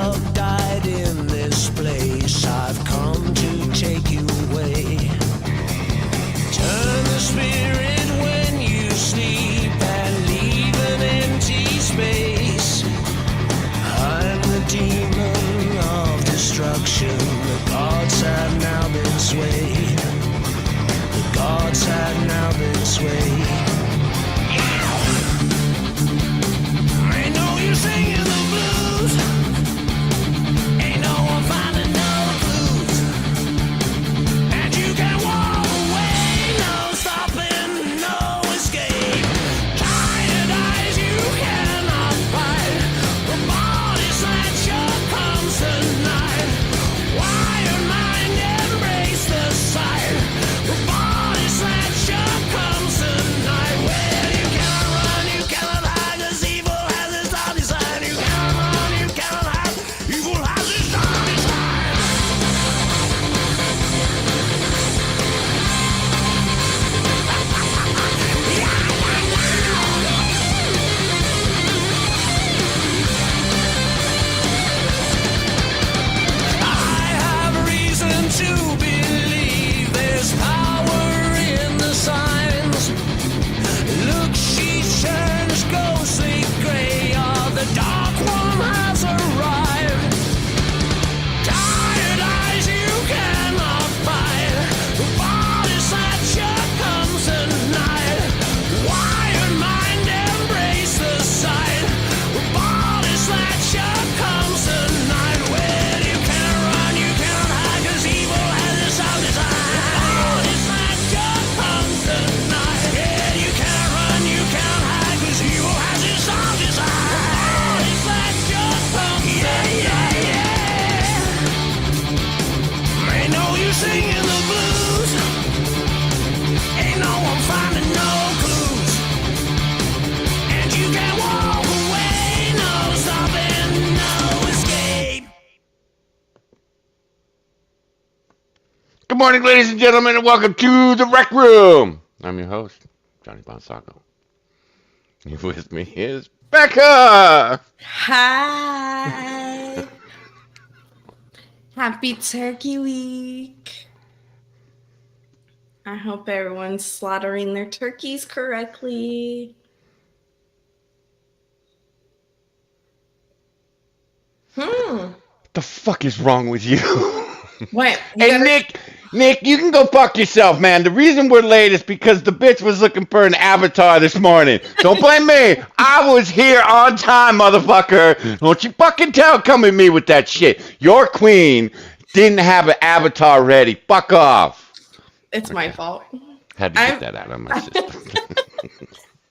love died in this place. I've come to take you away. Turn the spirit when you sleep and leave an empty space. I'm the demon of destruction. The gods have now been swayed. The gods have now been swayed. I know you're singing the blues. Ain't no one finding no clues. And you can walk away, no stopping, no escape. Tired eyes you cannot fight. The body snatcher comes tonight. Wired mind embrace the sight. The body snatcher comes tonight. Well, you cannot run, you cannot hide, 'cause evil has its own design. You cannot run, you cannot hide, evil has its own design. I have reason to believe there's power in the signs. Look, she turns ghostly gray. Oh, the dark one has arrived. Tired eyes you cannot fight. The body snatcher comes tonight. Wired mind embrace the sight. The body snatcher comes tonight. Well, you can't run, you can't hide, 'cause evil has its own design. The body snatcher comes tonight. Yeah, you can't run, you can't hide, 'cause evil has its own design. The body snatcher comes tonight. Ain't no use singing the blues. Ain't no one finding no clues. And you can't walk away, no stopping, no escape. Good morning, ladies and gentlemen, and welcome to the Rec Room. I'm your host, Johnny Bonsaco. With me is Becca. Hi. Happy Turkey Week. I hope everyone's slaughtering their turkeys correctly. The fuck is wrong with you? What? Hey, Nick, you can go fuck yourself, man. The reason we're late is because the bitch was looking for an avatar this morning. Don't blame me. I was here on time, motherfucker. Don't you fucking come at me with that shit. Your queen didn't have an avatar ready. Fuck off. It's my fault. Had to get that out of my system.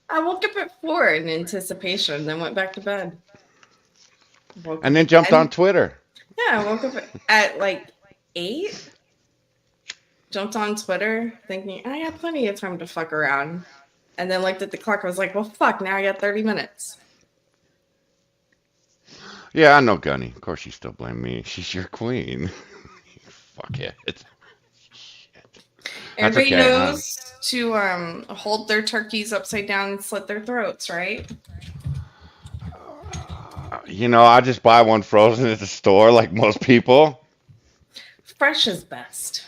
I woke up at 4 in anticipation, then went back to bed. And then jumped on Twitter. Yeah, I woke up at like 8. Jumped on Twitter thinking, I have plenty of time to fuck around. And then looked at the clock. I was like, well, fuck, now I got 30 minutes. Yeah, I know, Gunny. Of course you still blame me. She's your queen. Fuck it. Shit. Everybody knows to hold their turkeys upside down and slit their throats, right? You know, I just buy one frozen at the store like most people. Fresh is best.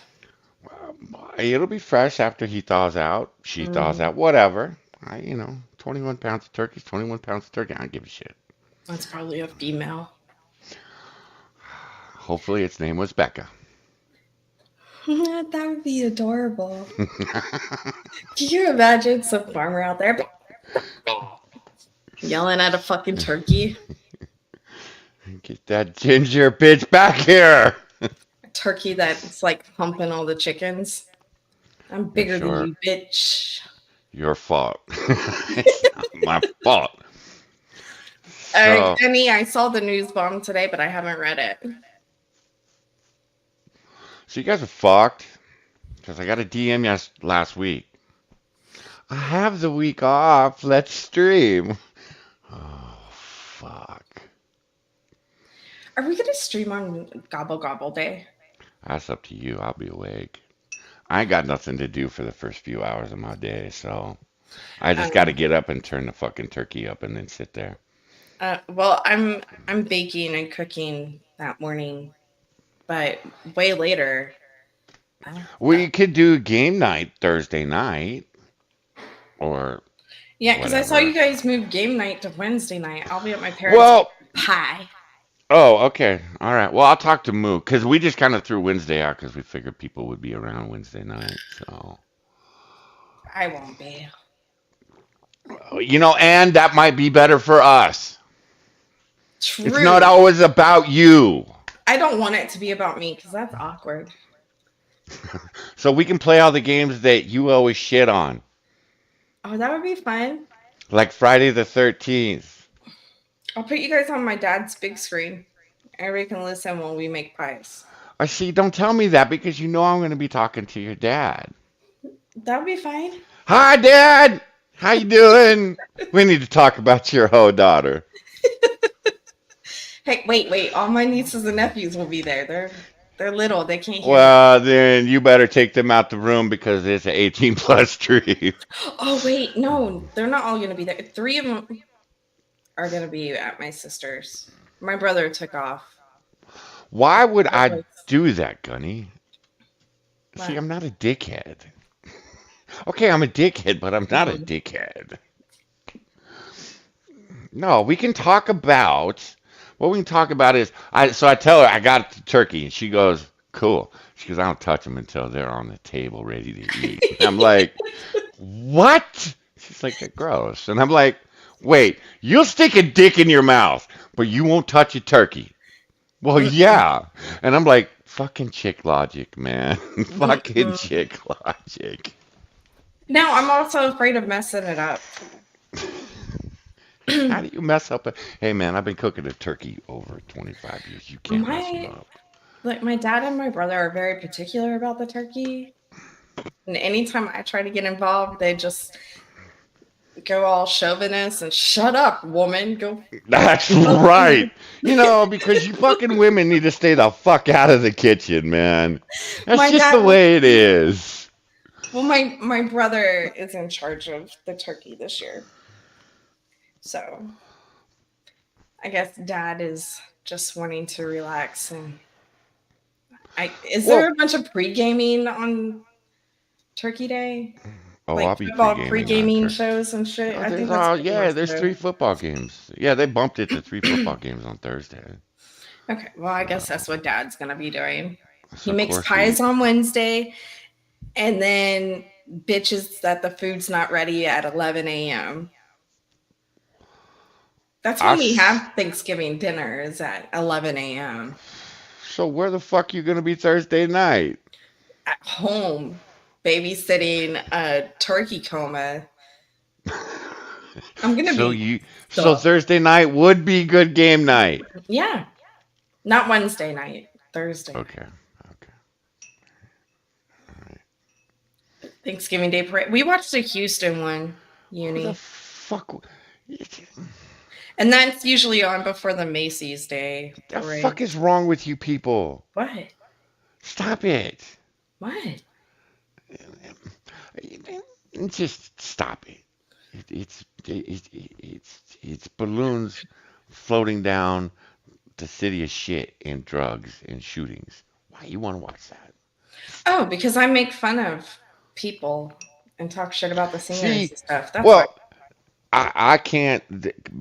It'll be fresh after he thaws out. She thaws out. Whatever. 21 pounds of turkey, 21 pounds of turkey. I don't give a shit. That's probably a female. Hopefully its name was Becca. That would be adorable. Can you imagine some farmer out there yelling at a fucking turkey? Get that ginger bitch back here. A turkey that's like humping all the chickens. I'm bigger than you, bitch. Your fault. It's not my fault. Jenny, I saw the news bomb today, but I haven't read it. So you guys are fucked. Because I got a DM last week. I have the week off. Let's stream. Oh, fuck. Are we going to stream on Gobble Gobble Day? That's up to you. I'll be awake. I ain't got nothing to do for the first few hours of my day, so I just got to get up and turn the fucking turkey up and then sit there. Well, I'm baking and cooking that morning, but way later. We could do game night Thursday night or Yeah, because I saw whatever. you guys move game night to Wednesday night. I'll be at my parents' Well, pie. oh, okay. All right. Well, I'll talk to Moo because we just kind of threw Wednesday out because we figured people would be around Wednesday night. So, I won't be. and that might be better for us. It's not True. always about you. I don't want it to be about me because that's awkward. So we can play all the games that you always shit on, Oh, that would be fun. like Friday the 13th. I'll put you guys on my dad's big screen. Everybody can listen while we make pies. I see. Don't tell me that because you know I'm going to be talking to your dad. That would be fine. Hi, Dad. How you doing? We need to talk about your whole daughter. Hey, wait. All my nieces and nephews will be there. They're little. They can't hear me. Well, then you better take them out the room because it's an 18 plus stream. Oh, wait. No, they're not all going to be there. 3 of them are going to be at my sister's. My brother took off. Why would I do that, Gunny? What? See, I'm not a dickhead. Okay, I'm a dickhead, but I'm not a dickhead. No, we can talk about what we can talk about is so I tell her I got the turkey and she goes, cool. She goes, I don't touch them until they're on the table ready to eat. I'm like, what? She's like, they're gross. And I'm like, wait, you'll stick a dick in your mouth, but you won't touch a turkey. Well, yeah. And I'm like, fucking chick logic, man. Fucking chick logic. Now, I'm also afraid of messing it up. How do you mess up a... Hey, man, I've been cooking a turkey over 25 years. You can't mess them up. Like, my dad and my brother are very particular about the turkey. And anytime I try to get involved, they just go all chauvinist and shut up, woman. Go. That's right. Because you fucking women need to stay the fuck out of the kitchen, man. That's My just dad the way it is. Well, my brother is in charge of the turkey this year. So I guess dad is just wanting to relax and is there a bunch of pre-gaming on Turkey Day? Oh, Like I'll be football pre-gaming pre-gaming shows and shit. Oh, I think there's 3 football games. Yeah, they bumped it to 3 football games on Thursday. Okay, well, I guess that's what dad's gonna be doing. So He makes pies on Wednesday and then bitches that the food's not ready at 11 a.m. That's when we have Thanksgiving dinner is at 11 a.m. So where the fuck you gonna be Thursday night? At home, babysitting a turkey coma. I'm gonna be. So Thursday night would be good game night. Yeah, not Wednesday night. Thursday. Okay. Thanksgiving Day parade. We watched the Houston one, Uni. What the fuck? And that's usually on before the Macy's Day The parade. fuck is wrong with you people? What? Stop it. What? Just stop it. It's balloons floating down the city of shit and drugs and shootings. Why you want to watch that? Oh, because I make fun of people and talk shit about the singers and stuff. That's well, I can't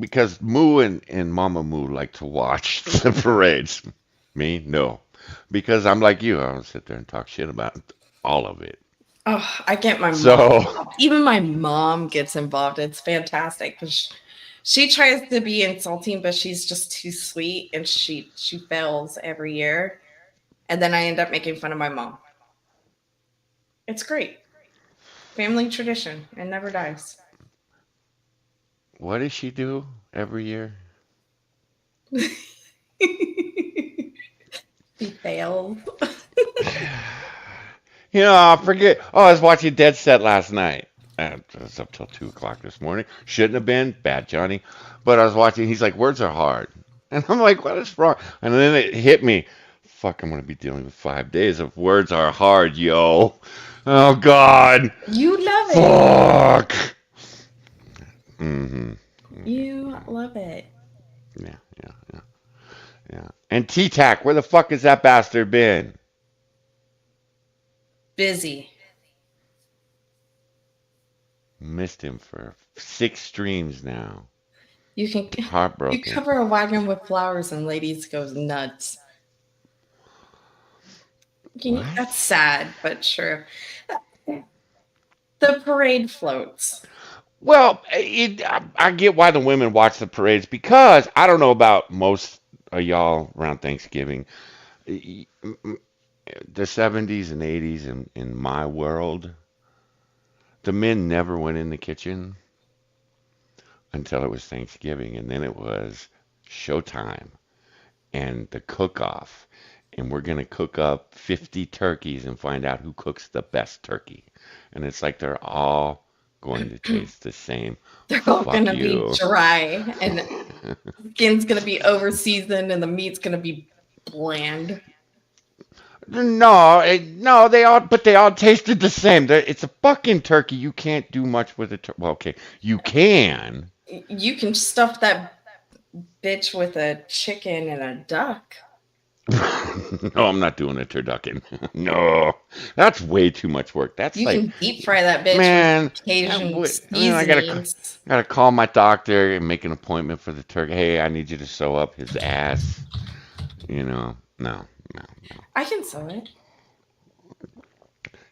because Moo and Mama Moo like to watch the parades. Me, no. Because I'm like you. I'll sit there and talk shit about all of it. Oh, I get my mom. Even my mom gets involved. It's fantastic because she tries to be insulting, but she's just too sweet and she fails every year. And then I end up making fun of my mom. It's great. Family tradition. It never dies. What does she do every year? She fails. I forget. Oh, I was watching Dead Set last night. It was up till 2 o'clock this morning. Shouldn't have been. Bad Johnny. But I was watching. He's like, words are hard. And I'm like, what is wrong? And then it hit me. Fuck, I'm going to be dealing with 5 days of words are hard, yo. Oh, God. You love it. Fuck. Mm-hmm. You love it. Yeah, yeah, yeah, yeah. And T-Tac, where the fuck has that bastard been? Busy. Missed him for 6 streams now. You can you Heartbroken. cover a wagon with flowers and ladies goes nuts. What? That's sad, but sure. The parade floats. Well, I get why the women watch the parades because I don't know about most of y'all around Thanksgiving. The 70s and 80s in my world, the men never went in the kitchen until it was Thanksgiving, and then it was showtime and the cook-off. And we're going to cook up 50 turkeys and find out who cooks the best turkey. And it's like they're all going to taste the same. They're all Fuck gonna be you. dry, and the skin's gonna be over seasoned, and the meat's gonna be bland. No, no, but they all tasted the same. It's a fucking turkey. You can't do much with it. Well, okay, you can. You can stuff that bitch with a chicken and a duck. No, I'm not doing a turducken. No, that's way too much work. That's You like, can deep fry that bitch man, with Cajun I gotta seasonings. gotta call my doctor and make an appointment for the turkey. Hey, I need you to sew up his ass. No, no. I can sew it.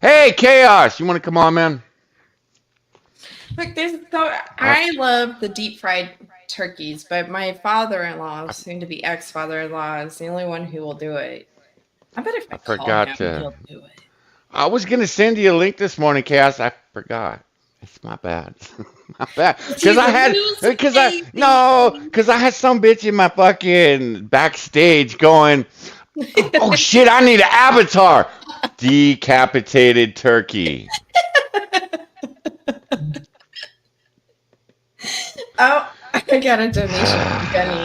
Hey, Chaos, you want to come on, man? Look, I love the deep fried turkeys, but my father-in-law, soon to be ex-father-in-law, is the only one who will do it. I bet if I I call forgot him, to. he'll do it. I was gonna send you a link this morning, Cass. I forgot. It's my bad. My bad. He's a loser, baby. Because I had some bitch in my fucking backstage going, oh shit, I need an avatar. Decapitated turkey. Oh, I got a donation from Gunny.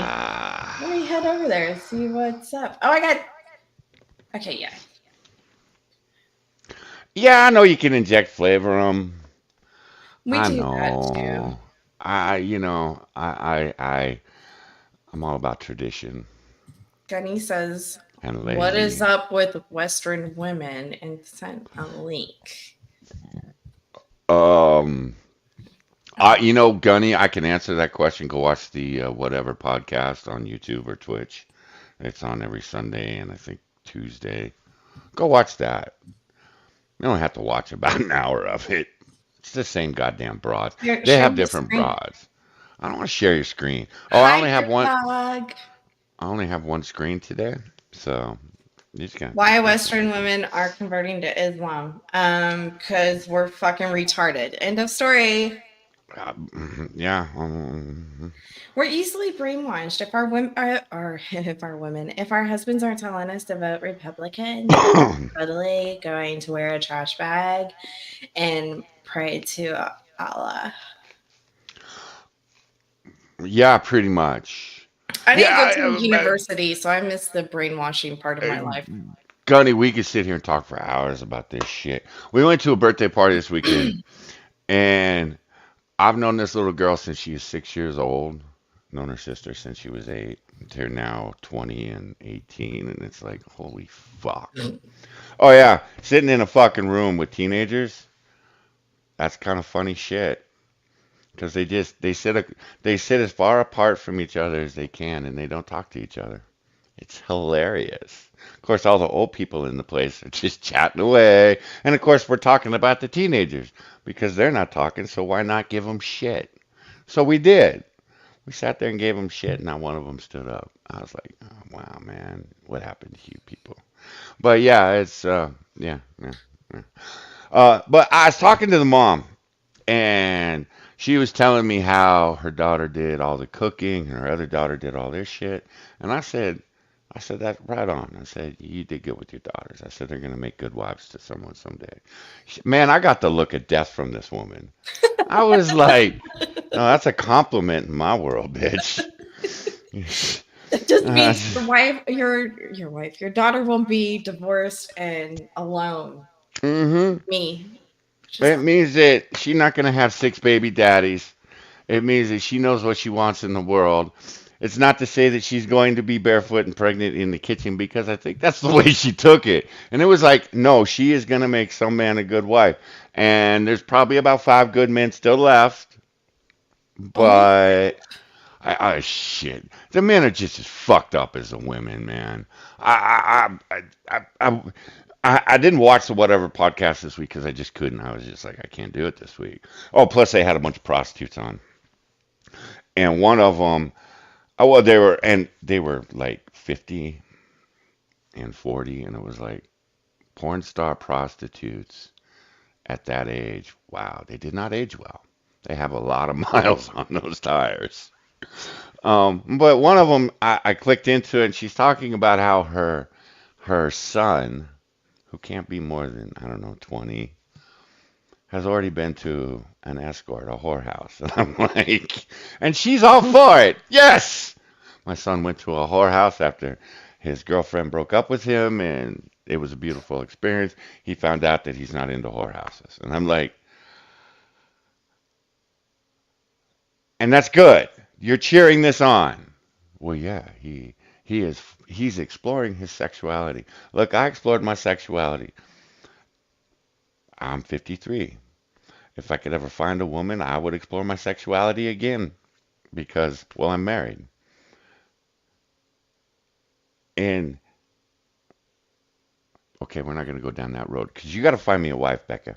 Let me head over there and see what's up. Oh, I got. Okay, yeah. Yeah, I know you can inject flavor them. We I do that too. know. I'm all about tradition Gunny says, and "What is lazy. up with Western women?" and sent a link. Um, Gunny, I can answer that question. Go watch the whatever podcast on YouTube or Twitch. It's on every Sunday and I think Tuesday. Go watch that. You don't have to watch about an hour of it. It's the same goddamn broads. They Share have the different screen. broads. I don't want to share your screen. Oh, I Hi, only have Brick one. Dog. I only have one screen today, so you just got. Why Western women are converting to Islam? Because we're fucking retarded. End of story. Yeah. We're easily brainwashed. If our women or if our husbands are telling us to vote Republican, totally going to wear a trash bag and pray to Allah. Yeah, pretty much. I didn't go to Yeah, university, so I missed the brainwashing part of my life. Gunny, we could sit here and talk for hours about this shit. We went to a birthday party this weekend, and I've known this little girl since she was 6 years old. Known her sister since she was 8. They're now 20 and 18, and it's like, holy fuck. Oh yeah, sitting in a fucking room with teenagers. That's kind of funny shit. Because they sit as far apart from each other as they can, and they don't talk to each other. It's hilarious. Of course, all the old people in the place are just chatting away, and of course, we're talking about the teenagers because they're not talking. So why not give them shit? So we did. We sat there and gave them shit, and not one of them stood up. I was like, oh, wow, man, what happened to you people? But yeah, it's yeah. But I was talking to the mom, and she was telling me how her daughter did all the cooking, and her other daughter did all this shit. And I said that right on. I said, you did good with your daughters. I said, they're going to make good wives to someone someday. Man, I got the look of death from this woman. I was like, no, that's a compliment in my world, bitch. It just means your daughter won't be divorced and alone. Mm-hmm. Me. It means that she's not going to have 6 baby daddies. It means that she knows what she wants in the world. It's not to say that she's going to be barefoot and pregnant in the kitchen because I think that's the way she took it. And it was like, no, she is going to make some man a good wife. And there's probably about 5 good men still left, Only but shit, the men are just as fucked up as the women, man. I I I I, I didn't watch the whatever podcast this week because I just couldn't. I was just like, I can't do it this week. Oh, plus they had a bunch of prostitutes on, and one of them, oh well, they were like 50 and 40, and it was like porn star prostitutes at that age. Wow, they did not age well. They have a lot of miles on those tires. But one of them, I clicked into it, and she's talking about how her son, who can't be more than, I don't know, 20, has already been to an escort, a whorehouse. And I'm like, and she's all for it. Yes! My son went to a whorehouse after his girlfriend broke up with him, and it was a beautiful experience. He found out that he's not into whorehouses. And I'm like, and that's good. You're cheering this on. Well, yeah, he's exploring his sexuality. Look, I explored my sexuality. I'm 53. If I could ever find a woman, I would explore my sexuality again because, well, I'm married. And okay, we're not going to go down that road because you got to find me a wife, Becca,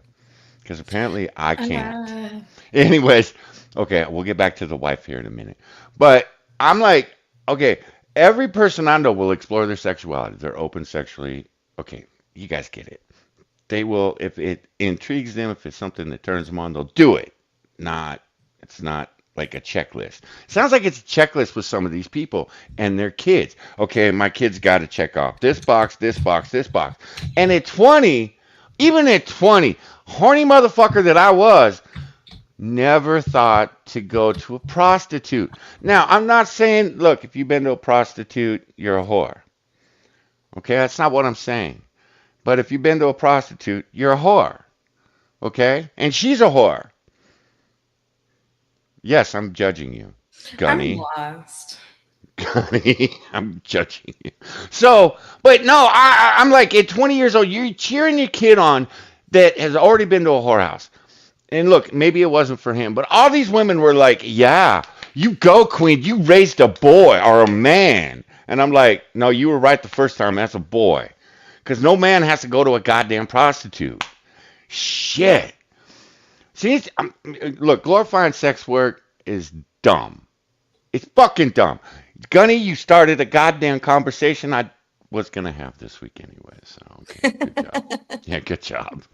because apparently I can't. Anyways, okay, we'll get back to the wife here in a minute. But I'm like, okay, every person I know will explore their sexuality. They're open sexually. Okay, you guys get it. They will, if it intrigues them, if it's something that turns them on, they'll do it. It's not like a checklist. Sounds like it's a checklist with some of these people and their kids. Okay, my kids got to check off this box, this box, this box. And at 20, even at 20, horny motherfucker that I was, never thought to go to a prostitute. Now, I'm not saying, look, if you've been to a prostitute, you're a whore. Okay, that's not what I'm saying. But if you've been to a prostitute, you're a whore. Okay? And she's a whore. Yes, I'm judging you, I'm Gunny. lost. Gunny, I'm judging you. So, but no, I'm like, at 20 years old, you're cheering your kid on that has already been to a whorehouse. And look, maybe it wasn't for him, but all these women were like, yeah, you go, queen. You raised a boy or a man. And I'm like, no, you were right the first time. That's a boy. Because no man has to go to a goddamn prostitute. Shit. See, look, glorifying sex work is dumb. It's fucking dumb. Gunny, you started a goddamn conversation I was going to have this week anyway. So, okay, good job. Yeah, good job.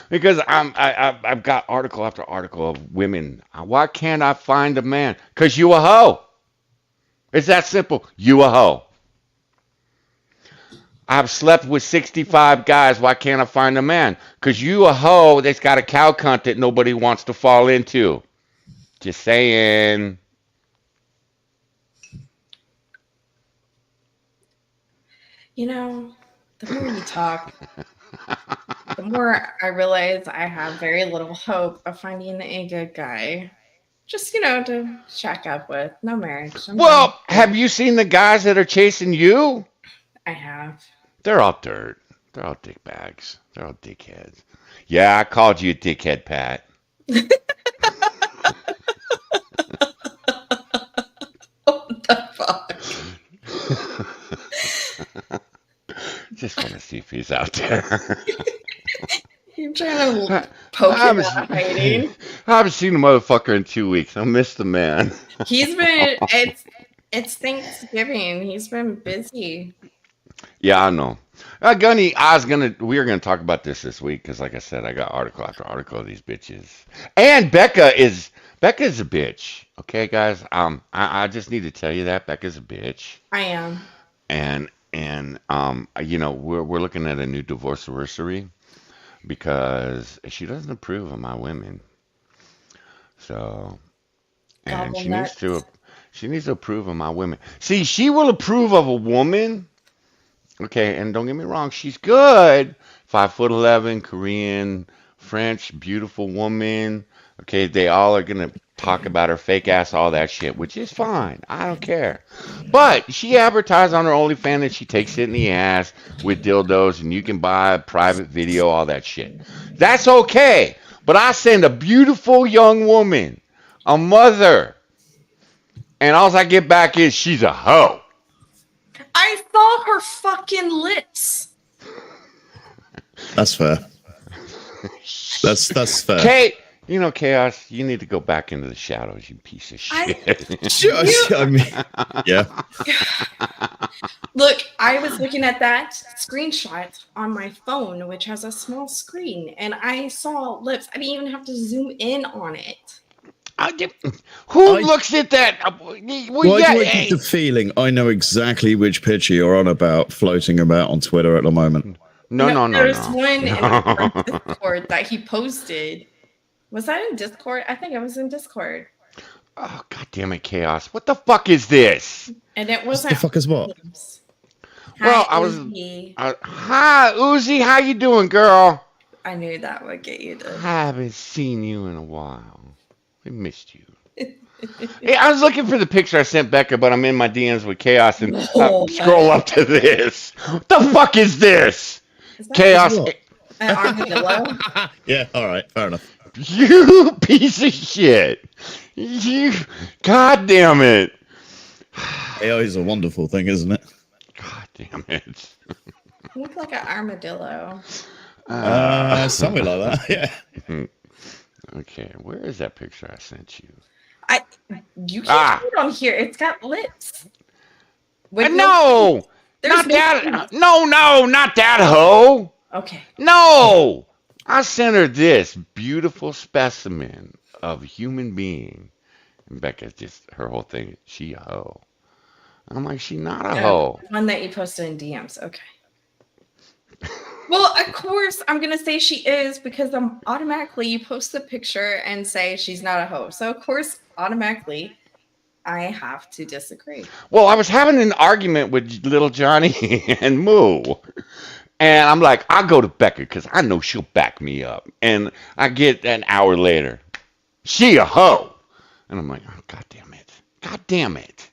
Because I've got article after article of women. Why can't I find a man? Because you a hoe. It's that simple. You a hoe. I've slept with 65 guys. Why can't I find a man? Because you a hoe that's got a cow cunt that nobody wants to fall into. Just saying. You know, the more you talk, the more I realize I have very little hope of finding a good guy. Just, to shack up with. No marriage. I'm done. Well, have you seen the guys that are chasing you? I have. They're all dirt. They're all dick bags. They're all dickheads. Yeah, I called you a dickhead, Pat. What the fuck? Just want to see if he's out there. You're trying to poke him out hiding. I haven't seen the motherfucker in 2 weeks. I miss the man. It's Thanksgiving. He's been busy. Yeah, I know. Gunny, we were gonna talk about this week because, like I said, I got article after article of these bitches, and Becca's a bitch. Okay, guys. I just need to tell you that Becca's a bitch, I am. and we're looking at a new divorce anniversary because she doesn't approve of my women. So, and Gobble she needs nuts. to approve of my women. See, she will approve of a woman. Okay, and don't get me wrong, she's good. 5'11", Korean, French, beautiful woman. Okay, they all are gonna talk about her fake ass, all that shit, which is fine. I don't care. But she advertised on her OnlyFans that she takes it in the ass with dildos, and you can buy a private video, all that shit. That's okay. But I send a beautiful young woman, a mother, and all I get back is she's a hoe. I saw her fucking lips. That's fair. That's fair. Kate, you know, Chaos, you need to go back into the shadows, you piece of shit. Sure, I mean, yeah. Look, I was looking at that screenshot on my phone, which has a small screen, and I saw lips. I didn't even have to zoom in on it. Who looks at that? Why do I get the feeling I know exactly which picture you're on about floating about on Twitter at the moment? No. There's one in our Discord that he posted. Was that in Discord? I think it was in Discord. Oh, God damn it, Chaos. What the fuck is this? And it What wasn't. the fuck is what? Well, Hi, I was. Uzi. Hi, Uzi. How you doing, girl? I knew that would get you I to. haven't seen you in a while. We missed you. Hey, I was looking for the picture I sent Becca, but I'm in my DMs with Chaos and scroll up to this. What the fuck is this? Is that Chaos. an armadillo? Yeah, all right, fair enough. You piece of shit. You. God damn it. AI is a wonderful thing, isn't it? God damn it. You look like an armadillo. Something like that. Yeah. Okay, where is that picture I sent you? You can't put it on here. It's got lips. With No! There's Not no that. teeth. No, not that hoe. Okay. No! I sent her this beautiful specimen of human being. And Becca's just, her whole thing, she a hoe. I'm like, she not a hoe. One that you posted in DMs. Okay. Well, of course, I'm going to say she is because automatically you post the picture and say she's not a hoe. So, of course, automatically, I have to disagree. Well, I was having an argument with little Johnny and Moo. And I'm like, I'll go to Becca because I know she'll back me up. And I get an hour later, she a hoe. And I'm like, oh, God damn it. God damn it.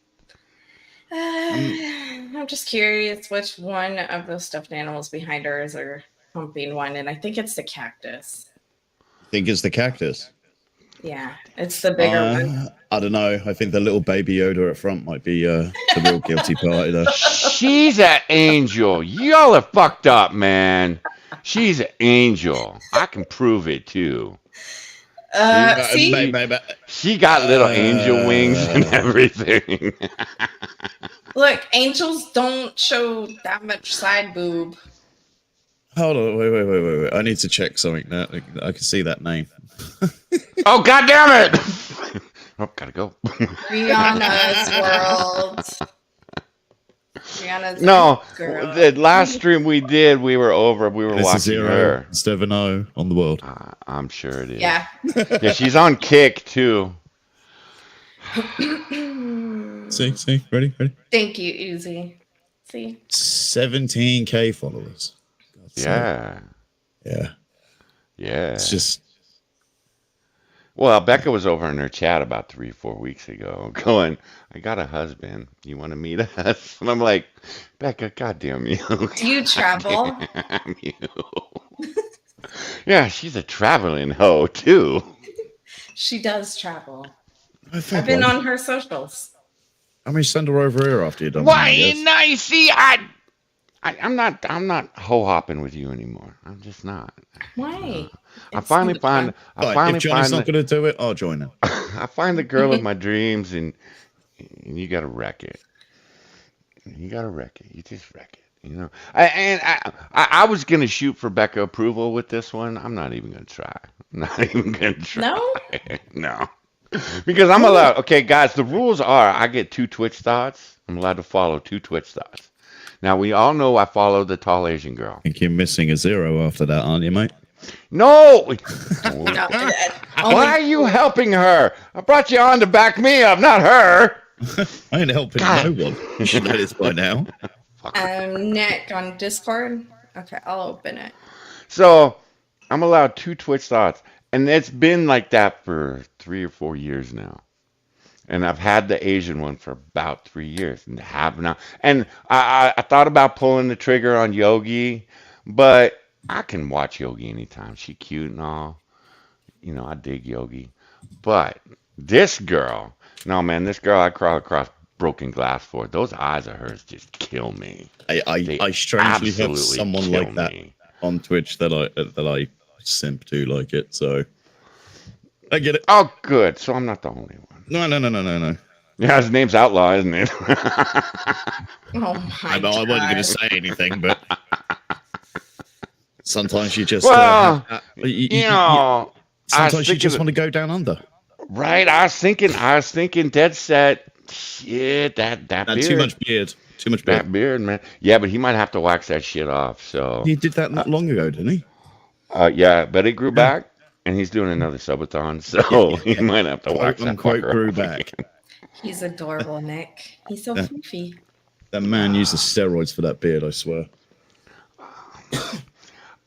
I'm just curious which one of those stuffed animals behind her is her pumping one. And I think it's the cactus. Think it's the cactus. Yeah, it's the bigger one. I don't know. I think the little baby Yoda at front might be the real guilty party there. She's an angel. Y'all are fucked up, man. She's an angel. I can prove it too. See? Maybe. She got little angel wings and everything. Look, angels don't show that much side boob. Hold on, wait. I need to check something now. I can see that name. Oh, God damn it! Oh, gotta go. Rihanna's world. Rihanna's No, girl. the last stream we did, we were It's a watching 0 her. instead of an O on the world. I'm sure it is. Yeah. Yeah, she's on Kick too. See, ready? Thank you, Uzi. See? 17K followers. God's sake. Yeah. Yeah. It's just Well, Becca was over in her chat about 3-4 weeks ago going, I got a husband. You want to meet us? And I'm like, Becca, goddamn you. Do you travel? Goddamn you. Yeah, she's a traveling hoe, too. She does travel. I think I've been on her socials. I mean, send her over here after you're done. Why? No, see, I'm not hoe hopping with you anymore. I'm just not. Why? I finally find. If Johnny's not going to do it, I'll join him. I find the girl of my dreams, and you got to wreck it. You got to wreck it. You just wreck it. You know. I was gonna shoot for Becca approval with this one. I'm not even gonna try. I'm not even gonna try. No? No. Because I'm allowed. Okay, guys. The rules are: I get 2 Twitch thoughts. I'm allowed to follow 2 Twitch thoughts. Now we all know I follow the tall Asian girl. I think you're missing a 0 after that, aren't you, mate? No. No, Why are you helping her? I brought you on to back me up, not her. I ain't helping God. no one. You should know this by now. Nick on Discord. Okay, I'll open it. So I'm allowed 2 Twitch thoughts. And it's been like that for 3 or 4 years now. And I've had the Asian one for about 3 years, and have now. And I thought about pulling the trigger on Yogi, but I can watch Yogi anytime. She cute and all. I dig Yogi. But this girl, no man, this girl I crawl across broken glass for. Those eyes of hers just kill me. They I strangely have absolutely someone kill like that me. on Twitch that I simp to like it, so I get it. Oh, good. So I'm not the only one. No. Yeah, his name's Outlaw, isn't it? Oh my I wasn't going to God. say anything, but sometimes you just Well, I was sometimes you thinking, just want to go down under. right? I was thinking, dead set. Shit, that No, beard, too much beard. Too much beard. that beard, man. Yeah, but he might have to wax that shit off. So, He did that not long ago, didn't he? yeah, but it grew Yeah. back, and he's doing another subathon, so he Yeah. might have to Quote wax that unquote fucker grew off back. again. He's adorable, Nick. He's so Yeah. floofy. That man uses steroids for that beard, I swear.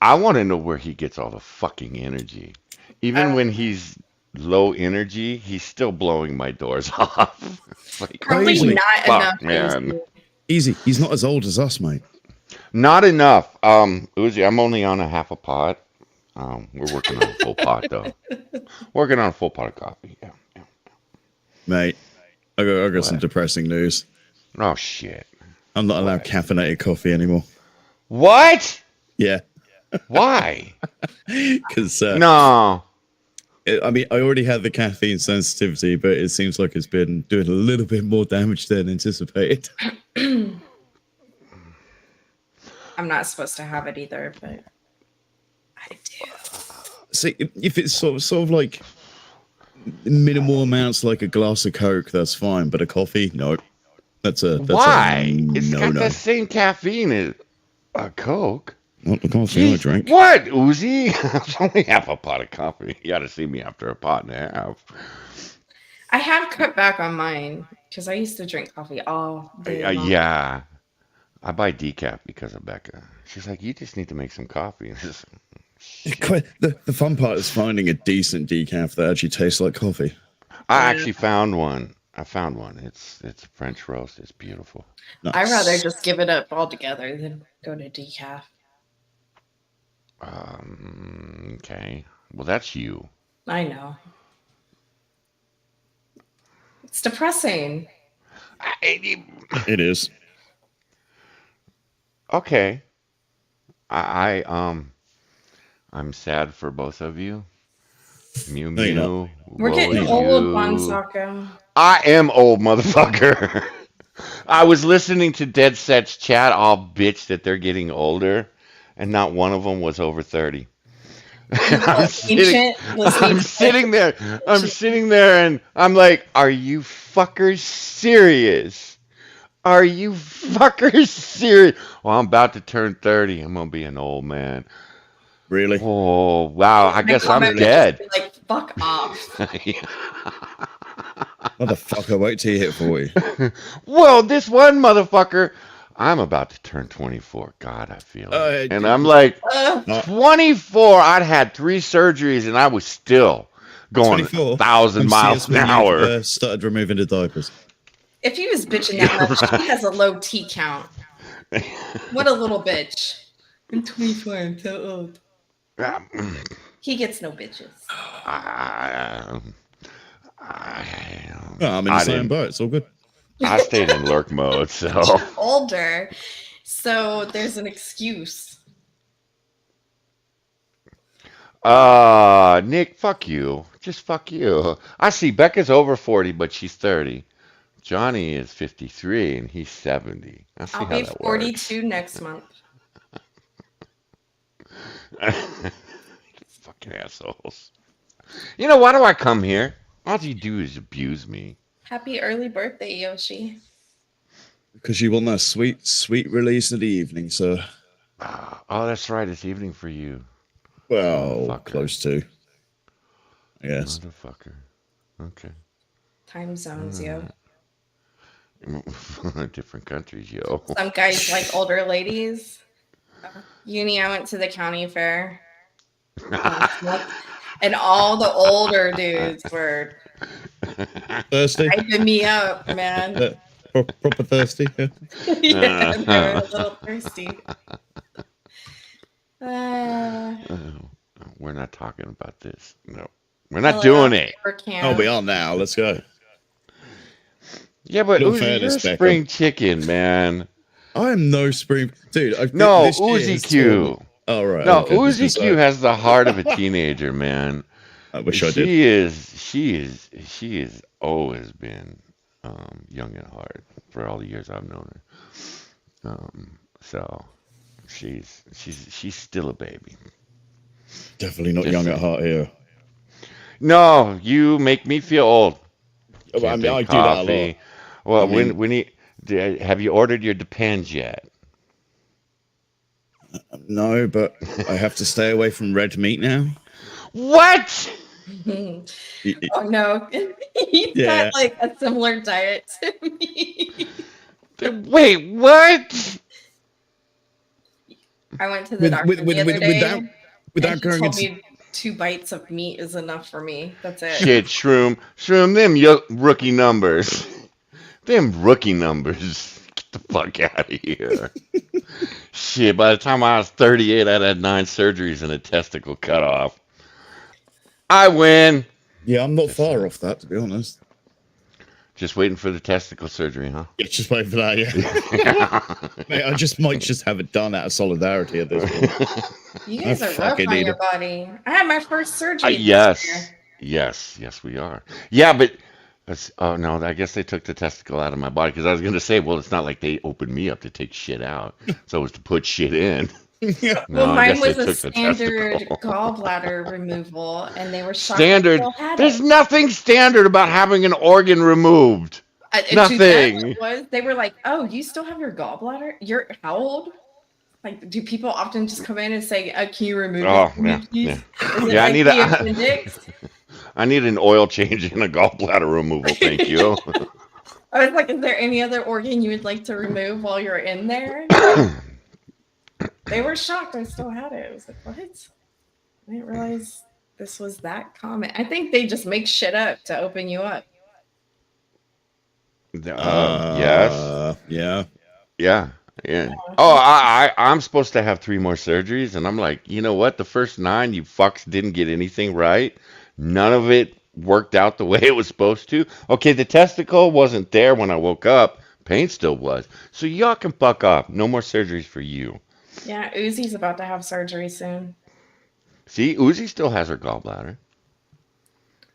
I want to know where he gets all the fucking energy. Even when he's low energy, he's still blowing my doors off. It's like, Probably Crazy. not fuck, enough. man. Easy. He's not as old as us, mate. Not enough. Uzi, I'm only on a half a pot. We're working on a full pot though. Working on a full pot of coffee. Yeah. Mate, I got some What? depressing news. Oh shit. I'm not allowed What? caffeinated coffee anymore. What? Yeah, Why? because No. I mean, I already had the caffeine sensitivity, but it seems like it's been doing a little bit more damage than anticipated. I'm not supposed to have it either, but I do. See, if it's sort of like minimal amounts, like a glass of Coke, that's fine. But a coffee, no. That's a Why? It's no got no. the same caffeine as a Coke. Not the coffee I Jeez, drink. what, Uzi? It's only half a pot of coffee. You got to see me after a pot and a half. I have cut back on mine because I used to drink coffee all day long. Yeah. I buy decaf because of Becca. She's like, you just need to make some coffee. The fun part is finding a decent decaf that actually tastes like coffee. I actually found one. I found one. It's French roast. It's beautiful. Nice. I'd rather just give it up altogether than go to decaf. Okay. Well, that's you. I know. It's depressing. It is. Okay. I'm sad for both of you. Mew No, you're mew. We're woe getting is old, you. Bonsaka. I am old, motherfucker. I was listening to Dead Set's chat, all bitch that they're getting older, and not one of them was over 30. I'm sitting there, and I'm like, are you fuckers serious? Are you fuckers serious? Well, I'm about to turn 30. I'm gonna be an old man. Really? Oh, wow. I guess I'm comment would dead. just be like, fuck off. Motherfucker, wait till you hit 40. Well, this one motherfucker, I'm about to turn 24. God, I feel it. And I'm like, 24. I'd had 3 surgeries, and I was still going 24. 1,000 miles an hour. Started removing the diapers. If he was bitching that much, he has a low T count. What a little bitch. I'm 24. I'm so old. He gets no bitches. Well, I'm in the same boat. It's all good. I stayed in lurk mode, so. Older. So there's an excuse. Nick, fuck you. Just fuck you. I see Becca's over 40, but she's 30. Johnny is 53 and he's 70. I see I'll how be that 42 next month. works. Fucking assholes. You know, why do I come here? All you do is abuse me. Happy early birthday, Yoshi. Because you want that sweet, sweet release in the evening, sir. Oh, that's right. It's evening for you. Well, Motherfucker. close to. Yes. Motherfucker. Okay. Time zones, yo. Different countries, yo. Some guys like older ladies. Uni, I went to the county fair. And all the older dudes were Thirsty? hyping me up, man. Proper thirsty? Yeah. Yeah, they were a little thirsty. We're not talking about this. No, we're not doing it. Oh, we are now. Let's go. Yeah, but Little Uzi, you're fairness, a Becca. spring chicken, man. I am no spring... Dude, No, this year Uzi has Q. taught me- Oh, right. No, okay, I was Uzi gonna Q say. has the heart of a teenager, man. I wish I did. She is always been young at heart for all the years I've known her. So she's still a baby. Definitely not Just young saying. at heart here. No, you make me feel old. Oh, I mean, I Campaign do that a lot. coffee. Well, I mean- have you ordered your Depends yet? No, but I have to stay away from red meat now. What? Y- y- Oh no, he's Yeah. got like a similar diet to me. Wait, what? I went to the doctor the other day, without and he going told into... me 2 bites of meat is enough for me. That's it. Shit, Shroom, them rookie numbers. Them rookie numbers. Get the fuck out of here. Shit, by the time I was 38, I'd had 9 surgeries and a testicle cut off. I win. Yeah, I'm not far off that, to be honest. Just waiting for the testicle surgery, huh? Yeah, just wait for that, yeah. Mate, I might just have it done out of solidarity at this point. You guys I are rough fucking on need your it. body. I had my first surgery. this Yes. year. Yes, we are. Yeah, but oh no, I guess they took the testicle out of my body because I was gonna say, well, it's not like they opened me up to take shit out, so it was to put shit in. Yeah. No, Well, I mine guess was they a took the standard testicle. gallbladder removal, and they were shocked I Standard. still had There's it. nothing standard about having an organ removed. To them, nothing. it was they were like, "Oh, you still have your gallbladder? You're how old?" Like, do people often just come in and say, "Can you remove Oh, it? for me, yeah, please?" yeah. Is it Yeah, I like need the a- appendix? I need an oil change and a gallbladder removal. Thank you. I was like, "Is there any other organ you would like to remove while you're in there?" They were shocked I still had it. I was like, "What?" I didn't realize this was that common. I think they just make shit up to open you up. Yes. Yeah. Yeah. Yeah. Oh, I'm supposed to have 3 more surgeries, and I'm like, you know what? The first 9, you fucks didn't get anything right. None of it worked out the way it was supposed to. Okay, the testicle wasn't there when I woke up. Pain still was. So y'all can fuck off. No more surgeries for you. Yeah, Uzi's about to have surgery soon. See, Uzi still has her gallbladder.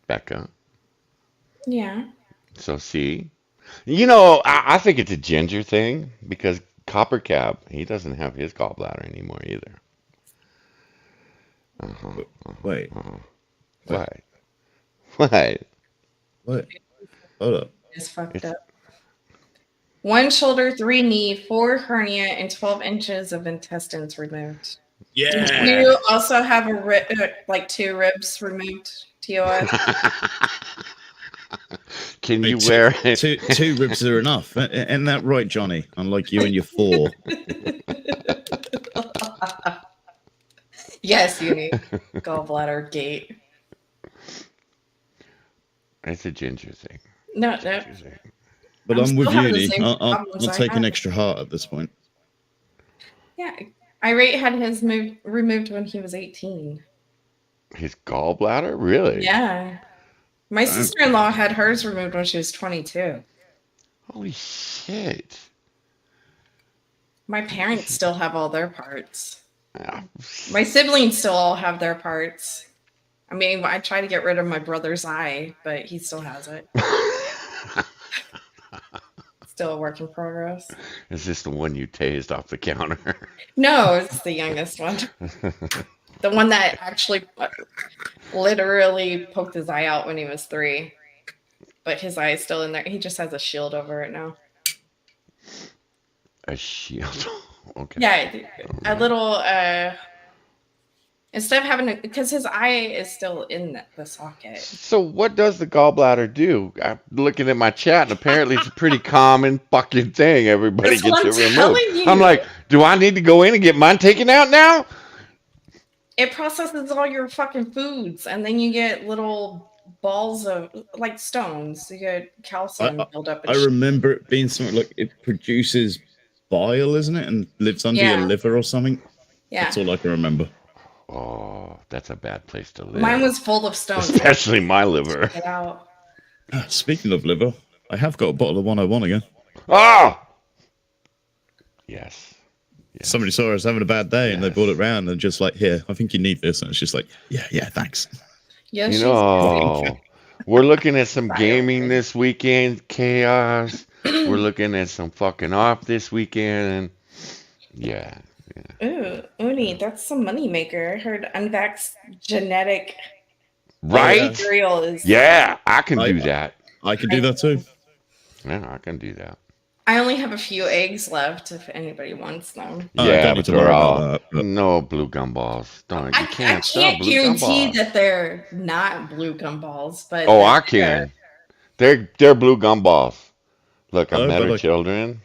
Becca. Yeah. So see, you know, I think it's a ginger thing because Copper Cab, he doesn't have his gallbladder anymore either. Wait. What? What? What? Hold up. It's fucked up. 1 shoulder, 3 knee, 4 hernia, and 12 inches of intestines removed. Yeah. You also have like 2 ribs removed. TOS. Can you Wait, wear two ribs are enough. Isn't that right, Johnny? Unlike you and your 4. Yes, you need gallbladder gate. It's a ginger thing. No. Ginger thing. But I'm I'm with still you, having the Dee. same I'll problems I take an had. extra heart at this point. Yeah, Irate had his removed when he was 18. His gallbladder? Really? Yeah. My sister-in-law had hers removed when she was 22. Holy shit. My parents still have all their parts. Ah, My siblings still all have their parts. I mean, I try to get rid of my brother's eye, but he still has it. Still a work in progress. Is this the one you tased off the counter? No, it's the youngest one. The one that actually literally poked his eye out when he was 3. But his eye is still in there. He just has a shield over it now. A shield. Okay. Yeah, a little, instead of having to, because his eye is still in the socket. So what does the gallbladder do? I'm looking at my chat, and apparently it's a pretty common fucking thing. Everybody That's gets what it I'm telling removed. you. I'm like, do I need to go in and get mine taken out now? It processes all your fucking foods, and then you get little balls of like stones. You get I, calcium I buildup I and shit. remember it being something like it produces bile, isn't it, and lives under your Yeah, liver or something. yeah. That's all I can remember. Oh, that's a bad place to Mine live. was full of stones. I Especially my liver. took it out. Speaking of liver, I have got a bottle of 101 again. Oh! Yes. Yes. Somebody saw us having a bad day and they brought it Yes. round and just like, here, I think you need this. And it's just like, yeah, thanks. Yeah, You she's know, we're looking at some gaming Biopic. this weekend, chaos. We're looking at some fucking off this weekend. Yeah. Ooh, Uni, that's some money maker. I heard unvaxxed genetic Right? cereal is. Yeah, I can I- do that. I could do that too. Yeah, I can do that. I only have a few eggs left if anybody wants them. Yeah, don't need but to they're worry all about that. But no blue gumballs. Don't you I can't sell can't blue guarantee gumballs. that they're not blue gumballs, but Oh, they're I there. can. They're blue gumballs. Look, I've No, met but her I children.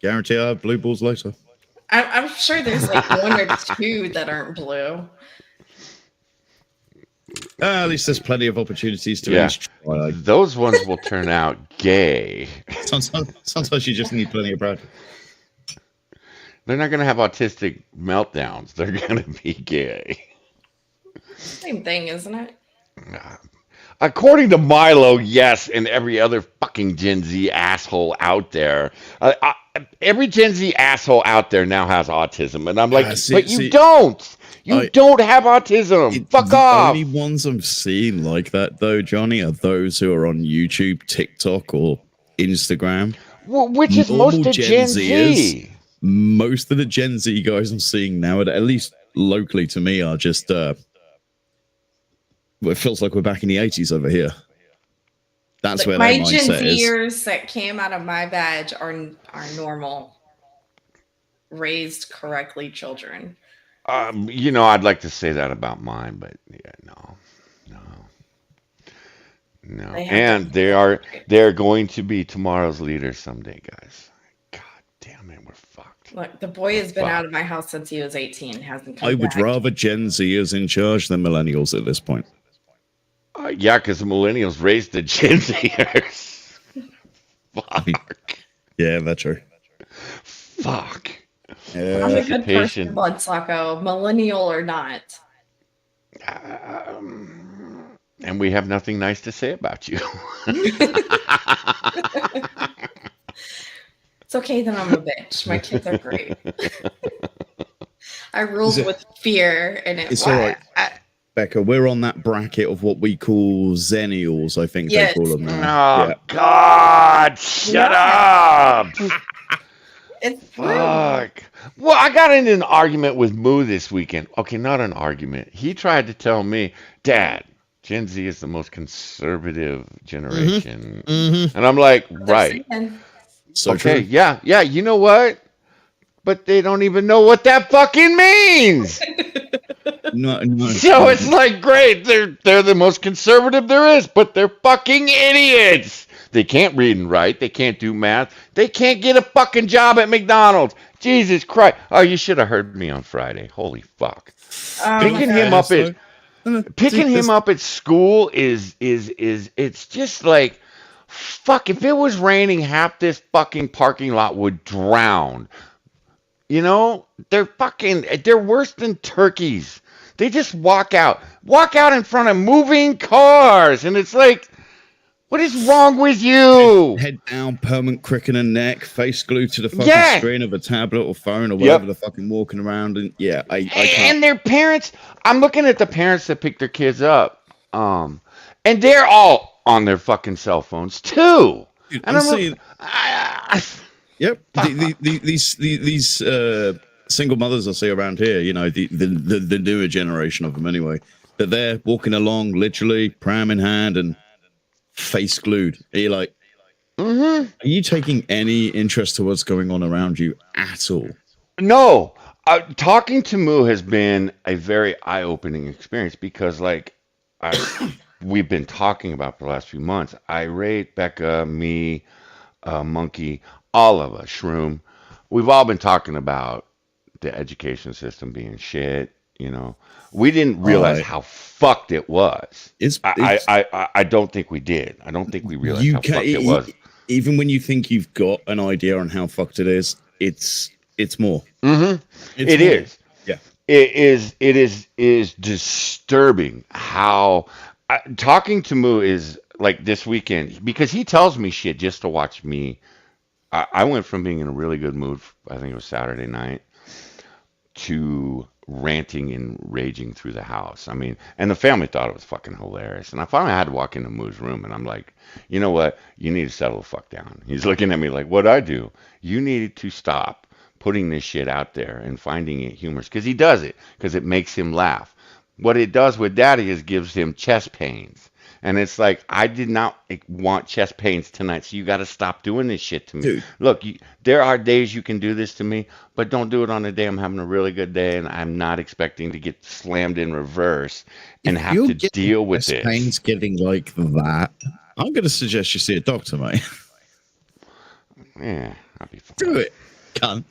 guarantee I have blue balls later. I'm sure there's like one or two that aren't blue. At least there's plenty of opportunities to Yeah. at least try. Those ones will turn out gay. Sometimes you just need plenty of practice. They're not going to have autistic meltdowns. They're going to be gay. Same thing, isn't it? According to Milo, yes, and every other fucking Gen Z asshole out there. Every Gen Z asshole out there now has autism. And I'm like, but you don't. You don't have autism. Fuck the off. only ones I'm seeing like that, though, Johnny, are those who are on YouTube, TikTok, or Instagram. Well, which is Normal most of Gen Z. Most of the Gen Z guys I'm seeing now, at least locally to me, are just it feels like we're back in the 80s over here. That's Like where my their Gen mindset is. Zers that came out of my badge are normal, raised correctly children. I'd like to say that about mine, but yeah, no. They have And they're going to be tomorrow's leaders someday, guys. God damn it, we're fucked. Look, the boy has been out of my house since he was 18. Hasn't come I would back. rather Gen Zers in charge than millennials at this point. Yeah, because the millennials raised the Gen Zers. Fuck. Yeah, that's true. Fuck. I'm a good person, Participation. Bloodsucko, millennial or not. And we have nothing nice to say about you. It's okay that I'm a bitch. My kids are great. I ruled with fear, and It's all right. Becca, we're on that bracket of what we call Zennials, I think Yes. they call them Oh, now. God. Shut up. It's Fuck. Well, I got into an argument with Moo this weekend. Okay, not an argument. He tried to tell me, Dad, Gen Z is the most conservative generation. And I'm like, right. So Okay, true. yeah, you know what? But they don't even know what that fucking means. No, So it's like, great, they're the most conservative there is, but they're fucking idiots. They can't read and write. They can't do math. They can't get a fucking job at McDonald's. Jesus Christ. Oh, you should have heard me on Friday. Holy fuck. Picking him up at school is it's just like, fuck, if it was raining, half this fucking parking lot would drown. You know, they're worse than turkeys. They just walk out in front of moving cars, and it's like, what is wrong with you? Head down, permanent crick in the neck, face glued to the fucking Yeah. screen of a tablet or phone or whatever they're fucking walking around. And yeah, I can't. And their parents, I'm looking at the parents that pick their kids up, and they're all on their fucking cell phones too. Dude, And I'm I'm saying, like, yep, these single mothers I see around here, you know, the newer generation of them anyway, that they're walking along literally pram in hand and face glued. Are you like, are you taking any interest to what's going on around you at all? No, talking to Moo has been a very eye-opening experience because, like, we've been talking about for the last few months. I rate Becca, me, Monkey, all of us, Shroom. We've all been talking about the education system being shit, You know, we didn't realize I how fucked it was. it's I don't think we did. I don't think we realized you how can fucked it was. even when you think you've got an idea on how fucked it is, it's more. Mm-hmm. It's It more. is. Yeah. It is disturbing how talking to Moo is like this weekend because he tells me shit just to watch me. I went from being in a really good mood, I think it was Saturday night, to ranting and raging through the house. I mean, and the family thought it was fucking hilarious. And I finally had to walk into Moo's room and I'm like, you know what? You need to settle the fuck down. He's looking at me like, what'd I do? You needed to stop putting this shit out there and finding it humorous. Because he does it, because it makes him laugh. What it does with Daddy is gives him chest pains. And it's like, I did not want chest pains tonight, so you got to stop doing this shit to me. Dude. Look, there are days you can do this to me, but don't do it on a day I'm having a really good day and I'm not expecting to get slammed in reverse and If have you're to getting deal with chest this. pains getting like that, I'm going to suggest you see a doctor, mate. Yeah, I'll be fine. Do it, cunt.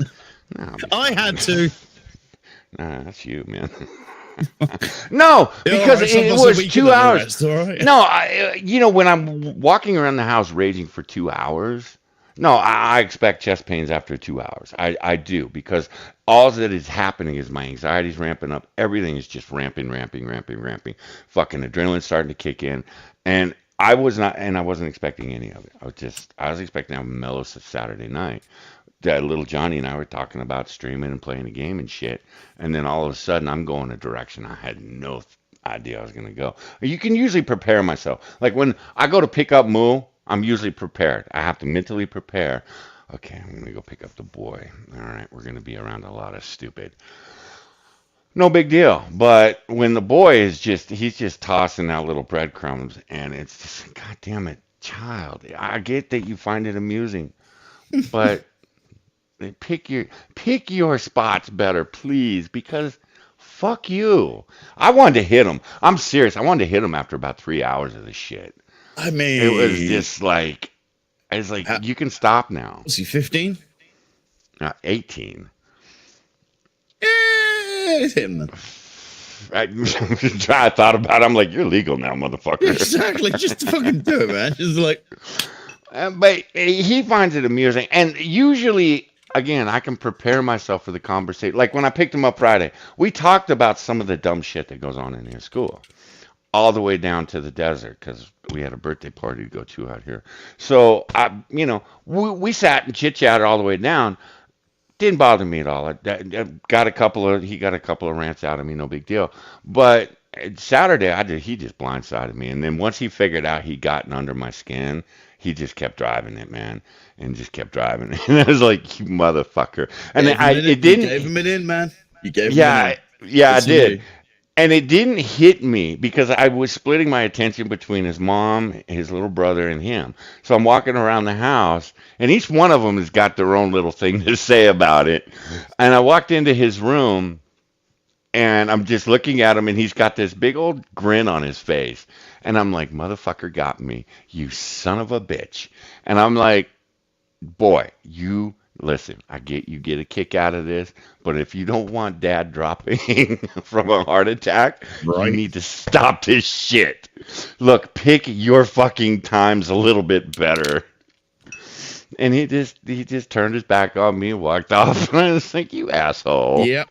No, I'll be I fine. had to. Nah, that's you, man. No, Yeah, because alright, it so was we can 2 have a hours. rest, all right? No, when I'm walking around the house raging for 2 hours, no, I expect chest pains after 2 hours. I do because all that is happening is my anxiety's ramping up. Everything is just ramping. Fucking adrenaline's starting to kick in, and I wasn't expecting any of it. I was expecting to have a mellow Saturday night. That little Johnny and I were talking about streaming and playing a game and shit, and then all of a sudden I'm going a direction I had no idea I was gonna go. You can usually prepare myself. Like when I go to pick up Moo, I'm usually prepared. I have to mentally prepare. Okay, I'm gonna go pick up the boy. All right, we're gonna be around a lot of stupid. No big deal. But when the boy he's just tossing out little breadcrumbs, and it's just, God damn it, child. I get that you find it amusing, but pick your spots better, please, because fuck you. I wanted to hit him. I'm serious. I wanted to him after about 3 hours of this shit. I mean, It was just like, how, you can stop now. was he 15? 18. It's him then. I thought about it. I'm like, you're legal now, motherfucker. Exactly. Just fucking do it, man. Just like, But he finds it amusing. And usually, again, I can prepare myself for the conversation. Like when I picked him up Friday, we talked about some of the dumb shit that goes on in his school, all the way down to the desert, because we had a birthday party to go to out here. So, we sat and chit-chatted all the way down. Didn't bother me at all. I he got a couple of rants out of me, no big deal. But Saturday, he just blindsided me. And then once he figured out he'd gotten under my skin, he just kept driving it, man, and just kept driving it. And I was like, you motherfucker. And then you gave him it in, man. You gave him it in. Yeah, I It's did. you. And it didn't hit me because I was splitting my attention between his mom, his little brother, and him. So I'm walking around the house, and each one of them has got their own little thing to say about it. And I walked into his room, and I'm just looking at him, and he's got this big old grin on his face. And I'm like, motherfucker got me, you son of a bitch. And I'm like, boy, listen, I get you get a kick out of this, but if you don't want dad dropping from a heart attack, Right. you need to stop this shit. Look, pick your fucking times a little bit better. And he just turned his back on me and walked off. And I was like, you asshole. Yep.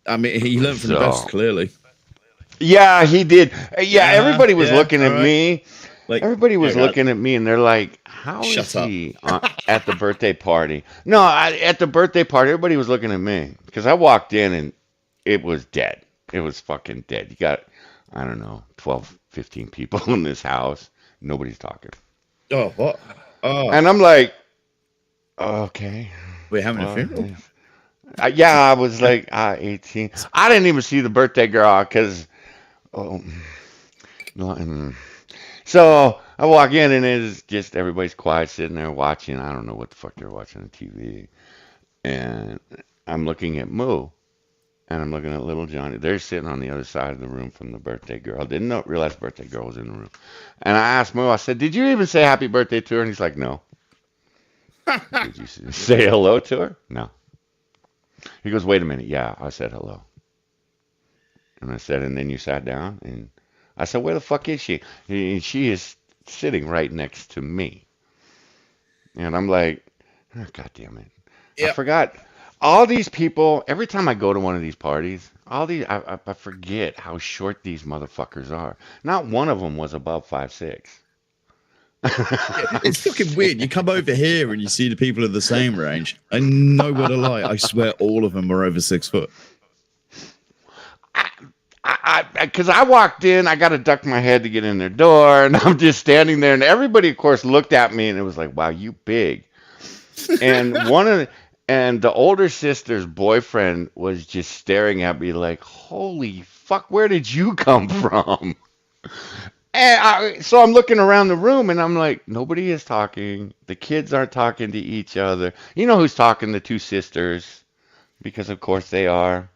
I mean, he learned from the best, clearly. Yeah, he did. Yeah, everybody was looking at alright. me. Like, Everybody was yeah, looking at me, and they're like, "How is Shut up. he at the birthday party?" No, at the birthday party, everybody was looking at me because I walked in and it was dead. It was fucking dead. You got, I don't know, 12, 15 people in this house. Nobody's talking. Oh, what? Oh, And I'm like, okay. we're having a Well, funeral? yeah, I was like, 18. I didn't even see the birthday girl because, so I walk in and it's just everybody's quiet sitting there watching. I don't know what the fuck they're watching on TV. And I'm looking at Moo and I'm looking at little Johnny. They're sitting on the other side of the room from the birthday girl. Didn't realize the birthday girl was in the room. And I asked Moo, I said, did you even say happy birthday to her? And he's like, no. Did you say hello to her? No. He goes, wait a minute. Yeah, I said hello. And I said, and then you sat down? And I said, where the fuck is she? And she is sitting right next to me. And I'm like, oh, God damn it. I Yep. forgot. All these people, every time I go to one of these parties, I forget how short these motherfuckers are. Not one of them was above 5'6". It's fucking weird. You come over here and you see the people of the same range. I know what a lie. I swear all of them are over 6 foot. Because I walked in, I got to duck my head to get in their door, and I'm just standing there, and everybody, of course, looked at me, and it was like, "Wow, you big." And the older sister's boyfriend was just staring at me like, "Holy fuck, where did you come from?" And so I'm looking around the room, and I'm like, nobody is talking. The kids aren't talking to each other. You know who's talking? The two sisters, because of course they are.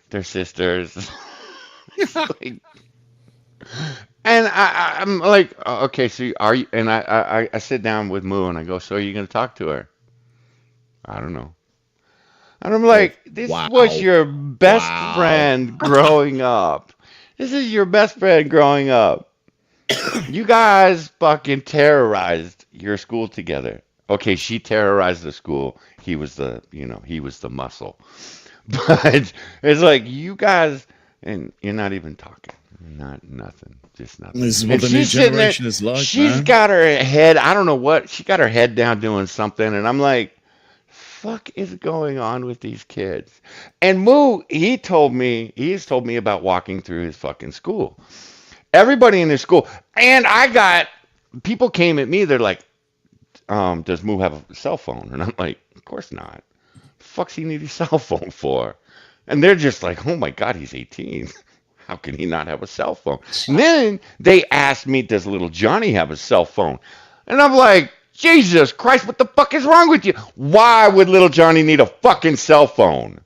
They're sisters. Like, and I'm like, okay, so are you? And I sit down with Moo and I go, so are you gonna talk to her? I don't know. And I'm like, this wow. was your best Wow. friend growing up. This is your best friend growing up. You guys fucking terrorized your school together. Okay, she terrorized the school. He was the muscle. But it's like you guys, and you're not even talking. Nothing. Just nothing. This is what And the new she's sitting there, generation is like, she's man. got her head, I don't know what, she got her head down doing something, and I'm like, fuck is going on with these kids? And Moo, he's told me about walking through his fucking school. Everybody in his school, and people came at me, they're like, does Moo have a cell phone? And I'm like, of course not. The fuck's he need a cell phone for? And they're just like, oh my God, he's 18. How can he not have a cell phone? And then they asked me, does little Johnny have a cell phone? And I'm like, Jesus Christ, what the fuck is wrong with you? Why would little Johnny need a fucking cell phone?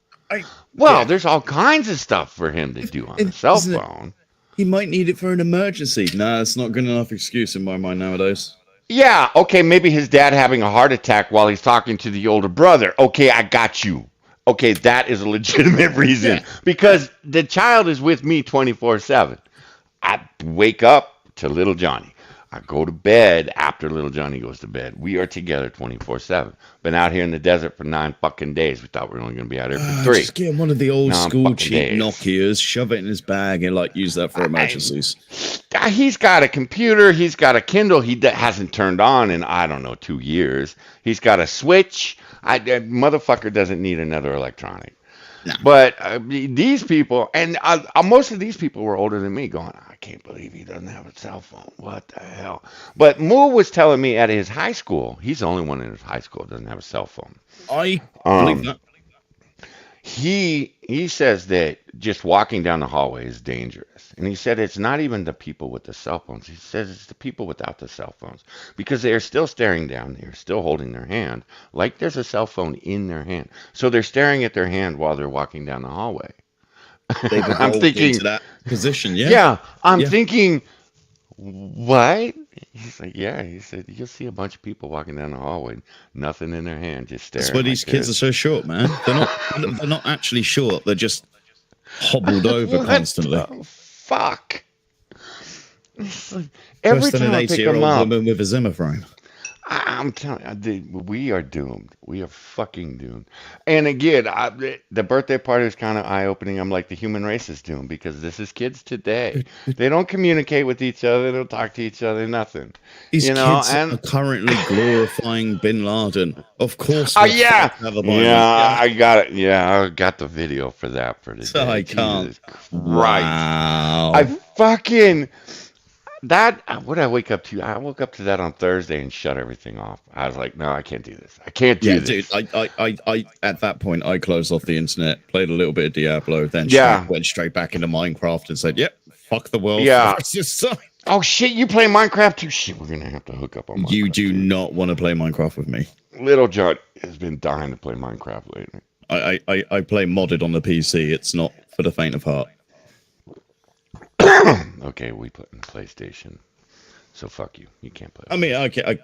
Well, there's all kinds of stuff for him to do on the cell phone. He might need it for an emergency. Nah, it's not good enough excuse in my mind nowadays. Yeah, okay, maybe his dad having a heart attack while he's talking to the older brother. Okay, I got you. Okay, that is a legitimate reason. Because the child is with me 24/7. I wake up to little Johnny. I go to bed after little Johnny goes to bed. We are together 24/7. Been out here in the desert for 9 fucking days. We thought we were only going to be out here for 3. Just get him one of the old school fucking cheap days. Nokias, shove it in his bag, and like use that for emergencies. He's got a computer. He's got a Kindle. He hasn't turned on in, I don't know, 2 years. He's got a Switch. Motherfucker doesn't need another electronic. No. But these people, and most of these people were older than me, going, I can't believe he doesn't have a cell phone. What the hell? But Moo was telling me at his high school, he's the only one in his high school that doesn't have a cell phone. I believe that. He says that just walking down the hallway is dangerous. And he said it's not even the people with the cell phones. He says it's the people without the cell phones. Because they are still staring down. They're still holding their hand like there's a cell phone in their hand. So they're staring at their hand while they're walking down the hallway. They've I'm evolved thinking, into that position, yeah. yeah, I'm thinking, what? He's like, yeah. He said, you'll see a bunch of people walking down the hallway, nothing in their hand, just staring. That's why these kids are so short, man. They're not actually short. They're just hobbled over constantly. What the fuck? It's like, every Worse than time an I pick 80-year-old them up, woman with a Zimmer frame. I'm telling you, dude, we are doomed. We are fucking doomed. And again, the birthday party was kind of eye-opening. I'm like, the human race is doomed because this is kids today. They don't communicate with each other. They don't talk to each other. Nothing. These kids are currently glorifying Bin Laden. Of course. Oh yeah, I got it. Yeah, I got the video for that for today. I can't. Jesus Christ. Wow. I fucking. What did I wake up to? I woke up to that on Thursday and shut everything off. I was like, no, I can't do this. I can't do this. Dude, I at that point, I closed off the internet, played a little bit of Diablo, then went straight back into Minecraft and said, yep, fuck the world. Yeah. Just so. Oh, shit, you play Minecraft too? Shit, we're going to have to hook up on Minecraft. You do not want to play Minecraft with me. Little John has been dying to play Minecraft lately. I play modded on the PC. It's not for the faint of heart. Okay, we put in PlayStation. So fuck you. You can't play. I mean, I can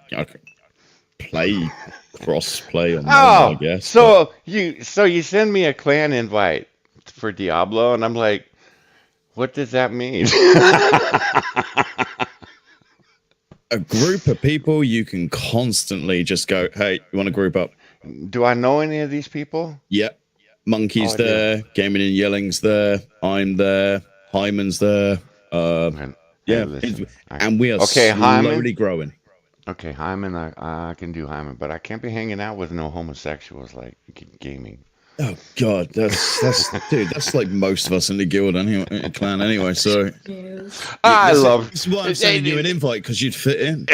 play cross-play on I guess. So you send me a clan invite for Diablo, and I'm like, What does that mean? A group of people you can constantly just go, hey, you want to group up? Do I know any of these people? Yep. Monkey's Oh, I do. there, Gaming and Yelling's there, I'm there, Hyman's there. Man, hey, Yeah, listen, and we are okay, slowly Hyman. growing. Okay, Hyman, I can do Hyman, but I can't be hanging out with no homosexuals like gaming. Oh God, that's dude. That's like most of us in the guild anyway, clan anyway. So Yes. I love. This is why I'm sending you an invite because you'd fit in.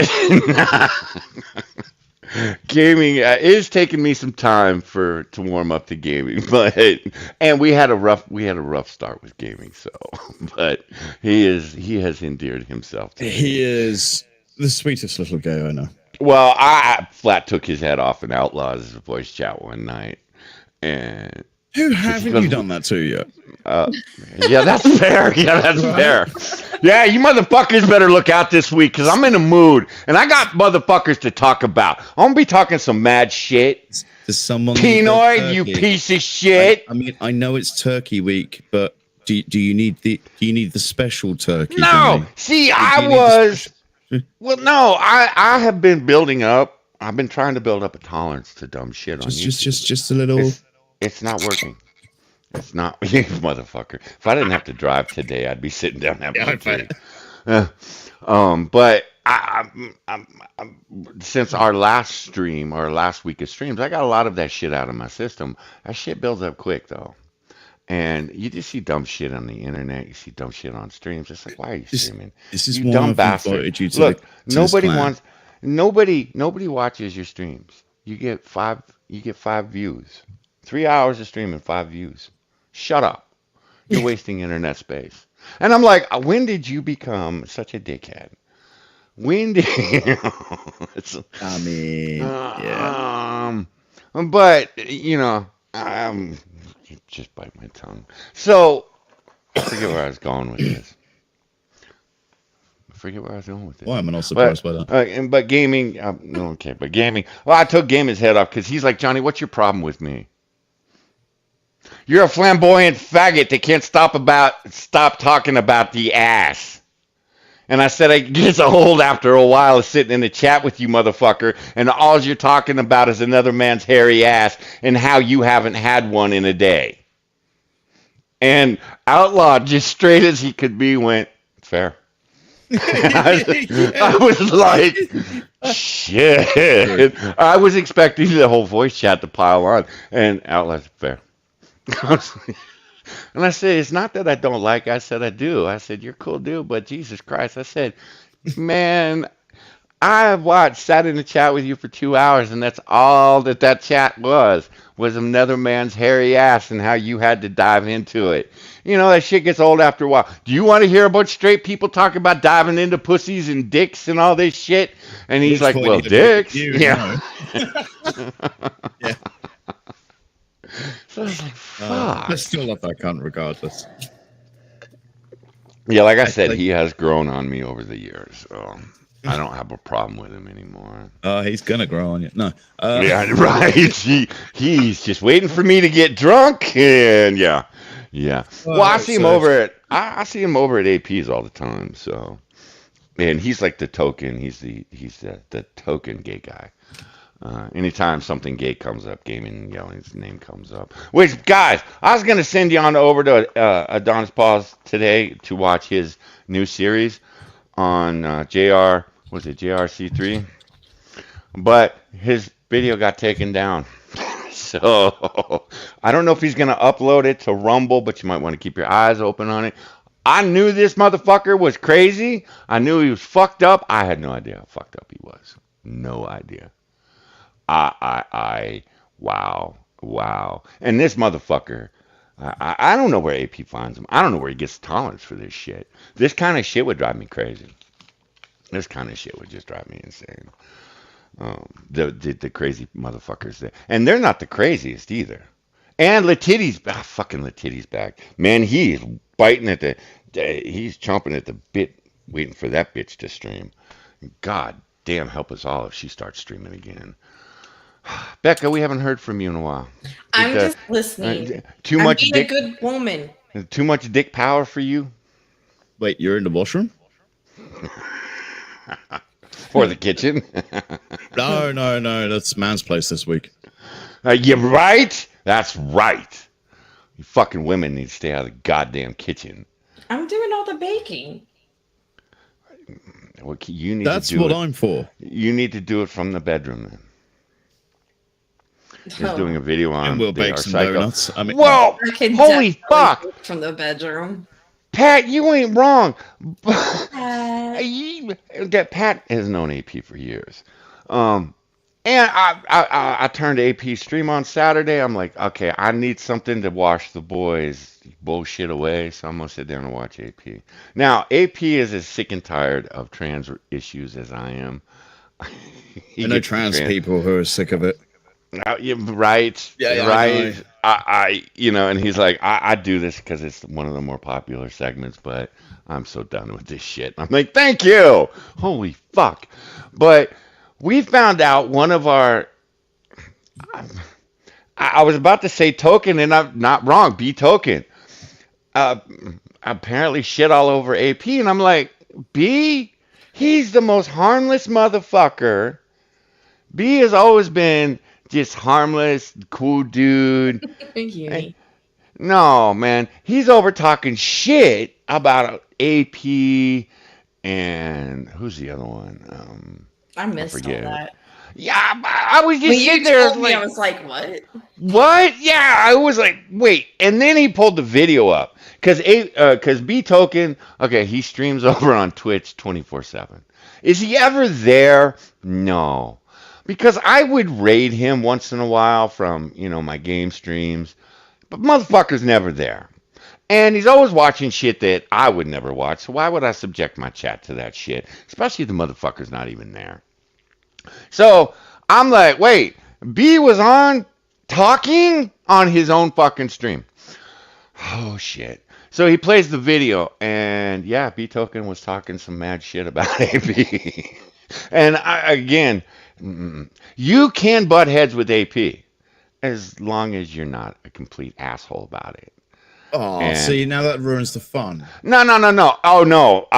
Gaming is taking me some time to warm up to gaming, but and we had a rough start with gaming, so but he has endeared himself to me. He is the sweetest little guy I know. Well, I flat took his head off in Outlaws voice chat one night, and Who haven't you done that to yet? yeah, that's fair. Yeah, that's fair. Yeah, you motherfuckers better look out this week because I'm in a mood and I got motherfuckers to talk about. I'm gonna be talking some mad shit. Does someone Pinoy, you piece of shit. I mean, I know it's Turkey Week, but do you need the special turkey? No, see, well, no, I have been building up. I've been trying to build up a tolerance to dumb shit on YouTube. Just a little. It's not working. It's not, you motherfucker. If I didn't have to drive today, I'd be sitting down having a drink. But since our last week of streams, I got a lot of that shit out of my system. That shit builds up quick though, and you just see dumb shit on the internet. You see dumb shit on streams. It's like, why are you streaming? This is You why dumb I've bastard. invited you to Look, to this clan. nobody watches your streams. You get five views. 3 hours of streaming, 5 views. Shut up. You're wasting internet space. And I'm like, when did you become such a dickhead? When did I mean, yeah. But I'm just bite my tongue. So I forget where I was going with this. Why am I not surprised by that? But gaming, okay, but gaming. Well, I took Gaming's head off because he's like, Johnny, what's your problem with me? You're a flamboyant faggot that can't stop talking about the ass. And I said, it gets old after a while of sitting in the chat with you, motherfucker, and all you're talking about is another man's hairy ass and how you haven't had one in a day. And Outlaw, just straight as he could be, went, fair. I was like, shit. I was expecting the whole voice chat to pile on, and Outlaw's fair. And I said, it's not that I don't like it. I said, I do. I said, you're a cool dude, but Jesus Christ. I said, man, sat in the chat with you for 2 hours, and that's all that chat was another man's hairy ass and how you had to dive into it. You know, that shit gets old after a while. Do you want to hear a bunch of straight people talk about diving into pussies and dicks and all this shit? And he's like, well, dicks? Yeah. Yeah. So I was like, fuck. I still love that cunt regardless. Yeah, like I said, he has grown on me over the years. So I don't have a problem with him anymore. He's gonna grow on you. No. Yeah, right. He's just waiting for me to get drunk, and yeah. Well, I see him over at AP's all the time. So, and he's like the token. He's the token gay guy. Anytime something gay comes up, Gaming and Yelling's name comes up. Which, guys, I was gonna send you on over to Adonis Paul's today to watch his new series on JRC3, but his video got taken down. So I don't know if he's gonna upload it to Rumble, but you might want to keep your eyes open on it. I knew this motherfucker was crazy. I knew he was fucked up. I had no idea how fucked up he was. No idea. Wow. And this motherfucker, I don't know where AP finds him. I don't know where he gets tolerance for this shit. This kind of shit would drive me crazy. This kind of shit would just drive me insane. The crazy motherfuckers there. And they're not the craziest either. And fucking Letitti's back. Man, he is biting at he's chomping at the bit, waiting for that bitch to stream. God damn, help us all if she starts streaming again. Becca, we haven't heard from you in a while. I'm just listening. Too much being dick. a good woman. Too much dick power for you. Wait, you're in the washroom? For the kitchen. No. That's man's place this week. You right? That's right. You fucking women need to stay out of the goddamn kitchen. I'm doing all the baking. Well, you need That's to do what it. I'm for. You need to do it from the bedroom then. He's Oh, doing a video on And we'll the bake some Psycho. donuts. I mean, Whoa! I can Holy definitely fuck! bake from the bedroom. Pat, you ain't wrong. Uh, That Pat has known AP for years. And I turned AP stream on Saturday. I'm like, okay, I need something to wash the boys' bullshit away, so I'm gonna sit down and watch AP. Now, AP is as sick and tired of trans issues as I am. He I know gets the trans people who are sick of it. Yeah, right. Yeah, right. I And he's like, I do this because it's one of the more popular segments, but I'm so done with this shit. I'm like, thank you. Holy fuck. But we found out one of our, I was about to say token, and I'm not wrong, B token. Uh, Apparently shit all over AP, and I'm like, B, he's the most harmless motherfucker. B has always been just harmless, cool dude. Uni. No, man, he's over talking shit about AP and who's the other one? I missed all forget. that. Yeah, I was just When sitting you there told me, like, I was like, what? what? Yeah, I was like, wait. And then he pulled the video up because B Token, okay, he streams over on Twitch 24/7. Is he ever there? No. Because I would raid him once in a while from, my game streams, but motherfucker's never there. And he's always watching shit that I would never watch, so why would I subject my chat to that shit? Especially if the motherfucker's not even there. So I'm like, wait, B was on talking on his own fucking stream. Oh shit. So he plays the video, and yeah, B Token was talking some mad shit about AP. And again, you can butt heads with AP as long as you're not a complete asshole about it. Oh, And- see, now that ruins the fun. No. Oh no.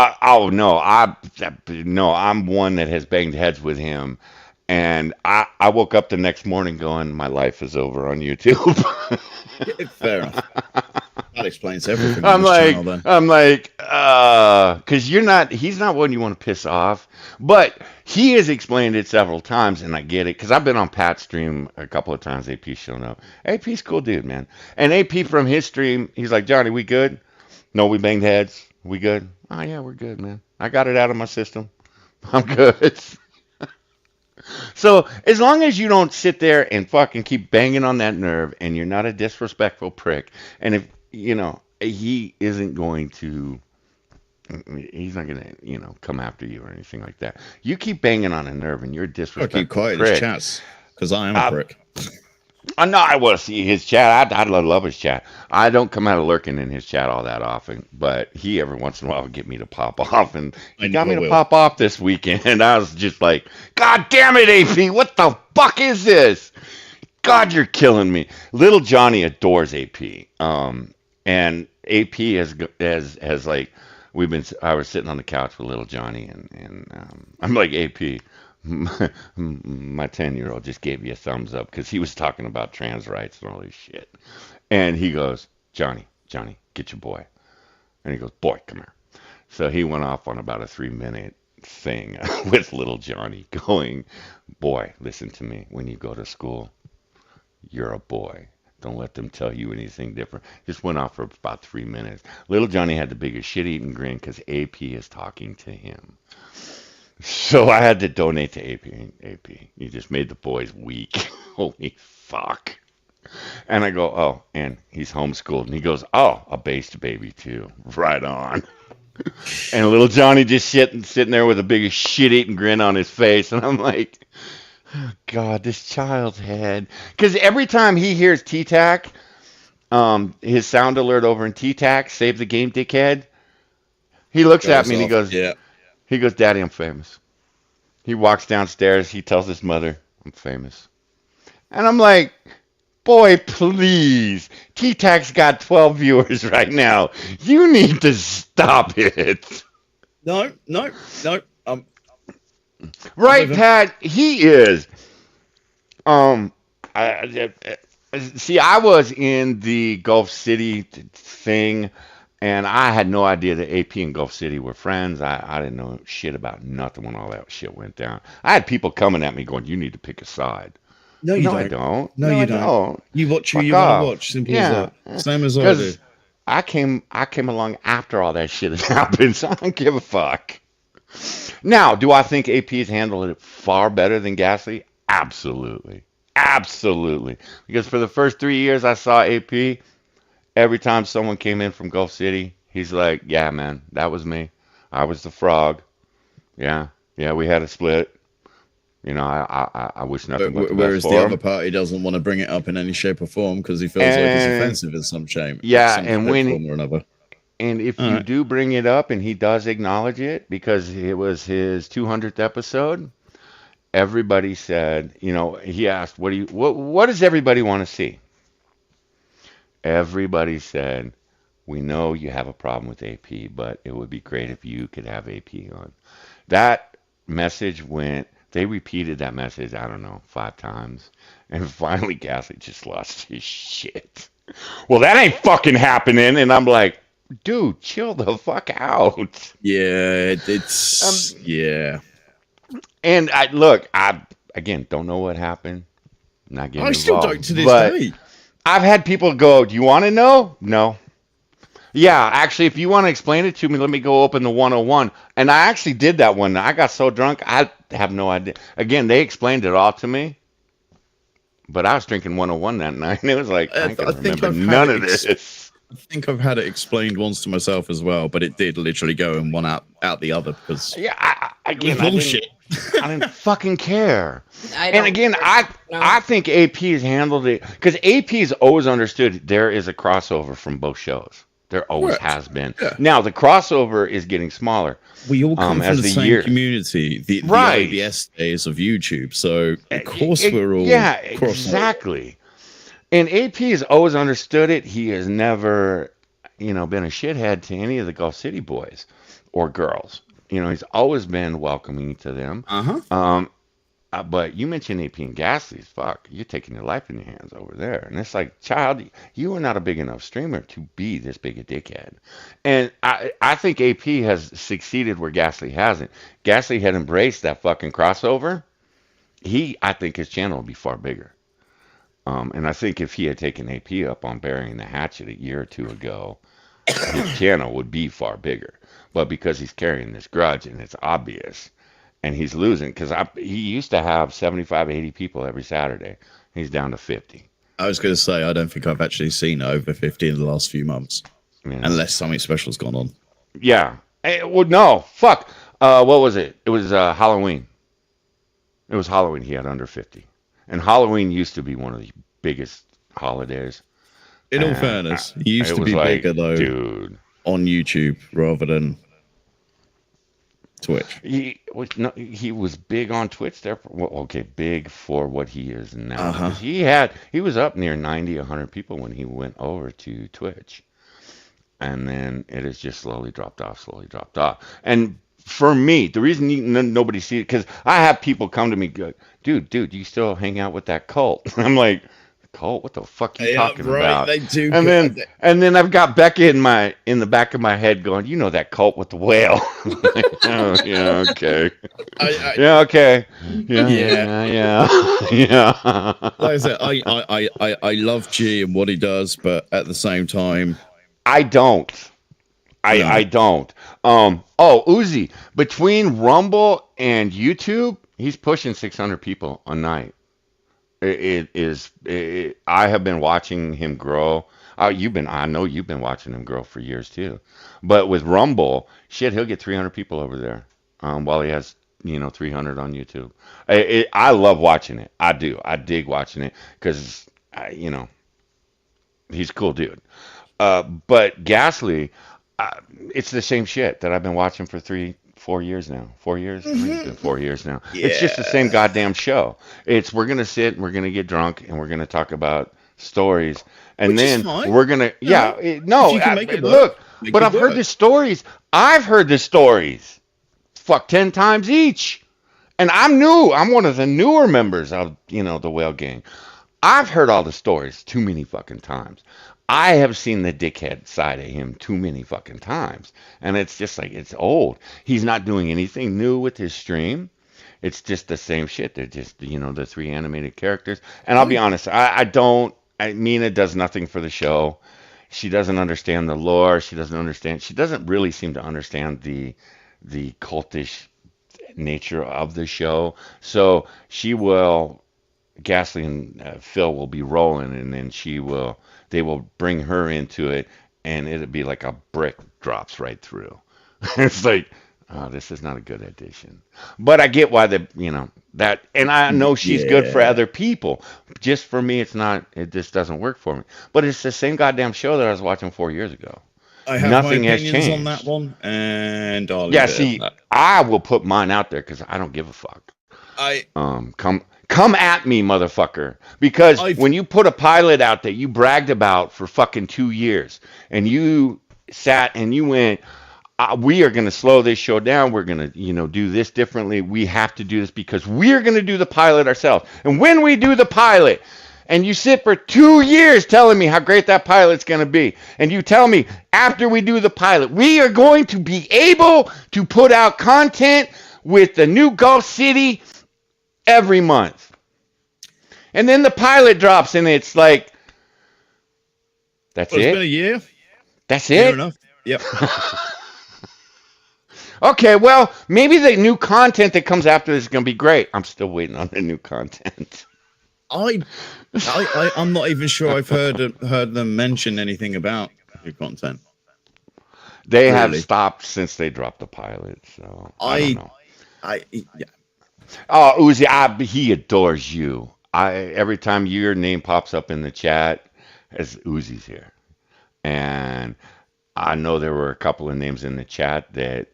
No. I'm one that has banged heads with him, and I woke up the next morning going, my life is over on YouTube. Fair enough. That explains everything. I'm on this like, channel, then. because he's not one you want to piss off, but he has explained it several times, and I get it, because I've been on Pat's stream a couple of times, AP's shown up. AP's cool dude, man. And AP from his stream, he's like, Johnny, we good? No, we banged heads. We good? Oh, yeah, we're good, man. I got it out of my system. I'm good. So as long as you don't sit there and fucking keep banging on that nerve, and you're not a disrespectful prick, and if he isn't going to, he's not gonna come after you or anything like that. You keep banging on a nerve, and you're a I'll disrespectful keep quiet in prick. his chats because I am a prick. I know I want to see his chat. I love his chat. I don't come out of lurking in his chat all that often, but he every once in a while will get me to pop off, and he got me to pop off this weekend. And I was just like, God damn it, AP, what the fuck is this? God, you're killing me. Little Johnny adores AP. And AP has like, I was sitting on the couch with little Johnny, and I'm like, AP, my 10-year-old just gave you a thumbs up because he was talking about trans rights and all this shit. And he goes, Johnny, get your boy. And he goes, boy, come here. So he went off on about a 3-minute thing with little Johnny going, boy, listen to me. When you go to school, you're a boy. Don't let them tell you anything different. Just went off for about 3 minutes. Little Johnny had the biggest shit-eating grin because AP is talking to him. So I had to donate to AP. AP, you just made the boys weak. Holy fuck. And I go, oh, and he's homeschooled. And he goes, oh, a based baby too. Right on. And little Johnny just sitting there with the biggest shit-eating grin on his face. And I'm like, oh, God, this child's head. Because every time he hears T-Tac, his sound alert over in T-Tac, save the game, dickhead, he looks at me and he goes, yeah. He goes, Daddy, I'm famous. He walks downstairs. He tells his mother, I'm famous. And I'm like, Boy, please. T-Tax got 12 viewers right now. You need to stop it. No, no, no. Right, Over. Pat? He is. Um, see, I was in the Gulf City thing, and I had no idea that AP and Gulf City were friends. I didn't know shit about nothing when all that shit went down. I had people coming at me going, "You need to pick a side." No, you No, I don't. don't. No, No, you I don't. don't. You watch who Fuck you want to off. watch. Simple as Yeah, that. Same as I do. because I came along after all that shit had happened, so I don't give a fuck. Now, do I think AP has handled it far better than Gasly? Absolutely. Absolutely. Because for the first 3 years I saw AP, every time someone came in from Gulf City, he's like, yeah, man, that was me. I was the frog. Yeah. Yeah, we had a split. I wish nothing but the best Whereas the for other him. party doesn't want to bring it up in any shape or form because he feels like it's And offensive in yeah, some and shape, when form or another. and if All you right. do bring it up and he does acknowledge it because it was his 200th episode, everybody said, he asked, what does everybody want to see? Everybody said, we know you have a problem with AP, but it would be great if you could have AP on. That message they repeated that message, I don't know, 5 times. And finally, Gasly just lost his shit. Well, that ain't fucking happening. And I'm like, dude, chill the fuck out. Yeah, Um, it's yeah. and I again don't know what happened. Not getting I still don't to involved, this but day. I've had people go, "Do you want to know?" No. Yeah, actually, if you want to explain it to me, let me go open the 101. And I actually did that one. I got so drunk, I have no idea. Again, they explained it all to me, but I was drinking 101 that night, and it was like, I ain't I gonna think remember I've had none it. of this. I think I've had it explained once to myself as well, but it did literally go in one out the other because Yeah, it was again, bullshit. I didn't fucking care. I And don't again, care. No. I think AP has handled it because AP has always understood there is a crossover from both shows. There always Correct. has been. Yeah. Now the crossover is getting smaller. We all come from As the the same year, community, the right? IBS days of YouTube. So of course we're all Yeah, crossing. exactly. And AP has always understood it. He has never, been a shithead to any of the Gulf City boys or girls. He's always been welcoming to them. Uh-huh. But you mentioned AP and Gasly's. Fuck, you're taking your life in your hands over there. And it's like, child, you are not a big enough streamer to be this big a dickhead. And I think AP has succeeded where Gasly hasn't. Gasly had embraced that fucking crossover. I think his channel would be far bigger. And I think if he had taken AP up on burying the hatchet a year or two ago, his channel would be far bigger. But because he's carrying this grudge and it's obvious, and he's losing, because he used to have 75, 80 people every Saturday. He's down to 50. I was going to say, I don't think I've actually seen over 50 in the last few months, unless something special's gone on. Yeah. Well, no, fuck. What was it? It was Halloween. It was Halloween. He had under 50. And Halloween used to be one of the biggest holidays. In all And fairness, he used it to was be like, bigger, though, dude. on YouTube rather than Twitch. He was big on Twitch there. Okay, big for what he is now. Uh-huh. He was up near 90, 100 people when he went over to Twitch. And then it has just slowly dropped off. And for me, the reason nobody sees it, because I have people come to me, go, dude, you still hang out with that cult? I'm like, cult? What the fuck are you talking about? They do. And then I've got Becca in the back of my head going, that cult with the whale. Oh, yeah, okay. Yeah, okay. Yeah. Like I said, I love G and what he does, but at the same time, I don't. I don't. Uzi, between Rumble and YouTube, he's pushing 600 people a night. I have been watching him grow. I know you've been watching him grow for years too. But with Rumble, shit, he'll get 300 people over there, while he has 300 on YouTube. I love watching it. I do. I dig watching it because he's a cool dude. But Gasly, it's the same shit that I've been watching for 4 years now. 4 years? I think it's been 4 years now. It's just the same goddamn show. We're gonna sit and we're gonna get drunk and we're gonna talk about stories, and Which is then fine. we're gonna No, no if you can make it work, look, make but it I've heard work. the stories. I've heard the stories, fuck 10 times each, and I'm new. I'm one of the newer members of the Whale Gang. I've heard all the stories too many fucking times. I have seen the dickhead side of him too many fucking times. And it's just like, it's old. He's not doing anything new with his stream. It's just the same shit. They're just, the three animated characters. And I'll be honest, Mina does nothing for the show. She doesn't understand the lore. She doesn't really seem to understand the cultish nature of the show. So she will Ghastly and Phil will be rolling, and then they will bring her into it, and it'll be like a brick drops right through. It's like, oh, this is not a good addition. But I get why that, and I know she's good for Yeah. other people. Just for me, it's not. It just doesn't work for me. But it's the same goddamn show that I was watching 4 years ago. I have Nothing my has opinions on changed. that one, and I'll leave Yeah, it at see, that. I will put mine out there because I don't give a fuck. I Come at me, motherfucker. Because I've- when you put a pilot out that you bragged about for fucking 2 years, and you sat and you went, we are going to slow this show down. We're going to, do this differently. We have to do this because we're going to do the pilot ourselves. And when we do the pilot, and you sit for 2 years telling me how great that pilot's going to be, and you tell me after we do the pilot, we are going to be able to put out content with the new Gulf City every month. And then the pilot drops and it's like, that's It's it? been a year. That's Fair it? enough. Yep. Okay, well, maybe the new content that comes after this is going to be great. I'm still waiting on the new content. I'm not even sure I've heard them mention anything about new content. They have Really? stopped since they dropped the pilot, so I don't know. Yeah. Oh, Uzi, he adores you. Every time your name pops up in the chat, as Uzi's here, and I know there were a couple of names in the chat that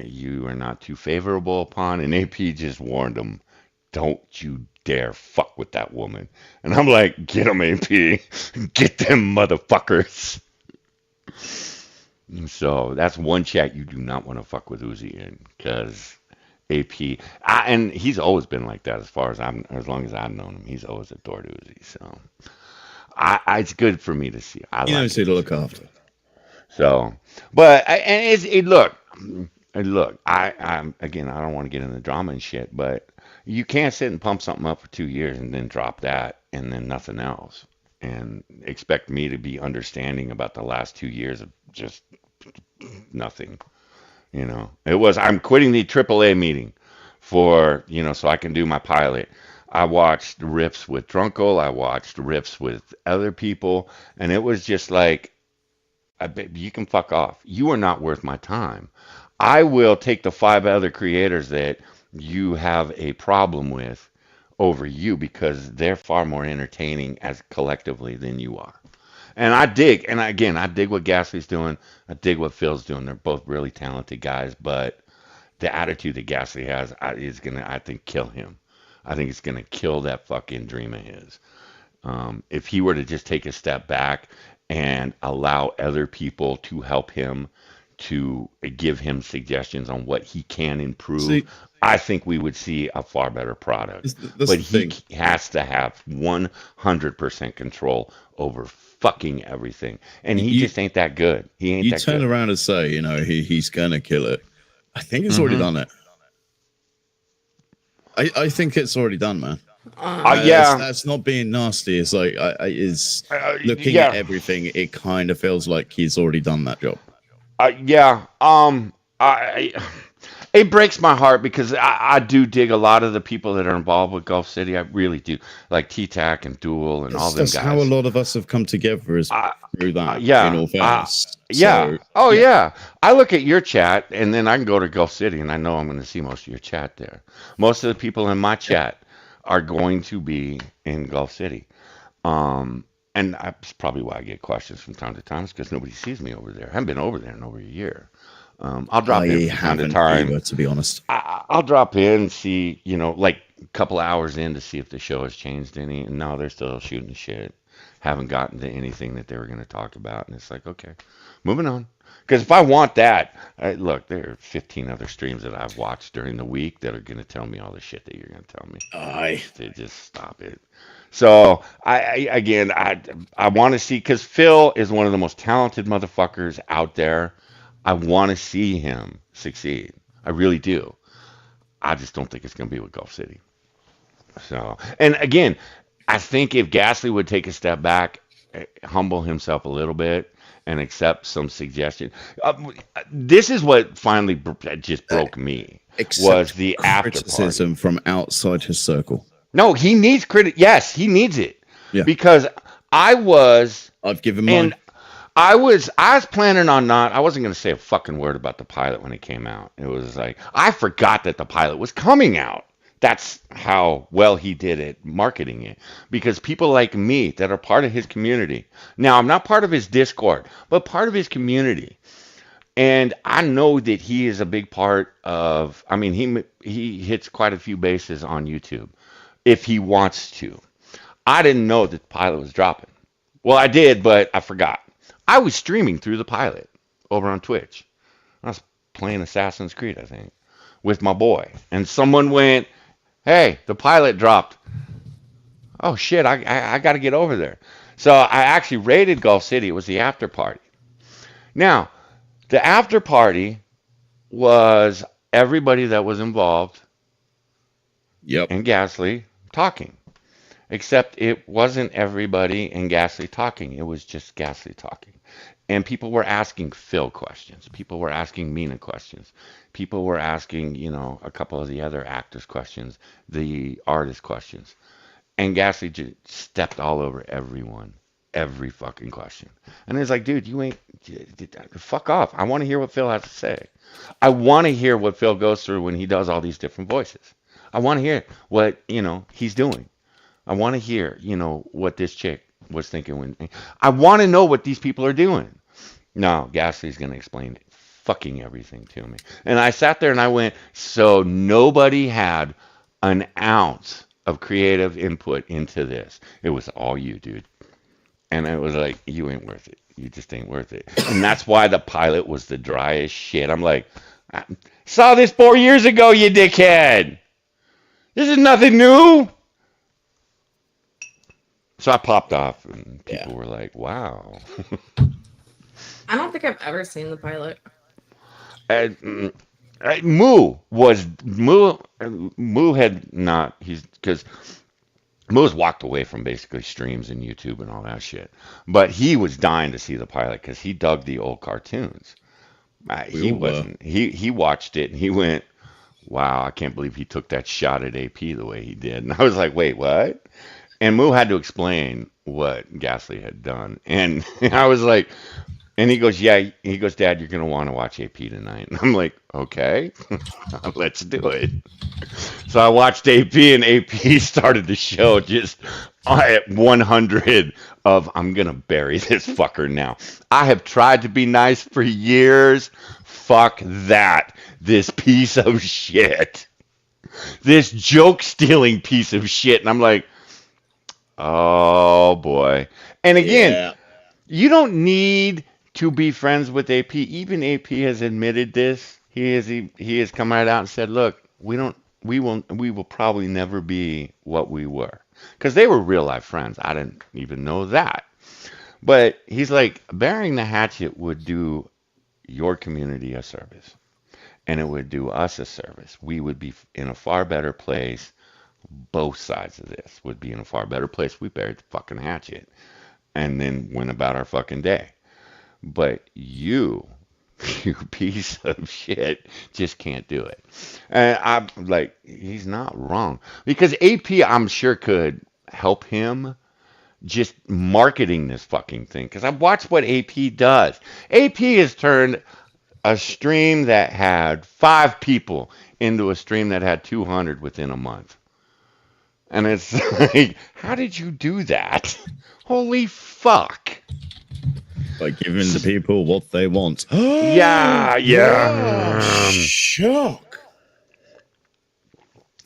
you are not too favorable upon, and AP just warned him, "Don't you dare fuck with that woman." And I'm like, "Get him, AP, get them motherfuckers." So that's one chat you do not want to fuck with Uzi in, because AP, and he's always been like that as long as I've known him. He's always adored Uzi. So it's good for me to see. I You know, like to it. look after. So, but look, I'm again, I don't want to get into drama and shit, but you can't sit and pump something up for 2 years and then drop that and then nothing else and expect me to be understanding about the last 2 years of just nothing. I'm quitting the AAA meeting for, so I can do my pilot. I watched riffs with Drunkle. I watched riffs with other people, and it was just like, you can fuck off. You are not worth my time. I will take the 5 other creators that you have a problem with over you because they're far more entertaining as collectively than you are. And I dig, and again, I dig what Ghastly's doing. I dig what Phil's doing. They're both really talented guys, but the attitude that Ghastly has is gonna, I think, kill him. I think it's gonna kill that fucking dream of his. If he were to just take a step back and allow other people to help him, to give him suggestions on what he can improve, See, I think we would see a far better product. that's But the he thing. has to have 100% control over fucking everything. And he You just ain't that good. He ain't you that turn good. around and say, he's gonna kill it. I think it's already Mhm. done it. I think it's already done, man. Yeah. That's not being nasty. It's like is looking Yeah. at everything. It kind of feels like he's already done that job. Yeah. It breaks my heart because I do dig a lot of the people that are involved with Gulf City. I really do, like T-Tac and Duel and all them That's guys. how a lot of us have come together is Uh, through that. yeah. In all fairness. Yeah. So, Oh, yeah. yeah. I look at your chat, and then I can go to Gulf City, and I know I'm going to see most of your chat there. Most of the people in my chat are going to be in Gulf City. And that's probably why I get questions from time to time, is because nobody sees me over there. I haven't been over there in over a year. I'll drop I in from time to haven't time. either, to be honest. I'll drop in and see, like a couple of hours in to see if the show has changed any. And no, they're still shooting the shit. haven't gotten to anything that they were going to talk about. And it's like, okay, moving on. Because if I want that, look, there are 15 other streams that I've watched during the week that are going to tell me all the shit that you're going to tell me. Aye. To just stop it. So I want to see, because Phil is one of the most talented motherfuckers out there. I want to see him succeed. I really do. I just don't think it's going to be with Gulf City. So, and again, I think if Gasly would take a step back, humble himself a little bit, and accept some suggestion. This is what finally just broke me. Was the after criticism party. From outside his circle. No, he needs credit. Yes, he needs it. Yeah. Because I've given mine. And I was planning on not. I wasn't going to say a fucking word about the pilot when it came out. It was like I forgot that the pilot was coming out. That's how well he did at marketing it. Because people like me that are part of his community. Now, I'm not part of his Discord, but part of his community. And I know that he is a big part of. I mean, he hits quite a few bases on YouTube. If he wants to. I didn't know that the pilot was dropping. Well, I did, but I forgot. I was streaming through the pilot over on Twitch. I was playing Assassin's Creed, I think, with my boy. And someone went, hey, the pilot dropped. Oh, shit, I got to get over there. So I actually raided Gulf City. It was the after party. Now, the after party was everybody that was involved. Yep. And Gasly talking. Except it wasn't everybody and Gasly talking. It was just Gasly talking. And people were asking Phil questions. People were asking Mina questions. People were asking, a couple of the other actors questions, the artist questions. And Gasly just stepped all over everyone. Every fucking question. And it's like, dude, you ain't, fuck off. I want to hear what Phil has to say. I want to hear what Phil goes through when he does all these different voices. I want to hear what, he's doing. I want to hear, what this chick was thinking when. I want to know what these people are doing. No, Gasly's going to explain fucking everything to me. And I sat there and I went, so nobody had an ounce of creative input into this. It was all you, dude. And it was like, you ain't worth it. You just ain't worth it. And that's why the pilot was the driest shit. I'm like, I saw this 4 years ago, you dickhead. This is nothing new. So I popped off, and people were like, wow. I don't think I've ever seen the pilot. Moo had not, because Moo's walked away from basically streams and YouTube and all that shit. But he was dying to see the pilot because he dug the old cartoons. He watched it and he went, wow, I can't believe he took that shot at AP the way he did. And I was like, wait, what? And Moo had to explain what Gasly had done. And I was like, and he goes, yeah, he goes, Dad, you're going to want to watch AP tonight. And I'm like, okay, let's do it. So I watched AP, and AP started the show just at 100 of, I'm going to bury this fucker now. I have tried to be nice for years. Fuck that. This piece of shit. This joke-stealing piece of shit. And I'm like, oh, boy. And again, you don't need to be friends with AP. Even AP has admitted this. He has come right out and said, look, we will probably never be what we were. Because they were real life friends. I didn't even know that. But he's like, burying the hatchet would do your community a service. And it would do us a service. We would be in a far better place. Both sides of this would be in a far better place. We buried the fucking hatchet. And then went about our fucking day. But you piece of shit, just can't do it. And I'm like, he's not wrong. Because AP, I'm sure, could help him just marketing this fucking thing. Because I've watched what AP does. AP has turned a stream that had 5 people into a stream that had 200 within a month. And it's like, how did you do that? Holy fuck. By giving the people what they want. Yeah. Shock.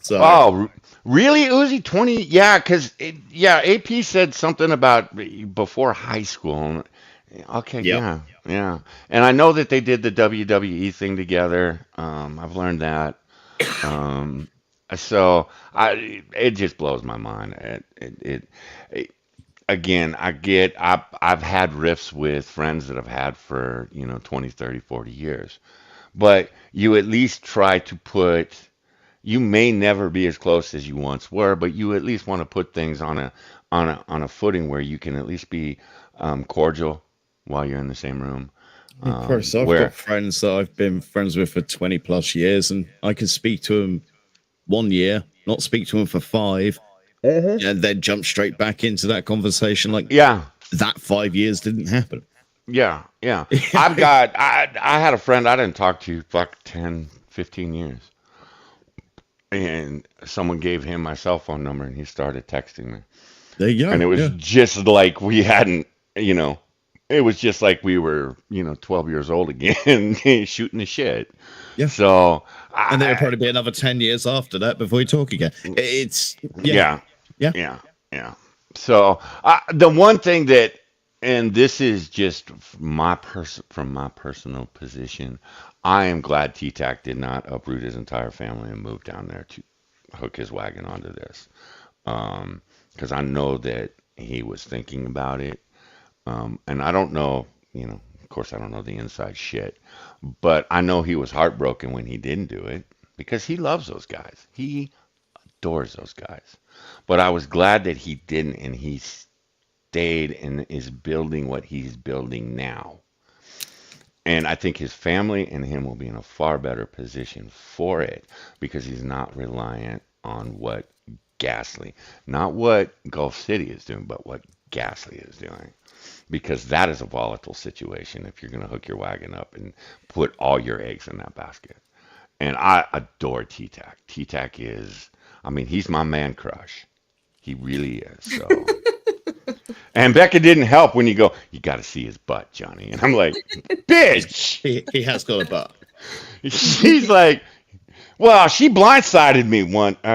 So, Really, Uzi? 20? Yeah, because yeah, AP said something about before high school. Okay, Yep. yeah, yeah. And I know that they did the WWE thing together. I've learned that. Um, so it just blows my mind. It again, I've had riffs with friends that I've had for, 20, 30, 40 years. But you at least try to put, you may never be as close as you once were, but you at least want to put things on a footing where you can at least be cordial while you're in the same room. Of course, I've got Where friends that I've been friends with for 20 plus years, and I can speak to them 1 year, not speak to them for five, and then jump straight back into that conversation like yeah, that 5 years didn't happen. yeah, yeah. I had a friend I didn't talk to fuck 10, 15 years. And someone gave him my cell phone number and he started texting me. There you And go. it was Yeah. just like we hadn't, you know, it was just like we were, 12 years old again, shooting the shit. Yeah. So, And there'll I, probably be another 10 years after that before we talk again. It's, yeah, yeah, yeah. yeah, yeah. So, the one thing that, and this is just from my personal position, I am glad T-Tac did not uproot his entire family and move down there to hook his wagon onto this. Because I know that he was thinking about it. And I don't know, of course, I don't know the inside shit, but I know he was heartbroken when he didn't do it because he loves those guys. He adores those guys. But I was glad that he didn't, and he stayed and is building what he's building now. And I think his family and him will be in a far better position for it because he's not reliant on what Gasly, not what Gulf City is doing, but what Gasly is doing. Because that is a volatile situation if you're going to hook your wagon up and put all your eggs in that basket. And I adore T-Tac. T-Tac is, I mean, he's my man crush. He really is. So, and Becca didn't help when you go, you got to see his butt, Johnny. And I'm like, bitch. He has got a butt. She's like, well, she blindsided me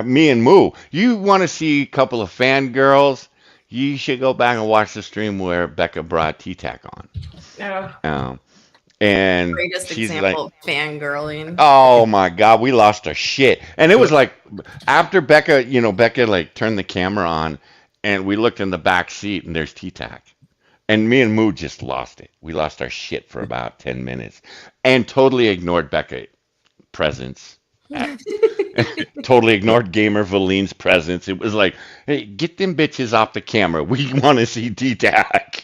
me and Moo. You want to see a couple of fangirls? You should go back and watch the stream where Becca brought T-Tac on. Oh, And greatest she's like, example of fangirling. oh my God, we lost our shit. And it was like after Becca, Becca like turned the camera on and we looked in the back seat and there's T-Tac. And me and Moo just lost it. We lost our shit for about 10 minutes and totally ignored Becca presence. Totally ignored Gamer Valine's presence. It was like, hey, get them bitches off the camera. We want to see T-Tac.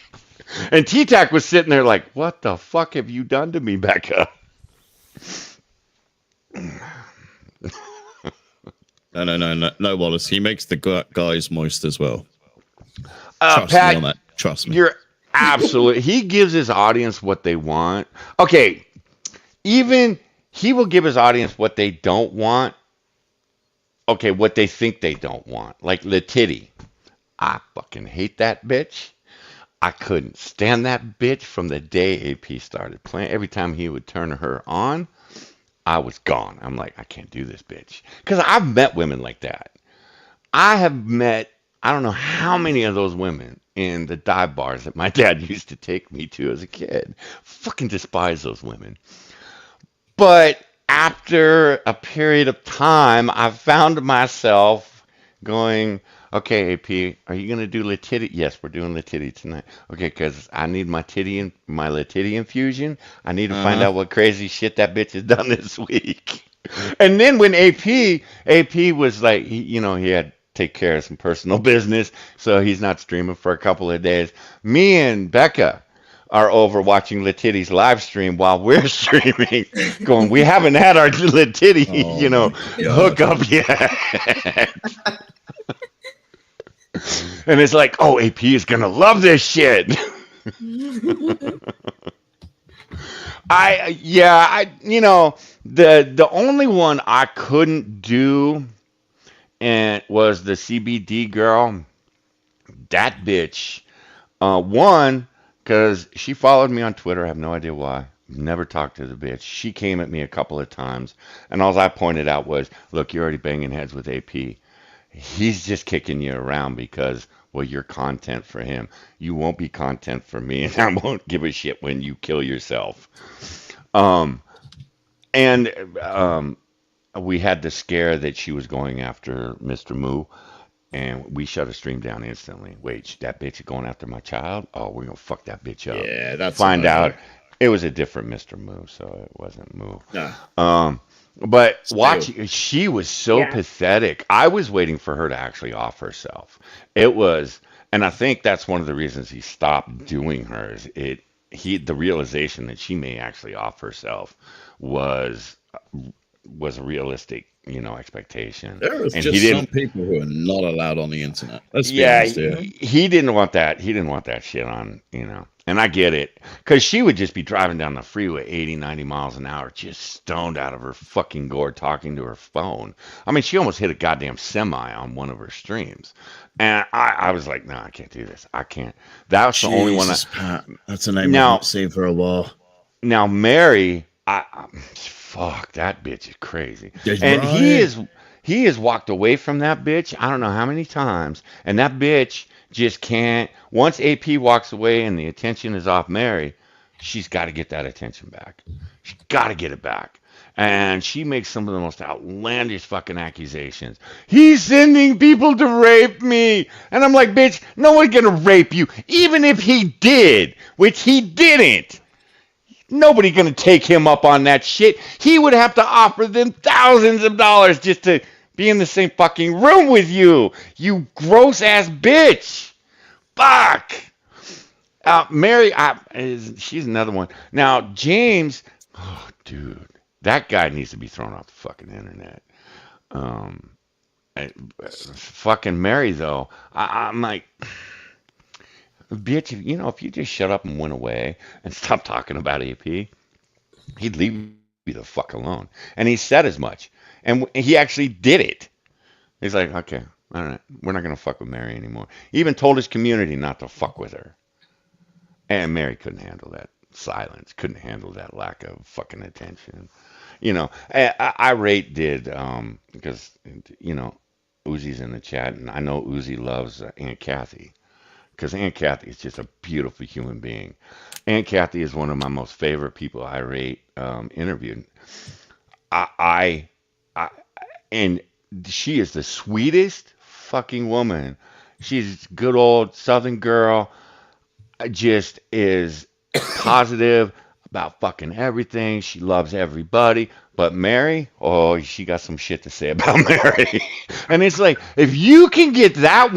And T-Tac was sitting there like, what the fuck have you done to me, Becca? No, Wallace. He makes the guys moist as well. Trust Pat, me on that. Trust me. you're absolutely, he gives his audience what they want. Okay, even he will give his audience what they don't want. Okay, what they think they don't want. Like Letitty. I fucking hate that bitch. I couldn't stand that bitch from the day AP started playing. Every time he would turn her on, I was gone. I'm like, I can't do this bitch. Because I've met women like that. I have met, I don't know how many of those women in the dive bars that my dad used to take me to as a kid. Fucking despise those women. But after a period of time, I found myself going, okay, AP, are you gonna do Letitty? Yes, we're doing Letitty tonight. Okay, because I need my Letitty infusion. I need to find out what crazy shit that bitch has done this week. And then when AP was like, he had to take care of some personal business, so he's not streaming for a couple of days. Me and Becca are over watching Letitty's live stream while we're streaming, going, we haven't had our Letitty, hook up yet. And it's like, oh, AP is gonna love this shit. The only one I couldn't do and was the CBD girl. That bitch. One, because she followed me on Twitter. I have no idea why. Never talked to the bitch. She came at me a couple of times, and all I pointed out was, look, you're already banging heads with AP. he's just kicking you around because, well, you're content for him. You won't be content for me, and I won't give a shit when you kill yourself. Um, and we had the scare that she was going after Mr. Moo, and we shut a stream down instantly. Wait, that bitch is going after my child? Oh, we're gonna fuck that bitch up. Yeah, that's a Find out no-no. it was a different Mr. Moo, so it wasn't Moo. Nah, Um, but still. she was so Yeah. pathetic. I was waiting for her to actually off herself. It was, and I think that's one of the reasons he stopped doing hers. The realization that she may actually off herself was was a realistic, expectation. There is And he just some didn't. people who are not allowed on the internet. Let's be Yeah, honest here. he didn't want that. He didn't want that shit on. And I get it. Because she would just be driving down the freeway 80, 90 miles an hour, just stoned out of her fucking gourd talking to her phone. I mean, she almost hit a goddamn semi on one of her streams. And I was like, no, I can't do this. I can't. That's the only one. Jesus, Pat. That's a name I've Now, not seen for a while. now Mary, fuck, that bitch is crazy. That's And right. he has walked away from that bitch I don't know how many times, and that bitch just can't. Once AP walks away and the attention is off Mary, she's got to get that attention back. She's got to get it back. And she makes some of the most outlandish fucking accusations. He's sending people to rape me. And I'm like, bitch, no one's gonna rape you. Even if he did, which he didn't. Nobody gonna take him up on that shit. He would have to offer them thousands of dollars just to be in the same fucking room with you. You gross ass bitch. Fuck. Mary, she's another one. Now James, oh dude, that guy needs to be thrown off the fucking internet. Um, Fucking Mary though, I'm like, bitch, if you just shut up and went away and stop talking about AP, he'd leave you the fuck alone. And he said as much. And he actually did it. He's like, okay, all right, we're not going to fuck with Mary anymore. He even told his community not to fuck with her. And Mary couldn't handle that silence, couldn't handle that lack of fucking attention. Irate did, because, Uzi's in the chat, and I know Uzi loves Aunt Kathy. Because Aunt Kathy is just a beautiful human being. Aunt Kathy is one of my most favorite people I rate interviewed. I, I, I, and she is the sweetest fucking woman. She's a good old Southern girl. Just is positive about fucking everything. She loves everybody. But Mary, oh, she got some shit to say about Mary. And it's like, if you can get that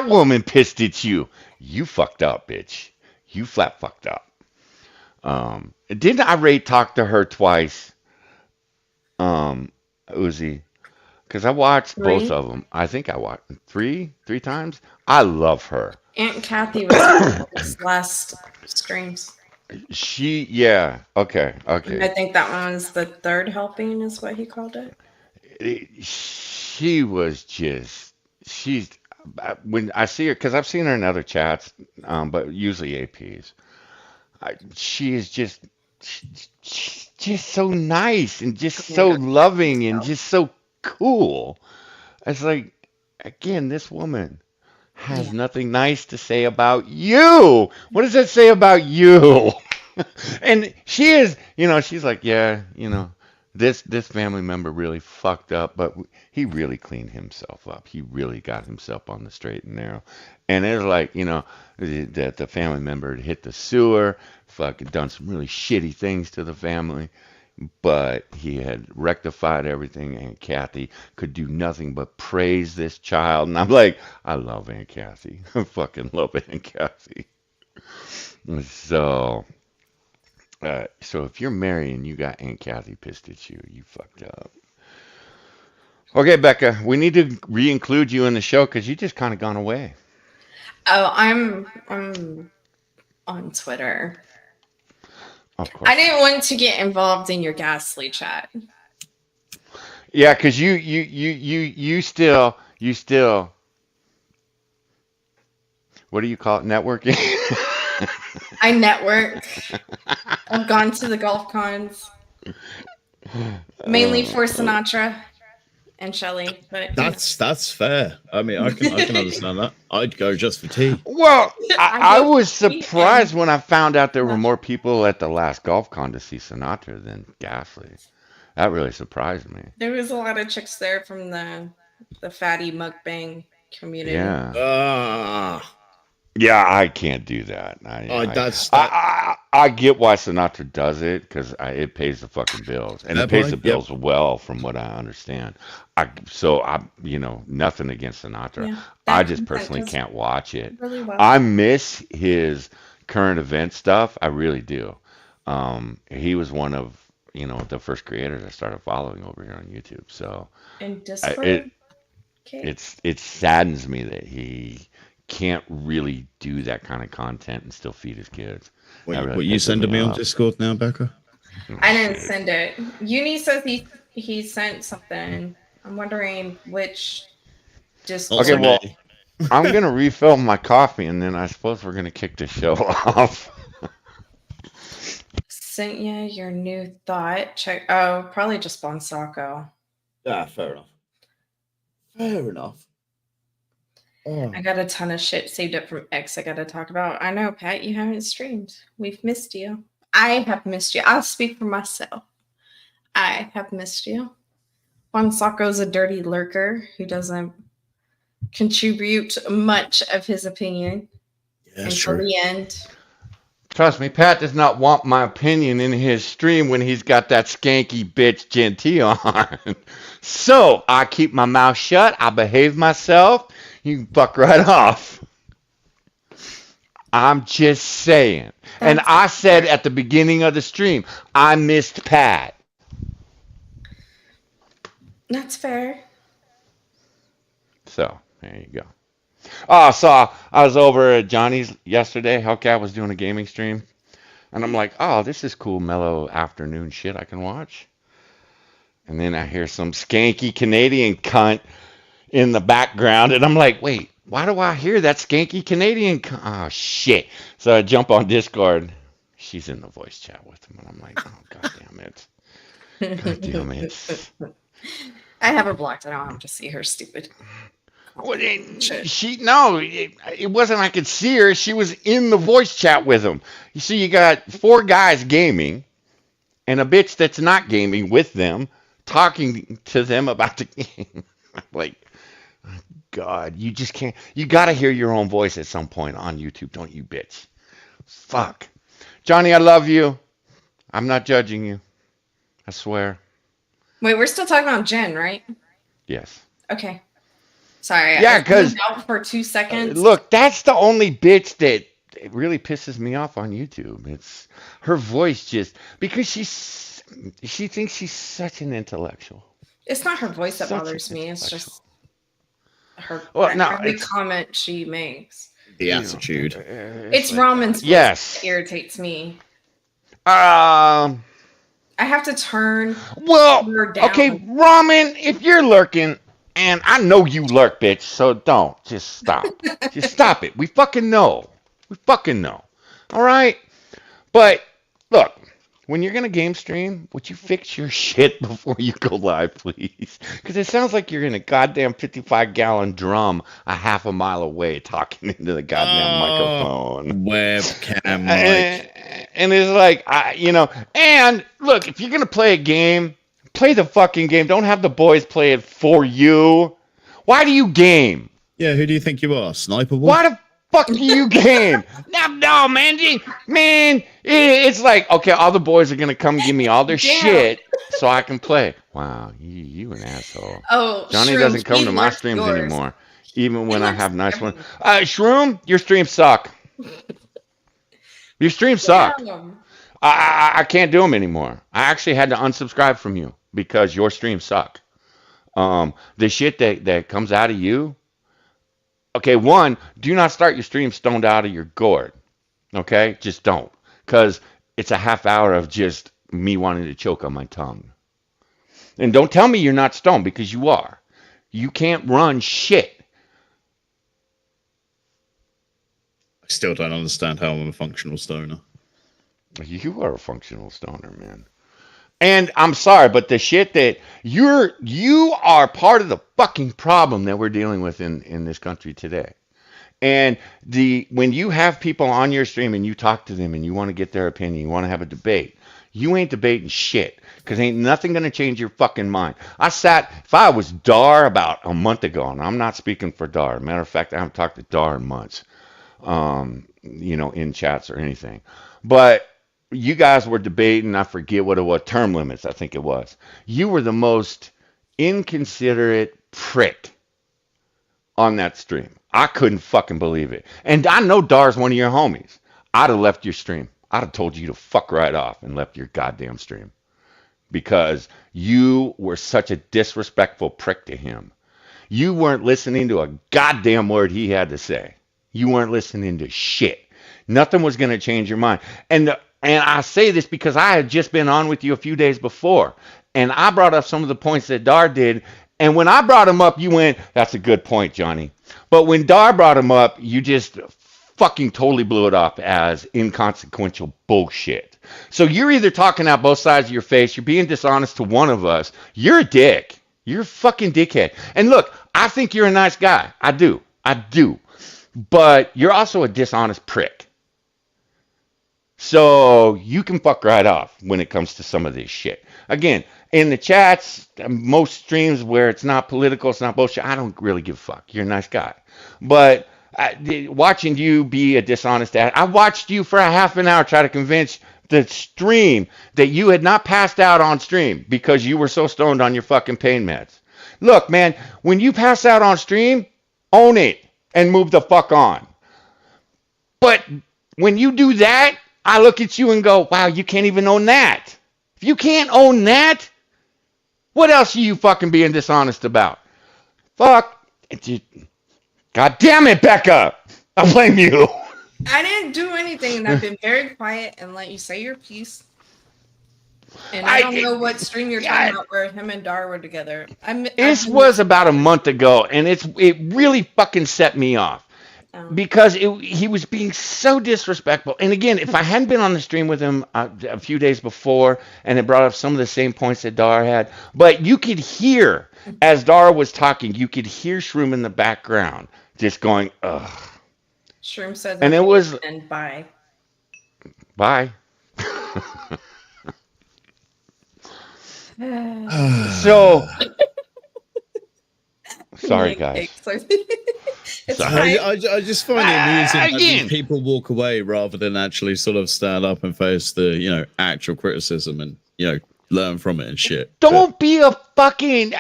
woman pissed at you, you fucked up, bitch. You flat fucked up. Didn't I talk to her twice, Uzi? Because I watched both Three. of them. I think I watched three times. I love her. Aunt Kathy was his last streams. Yeah, okay, I okay. think that one was the third helping, is what he called it. She was just, she's, when I see her, because I've seen her in other chats, but usually APs. She is she's just so nice and just Oh my so God. loving and So, just so cool. It's like, again, this woman has yeah. nothing nice to say about you. What does that say about you? And she is, she's like, yeah, this family member really fucked up, but he really cleaned himself up. He really got himself on the straight and narrow. And it's like, that the family member had hit the sewer, fucking done some really shitty things to the family, but he had rectified everything. And Kathy could do nothing but praise this child. And I'm like, I love Aunt Kathy. I fucking love Aunt Kathy. So, so if you're married and you got Aunt Kathy pissed at you, you fucked up. Okay, Becca, we need to re-include you in the show because you just kind of gone away. Oh, I'm on Twitter. Of I course. didn't want to get involved in your ghastly chat. Yeah, because you still, what do you call it? Networking? I network. I've gone to the golf cons mainly Uh, for Sinatra and Shelly, but That's fair. I mean, I can understand that. I'd go just for tea. Well, I go was for tea surprised and when I found out there were nothing. more people at the last golf con to see Sinatra than Ghastly. That really surprised me. There was a lot of chicks there from the fatty mukbang community. Yeah. Ah, Yeah, I can't do that. that's that. I get why Sinatra does it because it pays the fucking bills, and Fair it pays play. the Yep. bills well, from what I understand. Nothing against Sinatra. Yeah, I that just content personally does can't watch it. really well. I miss his current event stuff. I really do. He was one of the first creators I started following over here on YouTube. So In I, Discord, okay. it saddens me that he can't really do that kind of content and still feed his kids. That really What you pisses sending me on off. Discord now, Becca? Oh, I didn't shit. send it. Uni says he sent something. I'm wondering which Also Okay, Discord. well, me. I'm gonna refill my coffee and then I suppose we're gonna kick the show off. Sent you your new thought. Check. Oh, probably just Bonsako. Ah, fair enough. Fair enough. Oh. I got a ton of shit saved up from X I got to talk about. I know, Pat, you haven't streamed. We've missed you. I have missed you. I'll speak for myself. I have missed you. Bonsako's a dirty lurker who doesn't contribute much of his opinion Yeah, that's until true. the end. Trust me, Pat does not want my opinion in his stream when he's got that skanky bitch Gentee on. So I keep my mouth shut. I behave myself. You can fuck right off. I'm just saying. And That's I said at the beginning of the stream, I missed Pat. That's fair. So there you go. Oh, so I was over at Johnny's yesterday. Hellcat was doing a gaming stream. And I'm like, oh, this is cool, mellow afternoon shit I can watch. And then I hear some skanky Canadian cunt in the background. And I'm like, wait, why do I hear that skanky Canadian cunt? Oh, shit. So I jump on Discord. She's in the voice chat with him. And I'm like, oh, God damn it. God damn it. I have her blocked. I don't have to see her stupid. Well, Shit. it wasn't I could see her. She was in the voice chat with him. You see, you got 4 guys gaming and a bitch that's not gaming with them, talking to them about the game. Like, God, you just can't. You got to hear your own voice at some point on YouTube, don't you, bitch? Fuck. Johnny, I love you. I'm not judging you. I swear. Wait, we're still talking about Jen, right? Yes. Okay. Sorry. Yeah, I 'cause- zoned out for 2 seconds. Look, that's the only bitch that it really pisses me off on YouTube. It's her voice just because she thinks she's such an intellectual. It's not her voice that Such bothers an me. It's intellectual. just her Well, no, every it's- comment she makes. The You know, attitude. It's Ramen's voice Yes. that irritates me. Um. I have to turn Well, her down. okay, Ramen, if you're lurking, and I know you lurk, bitch, so don't. Just stop. Just stop it. We fucking know. We fucking know. All right? But look, when you're gonna game stream, would you fix your shit before you go live, please? Because it sounds like you're in a goddamn 55-gallon drum a half a mile away talking into the goddamn microphone. Webcam mic. And it's like, and look, if you're going to play a game, play the fucking game. Don't have the boys play it for you. Why do you game? Yeah, who do you think you are? Sniper Wolf? Why the fuck do you game? No, man. It's like, okay, all the boys are going to come give me all their Damn. shit so I can play. Wow, you an asshole. Oh, Johnny Shroom, doesn't come he to my lurks streams yours. anymore, even when I lurks have nice ones. everywhere. Shroom, your streams suck. Your streams suck. Damn. I can't do them anymore. I actually had to unsubscribe from you because your streams suck. The shit that comes out of you. Okay, one, do not start your stream stoned out of your gourd. Okay, just don't, because it's a half hour of just me wanting to choke on my tongue. And don't tell me you're not stoned because you are. You can't run shit. I still don't understand how I'm a functional stoner. You are a functional stoner, man. And I'm sorry, but the shit that you are part of the fucking problem that we're dealing with in this country today. And when you have people on your stream and you talk to them and you want to get their opinion, you want to have a debate, you ain't debating shit because ain't nothing gonna change your fucking mind. If I was Dar about a month ago, and I'm not speaking for Dar. Matter of fact, I haven't talked to Dar in months, in chats or anything. But you guys were debating, I forget what it was, term limits, I think it was. You were the most inconsiderate prick on that stream. I couldn't fucking believe it. And I know Dar's one of your homies. I'd have left your stream. I'd have told you to fuck right off and left your goddamn stream. Because you were such a disrespectful prick to him. You weren't listening to a goddamn word he had to say. You weren't listening to shit. Nothing was going to change your mind. And I say this because I had just been on with you a few days before. And I brought up some of the points that Dar did. And when I brought him up, you went, that's a good point, Johnny. But when Dar brought him up, you just fucking totally blew it off as inconsequential bullshit. So you're either talking out both sides of your face, you're being dishonest to one of us, you're a dick. You're a fucking dickhead. And look, I think you're a nice guy. I do. But you're also a dishonest prick. So you can fuck right off when it comes to some of this shit. Again, in the chats, most streams where it's not political, it's not bullshit, I don't really give a fuck. You're a nice guy. But watching you be a dishonest ass, I watched you for a half an hour try to convince the stream that you had not passed out on stream because you were so stoned on your fucking pain meds. Look, man, when you pass out on stream, own it and move the fuck on. But when you do that, I look at you and go, wow, you can't even own that. If you can't own that, what else are you fucking being dishonest about? Fuck. God damn it, Becca. I blame you. I didn't do anything, and I've been very quiet and let you say your piece. And I don't know what stream you're talking about where him and Dar were together. This was about a month ago, and it really fucking set me off. Because he was being so disrespectful. And again, if I hadn't been on the stream with him a few days before and it brought up some of the same points that Dar had, but you could hear, as Dar was talking, you could hear Shroom in the background just going, ugh. Shroom said that. And it was... And bye. Bye. So... Sorry, guys. I just find it amusing that these people walk away rather than actually sort of stand up and face the, actual criticism and, learn from it and shit. Don't be a fucking...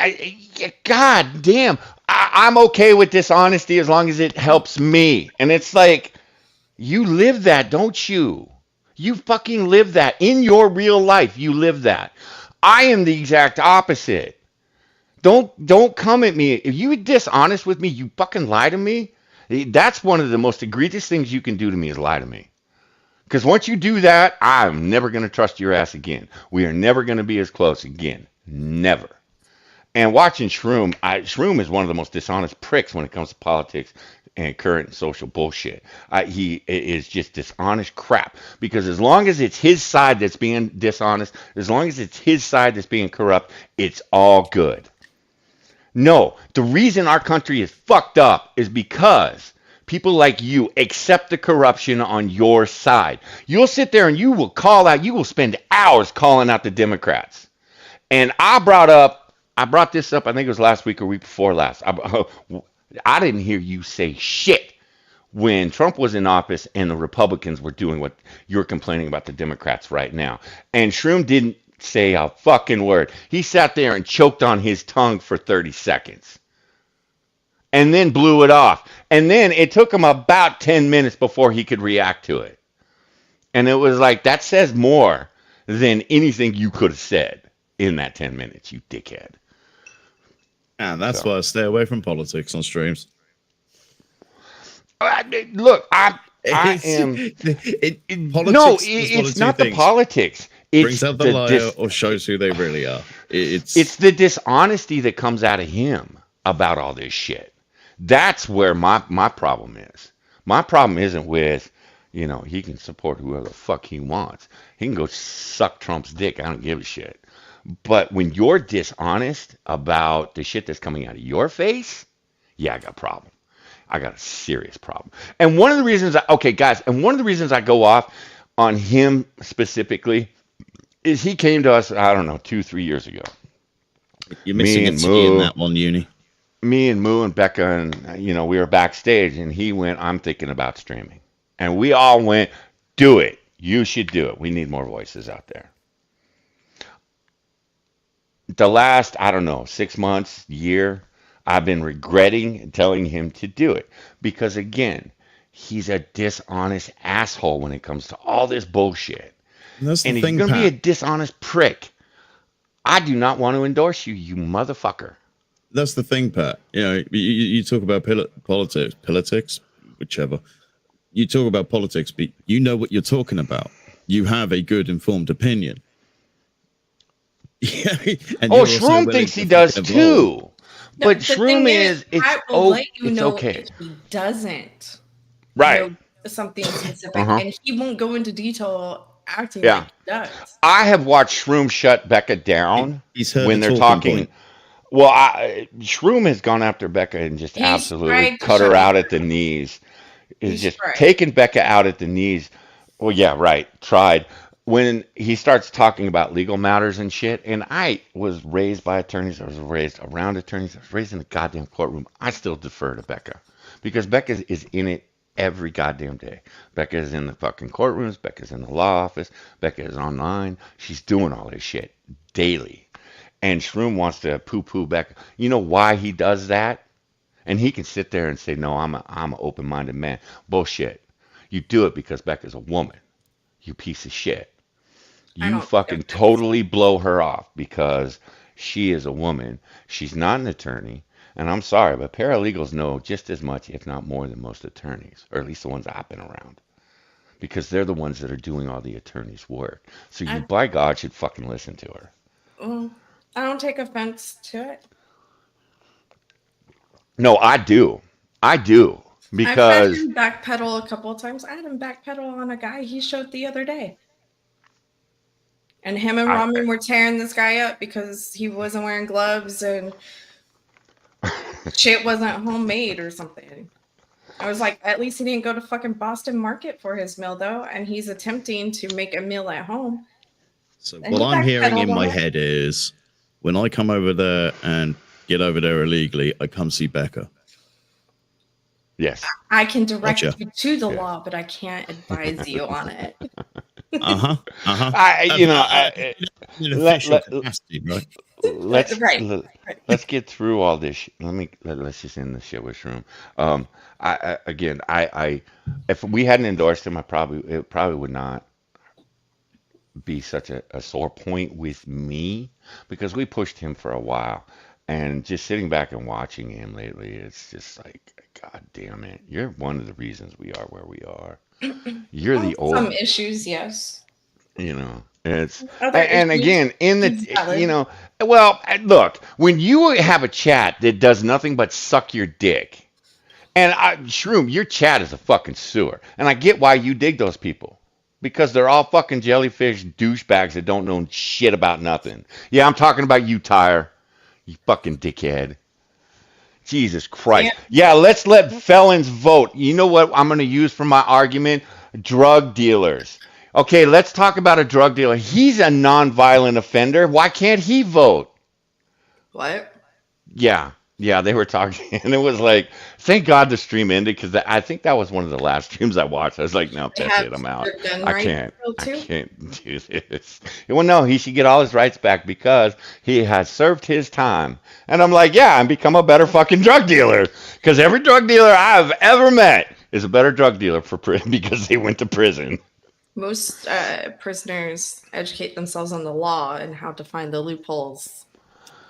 God damn. I'm okay with dishonesty as long as it helps me. And it's like, you live that, don't you? You fucking live that. In your real life, you live that. I am the exact opposite. Don't come at me. If you dishonest with me, you fucking lie to me. That's one of the most egregious things you can do to me is lie to me. Because once you do that, I'm never going to trust your ass again. We are never going to be as close again. Never. And watching Shroom, Shroom is one of the most dishonest pricks when it comes to politics and current social bullshit. He is just dishonest crap. Because as long as it's his side that's being dishonest, as long as it's his side that's being corrupt, it's all good. No, the reason our country is fucked up is because people like you accept the corruption on your side. You'll sit there and you will spend hours calling out the Democrats. And I brought this up, I think it was last week or week before last. I didn't hear you say shit when Trump was in office and the Republicans were doing what you're complaining about the Democrats right now. And Shroom didn't say a fucking word. He sat there and choked on his tongue for 30 seconds. And then blew it off. And then it took him about 10 minutes before he could react to it. And it was like, that says more than anything you could have said in that 10 minutes, you dickhead. And that's why I stay away from politics on streams. Look, I am... It's not the politics. It brings out the liar or shows who they really are. It's the dishonesty that comes out of him about all this shit. That's where my problem is. My problem isn't with, he can support whoever the fuck he wants. He can go suck Trump's dick. I don't give a shit. But when you're dishonest about the shit that's coming out of your face, yeah, I got a problem. I got a serious problem. And one of the reasons, okay, guys, and one of the reasons I go off on him specifically is he came to us, I don't know, 2, 3 years ago. You're Me missing a and T in Moo, that one, Uni. me and Moo and Becca, and we were backstage, and he went, "I'm thinking about streaming," and we all went, "Do it. You should do it. We need more voices out there." The last, I don't know, 6 months, year, I've been regretting telling him to do it because, again, he's a dishonest asshole when it comes to all this bullshit. And that's the And if you're thing, going to be a Pat. dishonest prick, I do not want to endorse you, you motherfucker. That's the thing, Pat. You talk about politics, whichever. You talk about politics, but you know what you're talking about. You have a good informed opinion. Yeah, and Oh, you're also Shroom willing thinks to he does fucking evolve. too. No, But the Shroom thing is, I will let you it's know okay. if he doesn't Right. know something specific, Uh-huh. and he won't go into detail acting like Yeah. he does. I have watched Shroom shut Becca down He's heard when a they're talking talking. point. Well, Shroom has gone after Becca and just He's absolutely tried to cut her shut her out at the down. knees. Is He's just tried. taking Becca out at the knees. Well, yeah, right. Tried. When he starts talking about legal matters and shit, and I was raised by attorneys, I was raised around attorneys, I was raised in the goddamn courtroom. I still defer to Becca because Becca is in it every goddamn day. Becca is in the fucking courtrooms. Becca's in the law office. Becca is online. She's doing all this shit daily. And Shroom wants to poo-poo Becca. You know why he does that? And he can sit there and say, "No, I'm an open-minded man." Bullshit. You do it because Becca's a woman. You piece of shit. I You don't think fucking that's what he said. totally blow her off because she is a woman. She's not an attorney. And I'm sorry, but paralegals know just as much, if not more, than most attorneys, or at least the ones I've been around, because they're the ones that are doing all the attorney's work. So you, I, by God, should fucking listen to her. well, I don't take offense to it. No, I do. I do. I've had Because, him backpedal a couple of times. I had him backpedal on a guy he showed the other day. And him and I, Ramen were tearing this guy up because he wasn't wearing gloves and shit wasn't homemade or something. I was like, at least he didn't go to fucking Boston Market for his meal though, and he's attempting to make a meal at home. So And what he I'm hearing backpedaled in on my it. head is when I come over there and get over there illegally, I come see Becca. yes. I can direct Gotcha. you to the Yeah. law, but I can't advise you on it. Uh-huh. Uh-huh. In Let, official let, capacity, right? let's Right. let's get through all this. Let's just end this shit with Shroom. Again, if we hadn't endorsed him, it probably would not be such a sore point with me because we pushed him for a while, and just sitting back and watching him lately, it's just like, God damn it, you're one of the reasons we are where we are. You're On the old, some issues, yes. it's Other and issues, again in he's the valid. well, look, when you have a chat that does nothing but suck your dick, and Shroom, your chat is a fucking sewer, and I get why you dig those people. Because they're all fucking jellyfish douchebags that don't know shit about nothing. Yeah, I'm talking about you, Tyre. You fucking dickhead. Jesus Yeah. Christ. Yeah, let's let felons vote. You know what I'm going to use for my argument? Drug dealers. Okay, let's talk about a drug dealer. He's a non-violent offender. Why can't he vote? What? Yeah, yeah, they were talking, and it was like, thank God the stream ended because I think that was one of the last streams I watched. I was like, no, They that's have it, I'm out. their gun I rights can't, still I too? can't do this. Well, no, he should get all his rights back because he has served his time. And I'm like, yeah, and become a better fucking drug dealer because every drug dealer I've ever met is a better drug dealer for because they went to prison. Most prisoners educate themselves on the law and how to find the loopholes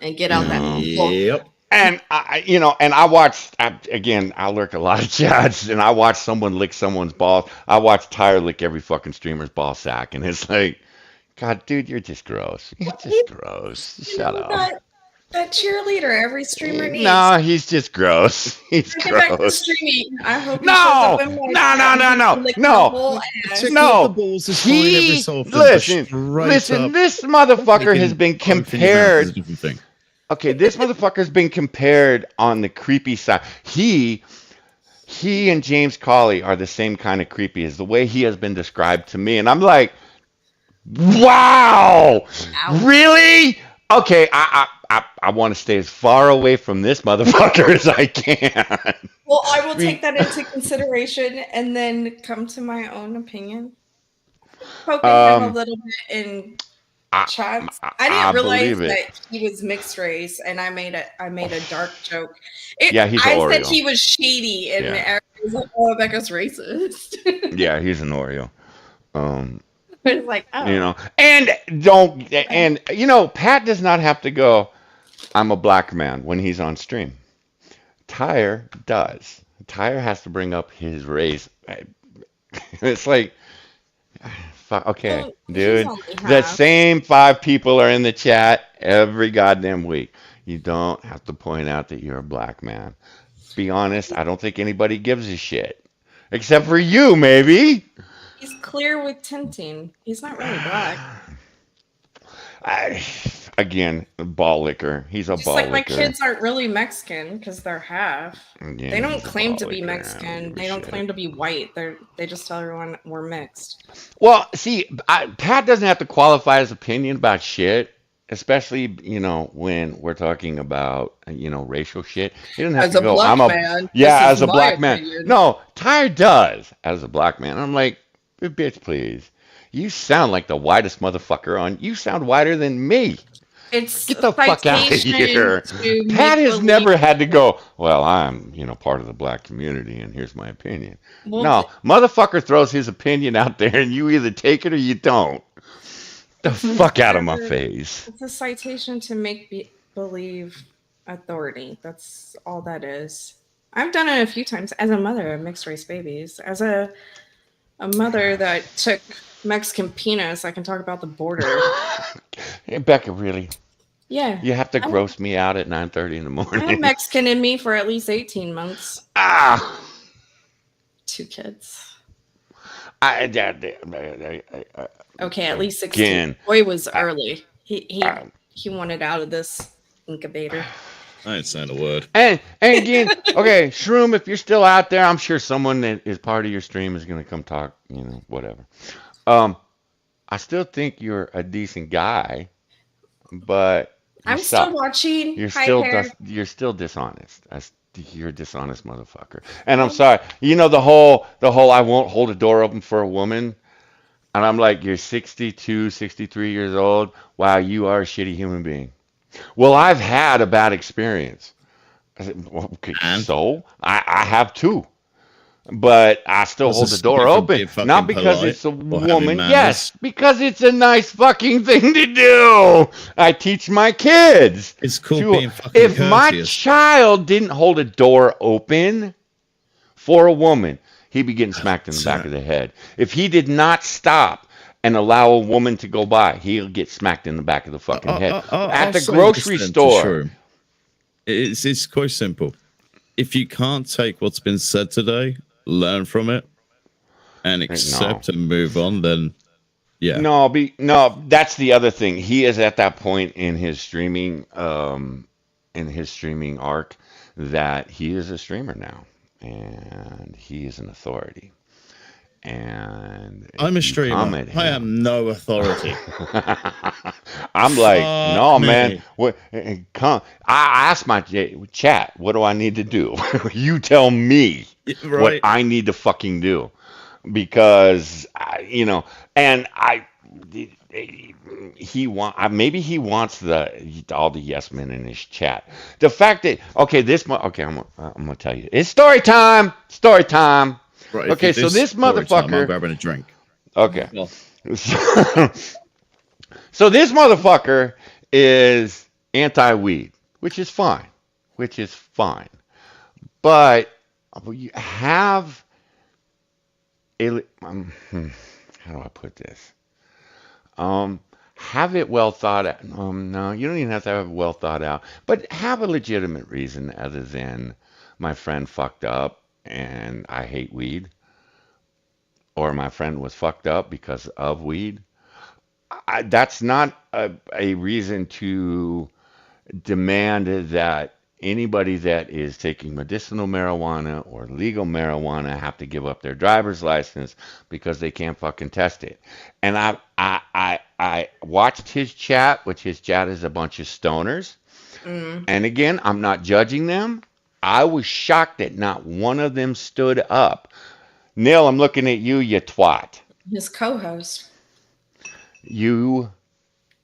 and get out that No. loophole. Yep. And and I watched again. I lurk a lot of chats, and I watched someone lick someone's balls. I watched Tyre lick every fucking streamer's ball sack, and it's like, God, dude, you're just gross. You're just gross. Shut No, up. That cheerleader every streamer needs. No, he's just gross. He's Get back to gross. streaming. I hope he shows No, up in my no, no, chat. no, no, Lick my no. whole ass. Tickle No, off the balls is fine every he so often, but listen, straight listen. up This motherfucker has sticking been both in your mouth is a compared. different thing. Okay, this motherfucker's been compared on the creepy side. He and James Colley are the same kind of creepy as the way he has been described to me, and I'm like, wow, Ow. really? Okay, I want to stay as far away from this motherfucker as I can. Well, I will take that into consideration and then come to my own opinion. Poking him a Um, little bit in I, chats. I, I I didn't realize believe it. that he was mixed race, and I made a dark joke. Yeah, he's an I said Oreo. he was shady, and Yeah. everyone was like, "Oh, Becca's racist." Yeah, he's an Oreo. It's like, oh, You know, and you know, Pat does not have to go, I'm a black man when he's on stream. Tyre does. Tyre has to bring up his race. It's like, okay, well, he's dude, only the half. same 5 people are in the chat every goddamn week. You don't have to point out that you're a black man. Be honest, I don't think anybody gives a shit. Except for you, maybe. He's clear with tinting. He's not really black. Again, ball licker. He's a Just ball like my licker. kids aren't really Mexican because they're half. Again, They don't he's a claim ball to be licker. I don't Mexican. give a They don't shit. claim to be white. They just tell everyone we're mixed. Well, see, Pat doesn't have to qualify his opinion about shit, especially, you know, when we're talking about, you know, racial shit. He doesn't have As to a go, black I'm a, man, yeah, this as is a my black man. opinion. No, Tyre does, as a black man. I'm like, bitch, please. You sound like the whitest motherfucker on, you sound whiter than me. It's Get the a fuck out of citation here. to Pat make has believe. never had to go, well, I'm, you know, part of the black community and here's my opinion. Well, No, motherfucker throws his opinion out there and you either take it or you don't. The fuck out of my face. It's a citation to make believe authority. That's all that is. I've done it a few times as a mother of mixed race babies. As a mother that took Mexican penis, I can talk about the border. Hey, Becca, really? Yeah. You have to I'm- gross me out at 9:30 in the I had morning. Mexican in me for at least 18 months. Ah! 2 kids. I, Okay, at least 16. Again. Boy was early. He Ah. wanted out of this incubator. I ain't saying a word. and again, okay, Shroom, if you're still out there, I'm sure someone that is part of your stream is going to come talk, you know, whatever. I still think you're a decent guy, but you I'm suck. still watching. You're Hi, still Pear. you're still dishonest. You're a dishonest motherfucker. And I'm sorry. You know the whole I won't hold a door open for a woman. And I'm like, you're 62, 63 years old. Wow, you are a shitty human being. Well, I've had a bad experience. I said, well, okay, And? so I have too. But I still Does hold this the door stop you from open. being fucking Not because polite it's a or having woman. manners? Yes, because it's a nice fucking thing to do. I teach my kids. It's called to- being fucking if my courteous. child didn't hold a door open for a woman, he'd be getting smacked in the back of the head. If he did not stop and allow a woman to go by, he'll get smacked in the back of the fucking head. At I'll the say grocery this then to store. Shroom. It's quite simple. If you can't take what's been said today, learn from it, and accept and move on, then yeah. No, that's the other thing. He is at that point in his streaming arc that he is a streamer now. And he is an authority. And I'm a if you streamer. comment I him- am no authority. I'm like, Fuck no, me. man. What? Come. I asked my chat, what do I need to do? You tell me what Right. I need to fucking do, because you know, and maybe he wants all the yes men in his chat. The fact that I'm gonna tell you, it's story time. Story time. Right, if Okay, it so is this story time, I'm motherfucker. grabbing a drink. Okay. Well, So this motherfucker is anti-weed, which is fine. But you have how do I put this? have it well thought out. No, you don't even have to have it well thought out, but have a legitimate reason other than my friend fucked up and I hate weed, or my friend was fucked up because of weed. That's not a reason to demand that anybody that is taking medicinal marijuana or legal marijuana have to give up their driver's license because they can't fucking test it. And I watched his chat, which his chat is a bunch of stoners. Mm. And again, I'm not judging them. I was shocked that not one of them stood up. Neil, I'm looking at you, you twat. His co-host, You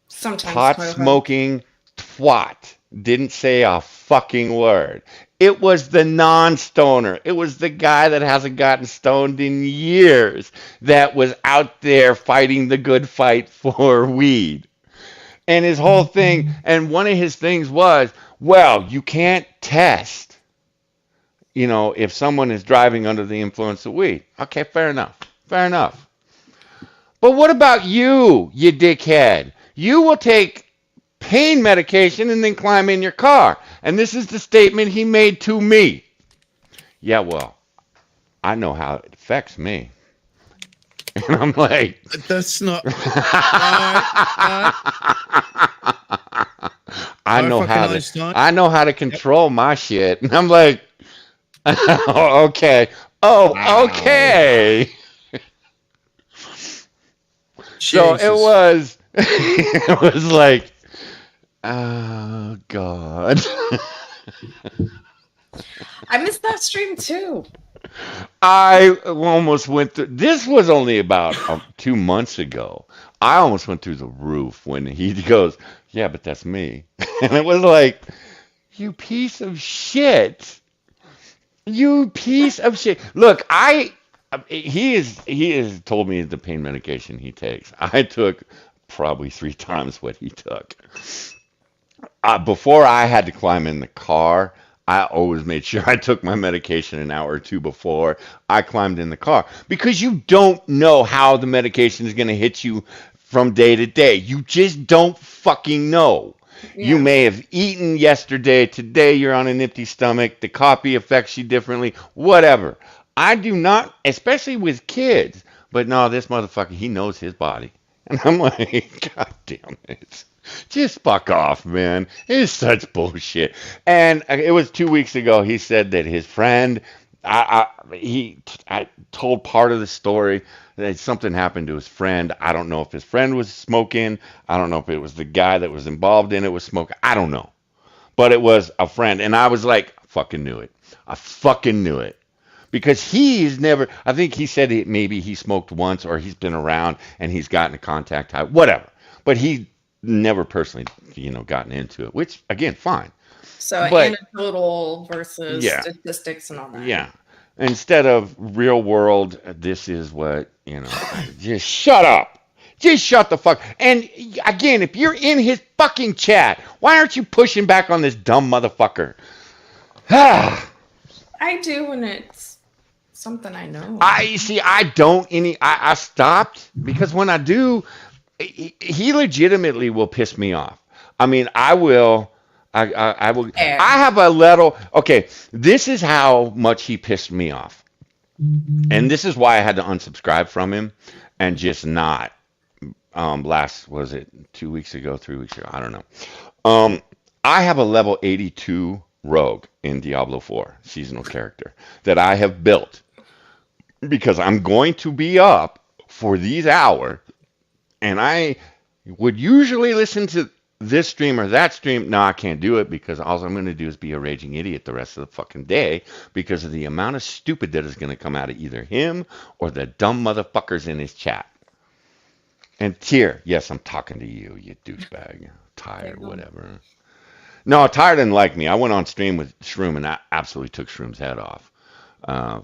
sometimes pot co-host. smoking twat didn't say a fucking word. It was the non-stoner. It was the guy that hasn't gotten stoned in years that was out there fighting the good fight for weed. And his whole thing, and one of his things was, well, you can't test, if someone is driving under the influence of weed. Okay, fair enough. Fair enough. But what about you dickhead? You will take pain medication and then climb in your car. And this is the statement he made to me. Yeah, well, I know how it affects me. And I'm like, That's not. I know fucking how to Einstein. I know how to control my shit. And I'm like, oh, okay. Oh, Wow. okay. So it Jesus. was it was like, oh God. I missed that stream too. I almost went through. This was only about 2 months ago. I almost went through the roof when he goes, "Yeah, but that's me," and it was like, "You piece of shit! You piece of shit!" Look, he has told me the pain medication he takes. I took probably 3 times what he took. Before I had to climb in the car, I always made sure I took my medication an hour or two before I climbed in the car because you don't know how the medication is going to hit you from day to day. You just don't fucking know. You Yeah. may have eaten yesterday, today you're on an empty stomach, the coffee affects you differently, whatever. I do not, especially with kids, but no, this motherfucker, he knows his body. And I'm like, God damn it. Just fuck off, man. It's such bullshit. And it was 2 weeks ago. He said that his friend, I told part of the story that something happened to his friend. I don't know if his friend was smoking. I don't know if it was the guy that was involved in it was smoking. I don't know. But it was a friend. And I was like, I fucking knew it. I fucking knew it. Because he's never, I think he said maybe he smoked once or he's been around and he's gotten a contact high, whatever. But he never personally, gotten into it, which again, fine. So But anecdotal versus yeah, statistics and all that. yeah. Instead of real world, this is what, just shut up. Just shut the fuck. And again, if you're in his fucking chat, why aren't you pushing back on this dumb motherfucker? Ah. I do when it's something I know. I stopped because when I do, he legitimately will piss me off. I mean, I will. I will. Fair. I have a little. Okay, this is how much he pissed me off, and this is why I had to unsubscribe from him and just not. Was it 2 weeks ago, 3 weeks ago? I don't know. I have a level 82 rogue in Diablo 4 seasonal character that I have built because I'm going to be up for these hours. And I would usually listen to this stream or that stream. No, I can't do it because all I'm going to do is be a raging idiot the rest of the fucking day because of the amount of stupid that is going to come out of either him or the dumb motherfuckers in his chat. And Tier, yes, I'm talking to you, you douchebag. Tired, whatever. No, Tired didn't like me. I went on stream with Shroom and I absolutely took Shroom's head off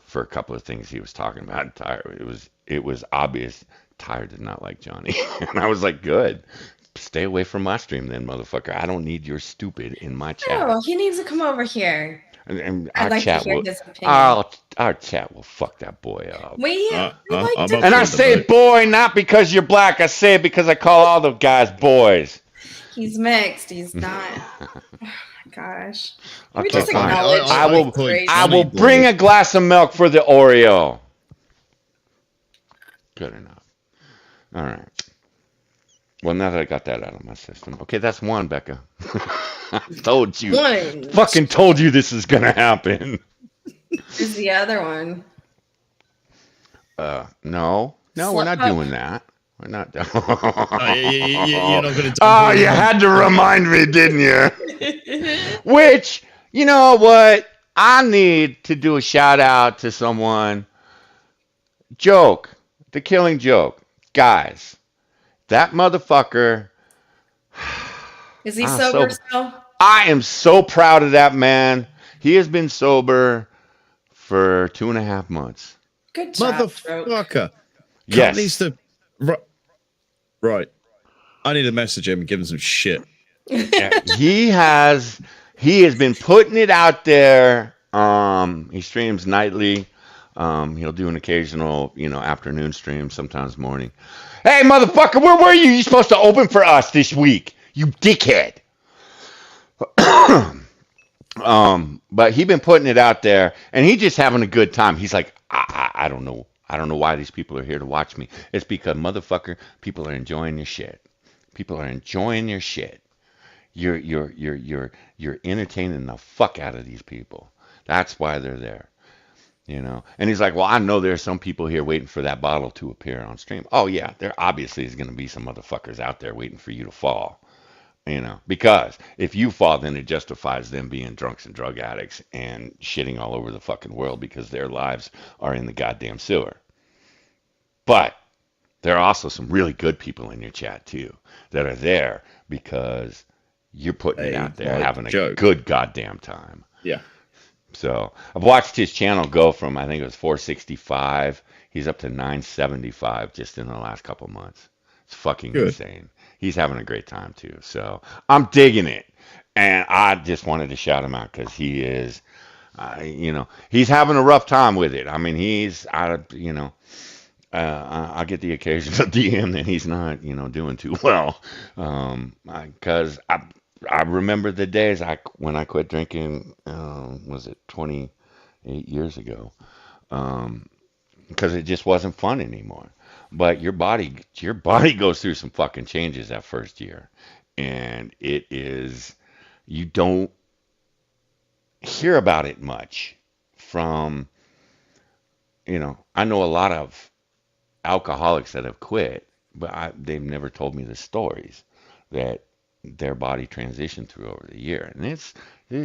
for a couple of things he was talking about. Tired, it was obvious. Tired did not like Johnny. And I was like, good. Stay away from my stream then, motherfucker. I don't need your stupid in my chat. Oh, he needs to come over here. And I'd our like to chat hear will, his opinion. our chat will fuck that boy up. We I'm like up to. And I for the say debate. boy not because you're black. I say it because I call all the guys boys. He's mixed. He's not. Oh my gosh. Can we Okay, just fine. acknowledge I will. his race? I will Johnny bring boy. a glass of milk for the Oreo. Good enough. All right. Well, now that I got that out of my system, okay, that's one, Becca. I told you. One. Fucking told you this is gonna happen. Is the other one. No, we're not Slip up. doing that. We're not. You're not going to. Oh, you had to remind me, didn't you? Which, you know what? I need to do a shout out to someone. Joke, the Killing Joke, guys. That motherfucker. Is he Ah, sober so- still? I am so proud of that man. He has been sober for 2.5 months. Good job, Stroke. Motherfucker. Yes. Needs to. Right. I need to message him and give him some shit. He has been putting it out there. He streams nightly. He'll do an occasional, afternoon stream, sometimes morning. Hey, motherfucker, where were you? You supposed to open for us this week, you dickhead. But he been putting it out there, and he just having a good time. He's like, I don't know. I don't know why these people are here to watch me. It's because, motherfucker, people are enjoying your shit. People are enjoying your shit. You're entertaining the fuck out of these people. That's why they're there. And he's like, well, I know there's some people here waiting for that bottle to appear on stream. Oh yeah, there obviously is going to be some motherfuckers out there waiting for you to fall. Because if you fall, then it justifies them being drunks and drug addicts and shitting all over the fucking world because their lives are in the goddamn sewer. But there are also some really good people in your chat too that are there because you're putting it out there, having a good goddamn time. Yeah. So I've watched his channel go from, I think it was 465. He's up to 975 just in the last couple months. It's fucking insane. He's having a great time too. So I'm digging it. And I just wanted to shout him out because he is, he's having a rough time with it. I mean, he's, I get the occasional DM that he's not, doing too well. Because I remember the days when I quit drinking, was it 28 years ago? Because it just wasn't fun anymore. But your body goes through some fucking changes that first year. And you don't hear about it much from, I know a lot of alcoholics that have quit, but they've never told me the stories that their body transitioned through over the year. And it's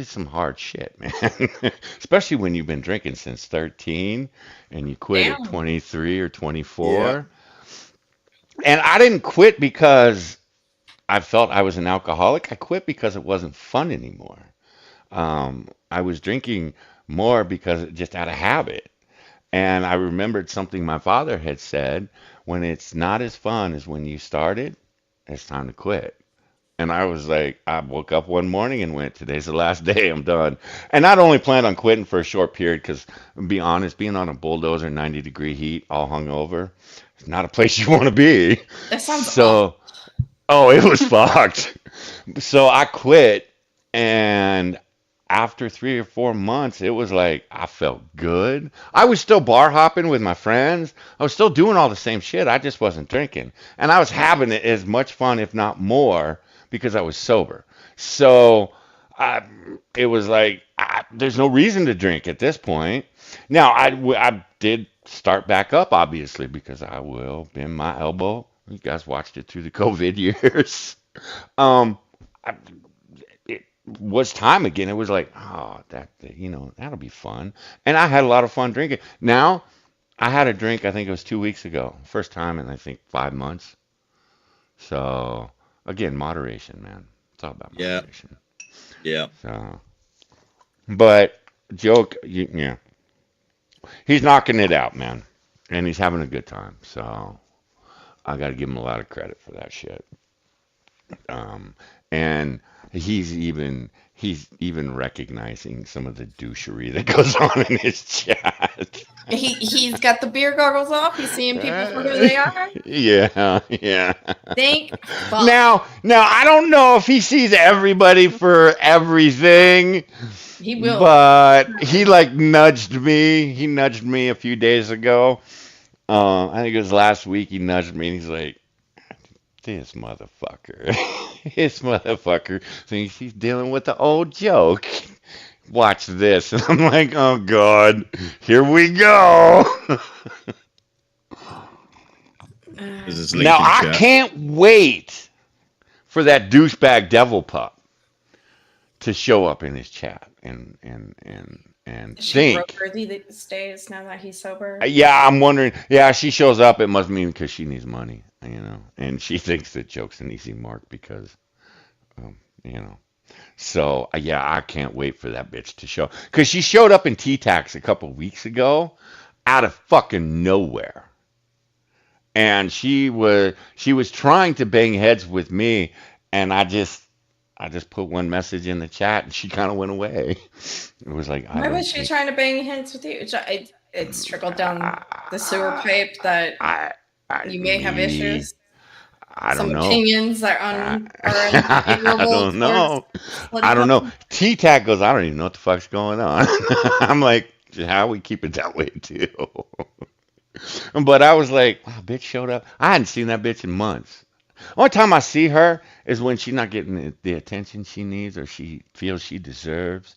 some hard shit, man. Especially when you've been drinking since 13 and you quit at 23 or 24. Yeah. And I didn't quit because I felt I was an alcoholic. I quit because it wasn't fun anymore. I was drinking more because just out of habit. And I remembered something my father had said, when it's not as fun as when you started, it's time to quit. And I was like, I woke up one morning and went, today's the last day, I'm done. And I'd only planned on quitting for a short period because, to be honest, being on a bulldozer, 90-degree heat, all hungover, it's not a place you want to be. That sounds awful. Oh, it was fucked. So I quit, and after 3 or 4 months, it was like I felt good. I was still bar hopping with my friends. I was still doing all the same shit. I just wasn't drinking. And I was having it as much fun, if not more, because I was sober. So it was like, there's no reason to drink at this point. Now, I did start back up, obviously, because I will bend my elbow. You guys watched it through the COVID years. It was time again. It was like, oh, that'll be fun. And I had a lot of fun drinking. Now, I had a drink, I think it was 2 weeks ago. First time in, I think, 5 months. So, again, moderation, man. It's all about moderation. Yeah. So, but joke, yeah. He's knocking it out, man. And he's having a good time. So, I got to give him a lot of credit for that shit. And he's even recognizing some of the douchery that goes on in his chat. He's got the beer goggles off. He's seeing people for who they are. Yeah, yeah. Thank fuck. Now I don't know if he sees everybody for everything, He will. but he like nudged me. He nudged me a few days ago. I think it was last week. He nudged me and he's like, "This motherfucker, this motherfucker thinks he's dealing with the old joke. Watch this." And I'm like, "Oh God, here we go." This is Now leaking I chat. can't wait for that douchebag devil pup to show up in his chat and Is she think. roadworthy these days now that he's sober? Yeah, I'm wondering. Yeah, she shows up. It must mean because she needs money, and she thinks that joke's an easy mark because, um, you know. So yeah, I can't wait for that bitch to show because she showed up in T-Tax a couple weeks ago, out of fucking nowhere, and she was trying to bang heads with me, and I just put one message in the chat, and she kind of went away. It was like I Why don't was she think trying to bang heads with you? It's trickled down the sewer pipe that I, you may have maybe issues. I Some don't know. opinions are I unfavorable don't towards know. bloody I don't know. puppy. T-Tac goes, I don't even know what the fuck's going on. I'm like, how we keep it that way too? But I was like, wow, bitch showed up. I hadn't seen that bitch in months. Only time I see her is when she's not getting the attention she needs or she feels she deserves.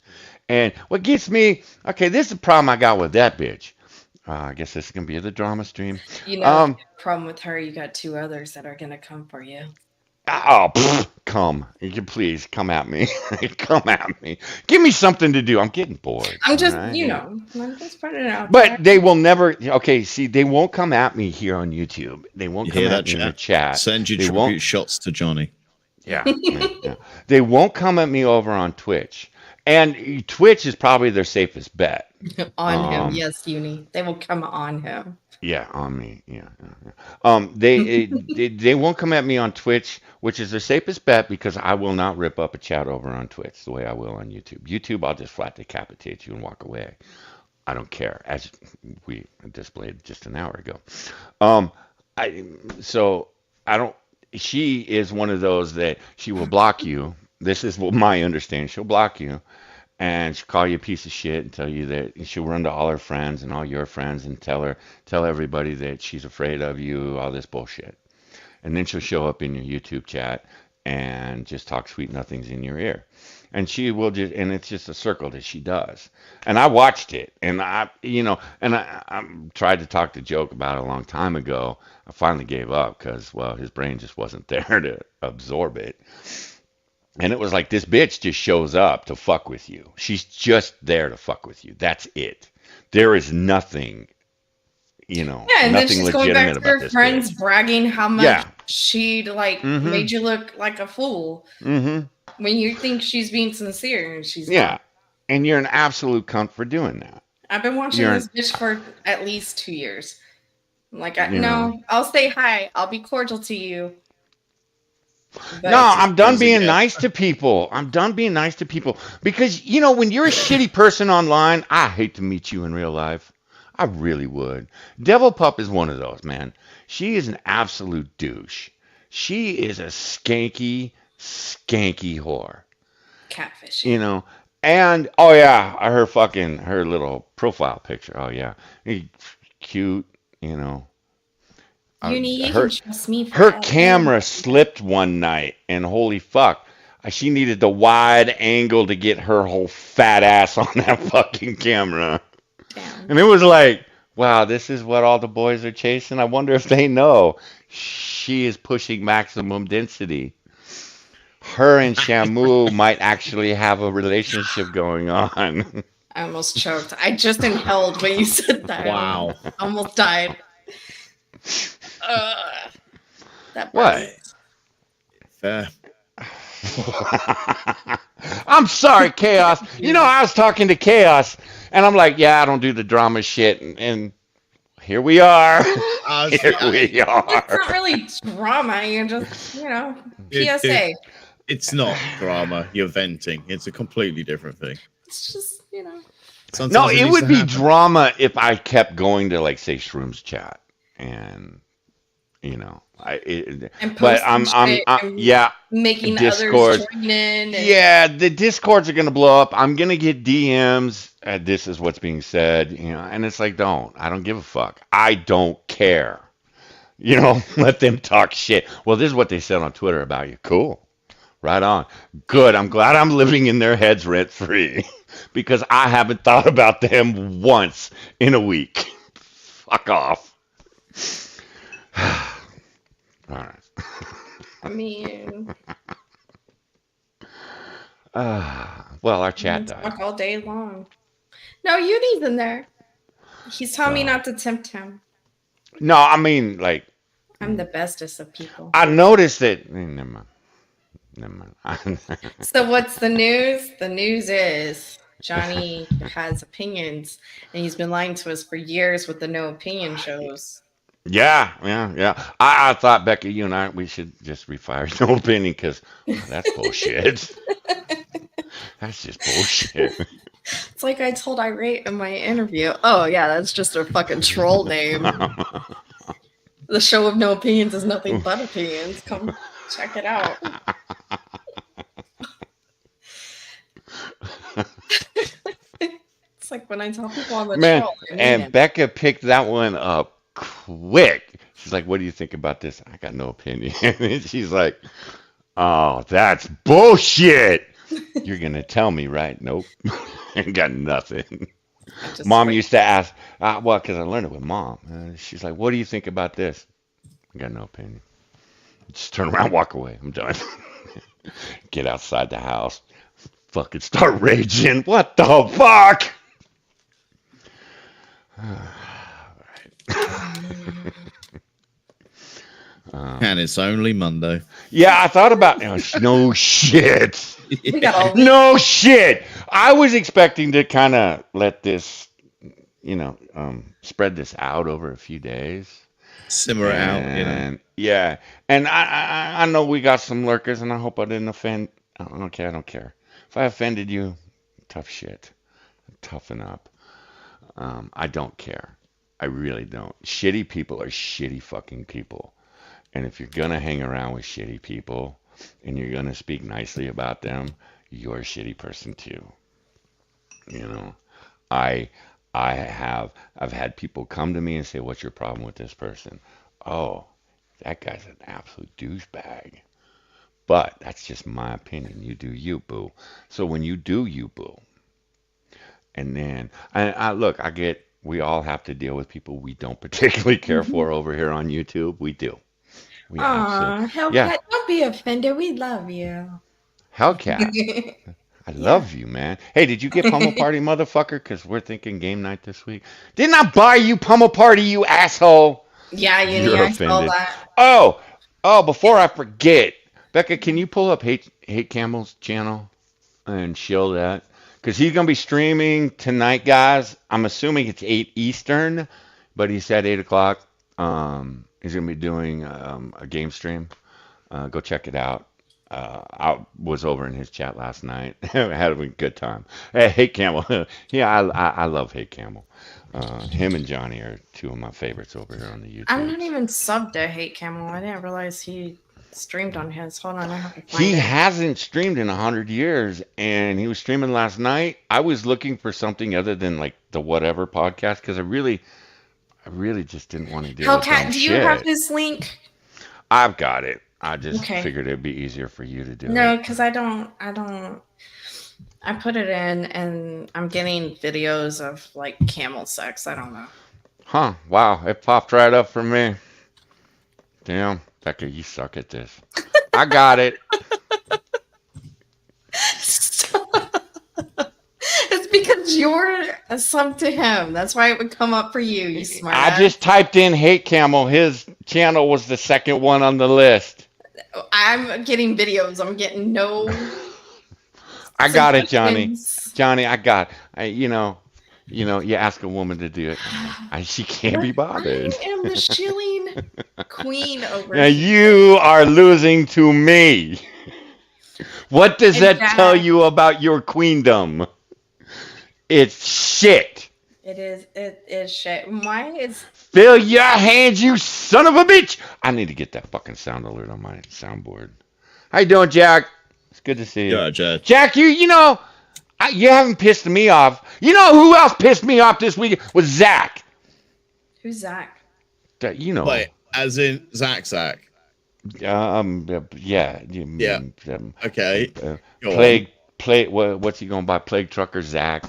And what gets me, okay, this is the problem I got with that bitch. I guess this is gonna be the drama stream. You know, if you Um, have a problem with her, you got two others that are gonna come for you. Oh, come. You can please come at me. Come at me. Give me something to do. I'm getting bored. I'm All just, right. I'm just putting it out there. But they will never. Okay, see, they won't come at me here on YouTube. They won't You come hear at that, me in the chat? chat. Send your They tribute won't. shots to Johnny. Yeah, yeah, yeah. They won't come at me over on Twitch. And Twitch is probably their safest bet. On him, Um, yes, Uni. They will come on him. Yeah, on me. Yeah, yeah, yeah. They won't come at me on Twitch, which is the safest bet because I will not rip up a chat over on Twitch the way I will on YouTube. YouTube, I'll just flat decapitate you and walk away. I don't care, as we displayed just an hour ago. Um, I so I don't. She is one of those that she will block you. This is what my understanding. She'll block you and she'll call you a piece of shit and tell you that and she'll run to all her friends and all your friends and tell everybody that she's afraid of you, all this bullshit. And then she'll show up in your YouTube chat and just talk sweet nothings in your ear. And she will just, and it's just a circle that she does. And I watched it, and I tried to talk to Joke about it a long time ago. I finally gave up because, well, his brain just wasn't there to absorb it. And it was like this bitch just shows up to fuck with you. She's just there to fuck with you. That's it. There is nothing, Yeah, and then nothing she's going back legitimate to about her this friends bitch. bragging how much Yeah. she Mm-hmm. made you look like a fool Mm-hmm. when you think she's being sincere and she's Yeah. not. And you're an absolute cunt for doing that. I've been watching You're, this bitch for at least 2 years. I'm like, you know. no, I'll say hi. I'll be cordial to you. No, But I'm done As a being guest. nice to people. I'm done being nice to people because when you're a shitty person online, I hate to meet you in real life. I really would. Devil Pup is one of those, man. She is an absolute douche. She is a skanky, skanky whore. catfishing. You know. And oh yeah, her little profile picture. Oh yeah, cute. You know. Uni, you Her can trust me for her everything. camera slipped one night, and holy fuck, she needed the wide angle to get her whole fat ass on that fucking camera. Damn. And it was like, wow, this is what all the boys are chasing. I wonder if they know she is pushing maximum density. Her and Shamu might actually have a relationship going on. I almost choked. I just inhaled when you said that. Wow. I almost died. That What? burns. Fair. I'm sorry, Chaos. I was talking to Chaos, and I'm like, yeah, I don't do the drama shit, and here we are. Here we It's are. not really drama. You're just, PSA. It's not drama. You're venting. It's a completely different thing. It's just, you know. Sometimes No, it needs would to be happen. drama if I kept going to like say Shrooms chat and you know And but posting shit and yeah, making Discord. others join in. And Yeah, the Discords are gonna blow up. I'm gonna get DMs. This is what's being said, you know, and it's like, I don't give a fuck. I don't care. You know, let them talk shit. Well, this is what they said on Twitter about you. Cool. Right on. Good. I'm glad I'm living in their heads rent free because I haven't thought about them once in a week. Fuck off. All right. I mean, Well, our we chat can died. talk all day long. No, Uni's in there. He's telling me Well. not to tempt him. No, I mean, like, I'm the bestest of people. I noticed that. Never mind. Never mind. So what's the news? The news is Johnny has opinions, and he's been lying to us for years with the no opinion shows. Yeah. I thought, Becca, you and we should just refire no opinion because that's bullshit. That's just bullshit. It's like I told Irate in my interview. Oh yeah, that's just a fucking troll name. The show of no opinions is nothing but opinions. Come check it out. It's like when I tell people I'm a Man, troll. I mean and it. Becca picked that one up quick. She's like, "What do you think about this?" I got no opinion. And she's like, "Oh, that's bullshit." You're gonna tell me, right? Nope. Ain't got nothing. I just Mom wait. used to ask, well, because I learned it with mom. She's like, "What do you think about this?" I got no opinion. Just turn around, walk away. I'm done. Get outside the house. Fucking start raging. What the fuck? And it's only Monday. Yeah, I thought about no shit. We got all week. No shit. I was expecting to kind of let this, spread this out over a few days. Simmer it out, And yeah, and I know we got some lurkers, and I hope I didn't offend. Okay, I don't care. If I offended you, tough shit. Toughen up. I don't care. I really don't. Shitty people are shitty fucking people. And if you're gonna hang around with shitty people and you're gonna speak nicely about them, you're a shitty person too. You know, I I've had people come to me and say, "What's your problem with this person?" Oh, that guy's an absolute douchebag. But that's just my opinion. You do you, boo. So when you do you, boo, and then I look, I get we all have to deal with people we don't particularly care for over here on YouTube. We do. We absolutely. Aw, Yeah, Hellcat, don't be offended. We love you. Hellcat. I Yeah. love you, man. Hey, did you get Pummel Party, motherfucker? Because we're thinking game night this week. Didn't I buy you Pummel Party, you asshole? Yeah, Uni, You're I saw offended. that. Oh, before I forget, Becca, can you pull up Hate Campbell's channel and show that? Because he's going to be streaming tonight, guys. I'm assuming it's 8 Eastern, but he said 8 o'clock. He's going to be doing a game stream. Go check it out. I was over in his chat last night. Had a good time. Hey, Hate Camel. Yeah, I love Hate Camel. Him and Johnny are two of my favorites over here on the YouTube. I'm not even subbed to Hate Camel. I didn't realize he streamed on his. Hold on, I have to find He it. hasn't streamed in 100 years, and he was streaming last night. I was looking for something other than like the whatever podcast because I really just didn't want to deal with Hellcat, dumb do you shit. have his link? I've got it. I just Okay. figured it'd be easier for you to do No, it. because I don't. I put it in, and I'm getting videos of like camel sex. I don't know. Huh? Wow, it popped right up for me. Damn, Becca, you suck at this. I got it. It's because you're a sub to him. That's why it would come up for you. You smart. I just typed in Hate Camel. His channel was the second one on the list. I'm getting videos. I'm getting no. I got it, Johnny. suggestions. Johnny, I got. You ask a woman to do it, she can't be bothered. I am the shilling Queen over Now here. you are losing to me. What does And that tell Jack, you about your queendom? It's shit. it is shit. Why is Fill your hands, you son of a bitch. I need to get that fucking sound alert on my soundboard. How you doing, Jack? It's good to see you. Yeah, Jed. Jack, you know, you haven't pissed me off. You know who else pissed me off this week? Was Zach. who's Zach? You know. Wait, as in Zach. Yeah. Yeah. Okay. Go Plague. What's he going by? Plague Trucker Zach.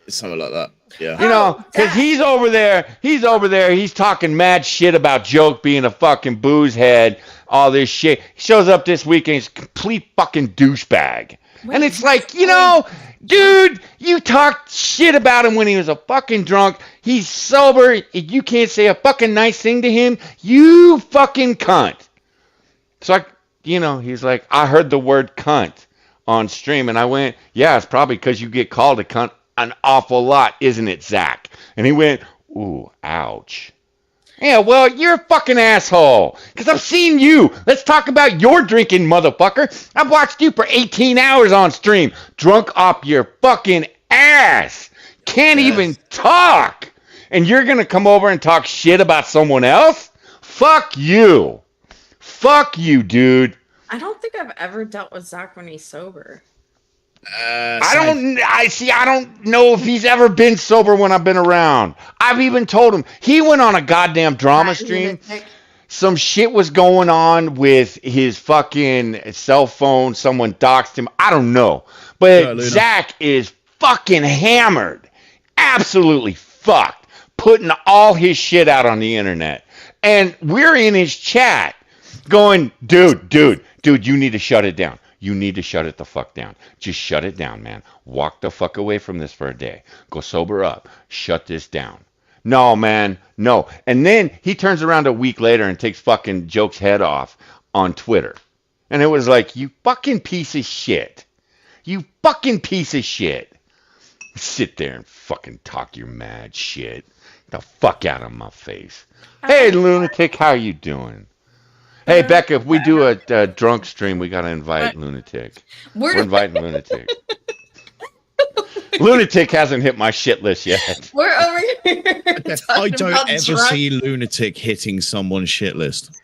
Something like that. Yeah. You know, because Zach. he's over there, he's talking mad shit about Joke being a fucking booze head, all this shit. He shows up this weekend, he's a complete fucking douchebag. And it's like, you know, dude, you talked shit about him when he was a fucking drunk. He's sober. You can't say a fucking nice thing to him. You fucking cunt. So, he's like, I heard the word cunt on stream. And I went, yeah, it's probably because you get called a cunt an awful lot, isn't it, Zach? And he went, ooh, ouch. Yeah, well, you're a fucking asshole. Because I've seen you. Let's talk about your drinking, motherfucker. I've watched you for 18 hours on stream. Drunk off your fucking ass. Can't even talk. And you're going to come over and talk shit about someone else? Fuck you. Fuck you, dude. I don't think I've ever dealt with Zach when he's sober. I don't know if he's ever been sober when I've been around. I've even told him. He went on a goddamn drama stream. Some shit was going on with his fucking cell phone. Someone doxed him. I don't know. But Zach is fucking hammered. Absolutely fucked. Putting all his shit out on the internet. And we're in his chat going, dude, you need to shut it down. You need to shut it the fuck down. Just shut it down, man. Walk the fuck away from this for a day. Go sober up. Shut this down. No, man. No. And then he turns around a week later and takes fucking Joke's head off on Twitter. And it was like, you fucking piece of shit. You fucking piece of shit. Sit there and fucking talk your mad shit. The fuck out of my face. Hey, lunatic, how you doing? Hey, Becca, if we do a drunk stream, we got to invite Lunatic. We're inviting Lunatic. Lunatic hasn't hit my shit list yet. We're over here. I don't ever see Lunatic hitting someone's shit list.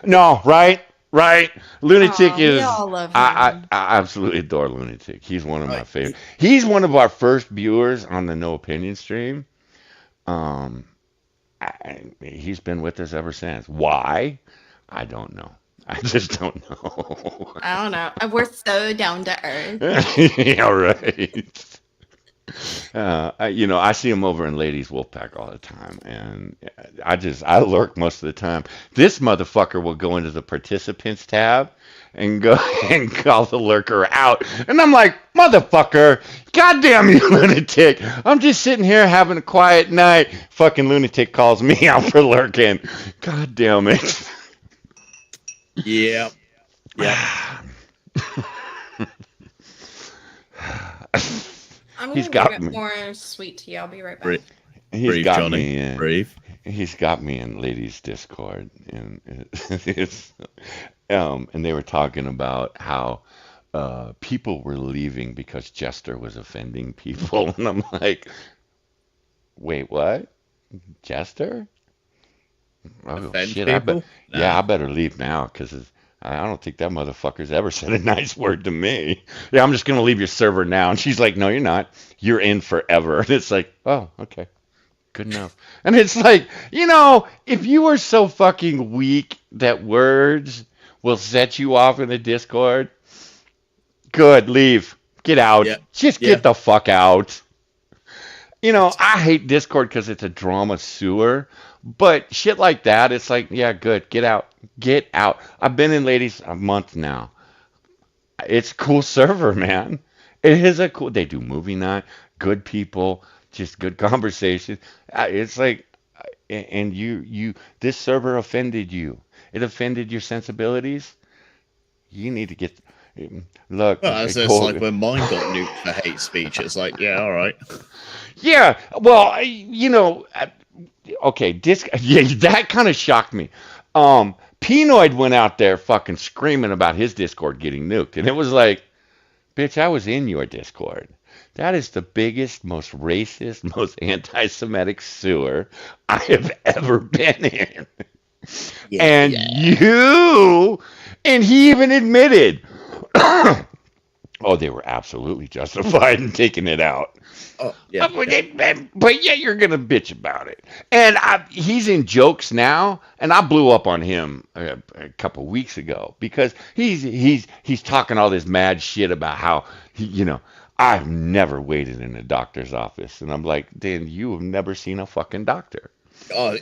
No, right? Lunatic is... We all love him. I absolutely adore Lunatic. He's one of my favorites. He's one of our first viewers on the No Opinion stream. He's been with us ever since. Why? I don't know. I just don't know. I don't know. We're so down to earth. Yeah, right. I see him over in Ladies Wolfpack all the time, and I lurk most of the time. This motherfucker will go into the participants tab and go and call the lurker out, and I'm like, motherfucker, goddamn you, lunatic! I'm just sitting here having a quiet night. Fucking lunatic calls me out for lurking. God damn it. Yeah. I'm He's gonna got get me. more sweet tea. I'll be right back. He's got me in. Breathe. He's got me in ladies' Discord, and and they were talking about how people were leaving because Jester was offending people, and I'm like, wait, what? Jester? Oh Offend shit! people? Yeah, I better leave now because I don't think that motherfucker's ever said a nice word to me. Yeah, I'm just gonna leave your server now. And she's like, no, you're not. You're in forever. And it's like, oh, okay. Good enough. And it's like, if you were so fucking weak that words will set you off in the Discord, good, leave. Get out. Yeah. Just get the fuck out. I hate Discord because it's a drama sewer. But shit like that, it's like, yeah, good. Get out. Get out. I've been in Ladies a month now. It's a cool server, man. It is they do movie night, good people, just good conversation. It's like, and this server offended you. It offended your sensibilities. You need to get, look. Well, it's like when mine got nuked for hate speech. It's like, yeah, all right. Yeah, well, okay, yeah, that kind of shocked me. Pinoid went out there fucking screaming about his Discord getting nuked, and it was like, bitch, I was in your Discord. That is the biggest, most racist, most anti-Semitic sewer I have ever been in. Yeah, And yeah. and he even admitted, oh, they were absolutely justified in taking it out. Oh, yeah. But yeah, you're gonna bitch about it. And he's in jokes now, and I blew up on him a couple weeks ago because he's talking all this mad shit about how I've never waited in a doctor's office, and I'm like, Dan, you have never seen a fucking doctor. Oh,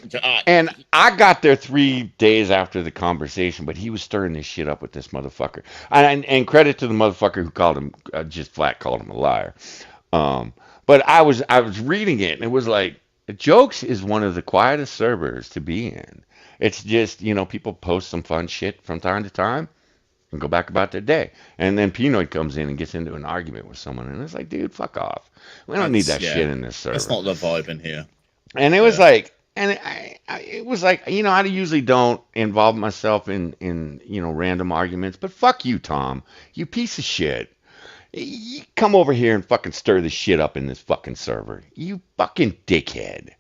And I got there 3 days after the conversation, but he was stirring this shit up with this motherfucker. And credit to the motherfucker who called him, just flat called him a liar. Um, but I was reading it, and it was like, jokes is one of the quietest servers to be in. It's just, people post some fun shit from time to time and go back about their day. And then Pinoid comes in and gets into an argument with someone, and it's like, dude, fuck off. We don't need that shit in this server. That's not the vibe in here. And it was like, and it was like, I usually don't involve myself in random arguments, but fuck you, Tom, you piece of shit. You come over here and fucking stir the shit up in this fucking server. You fucking dickhead.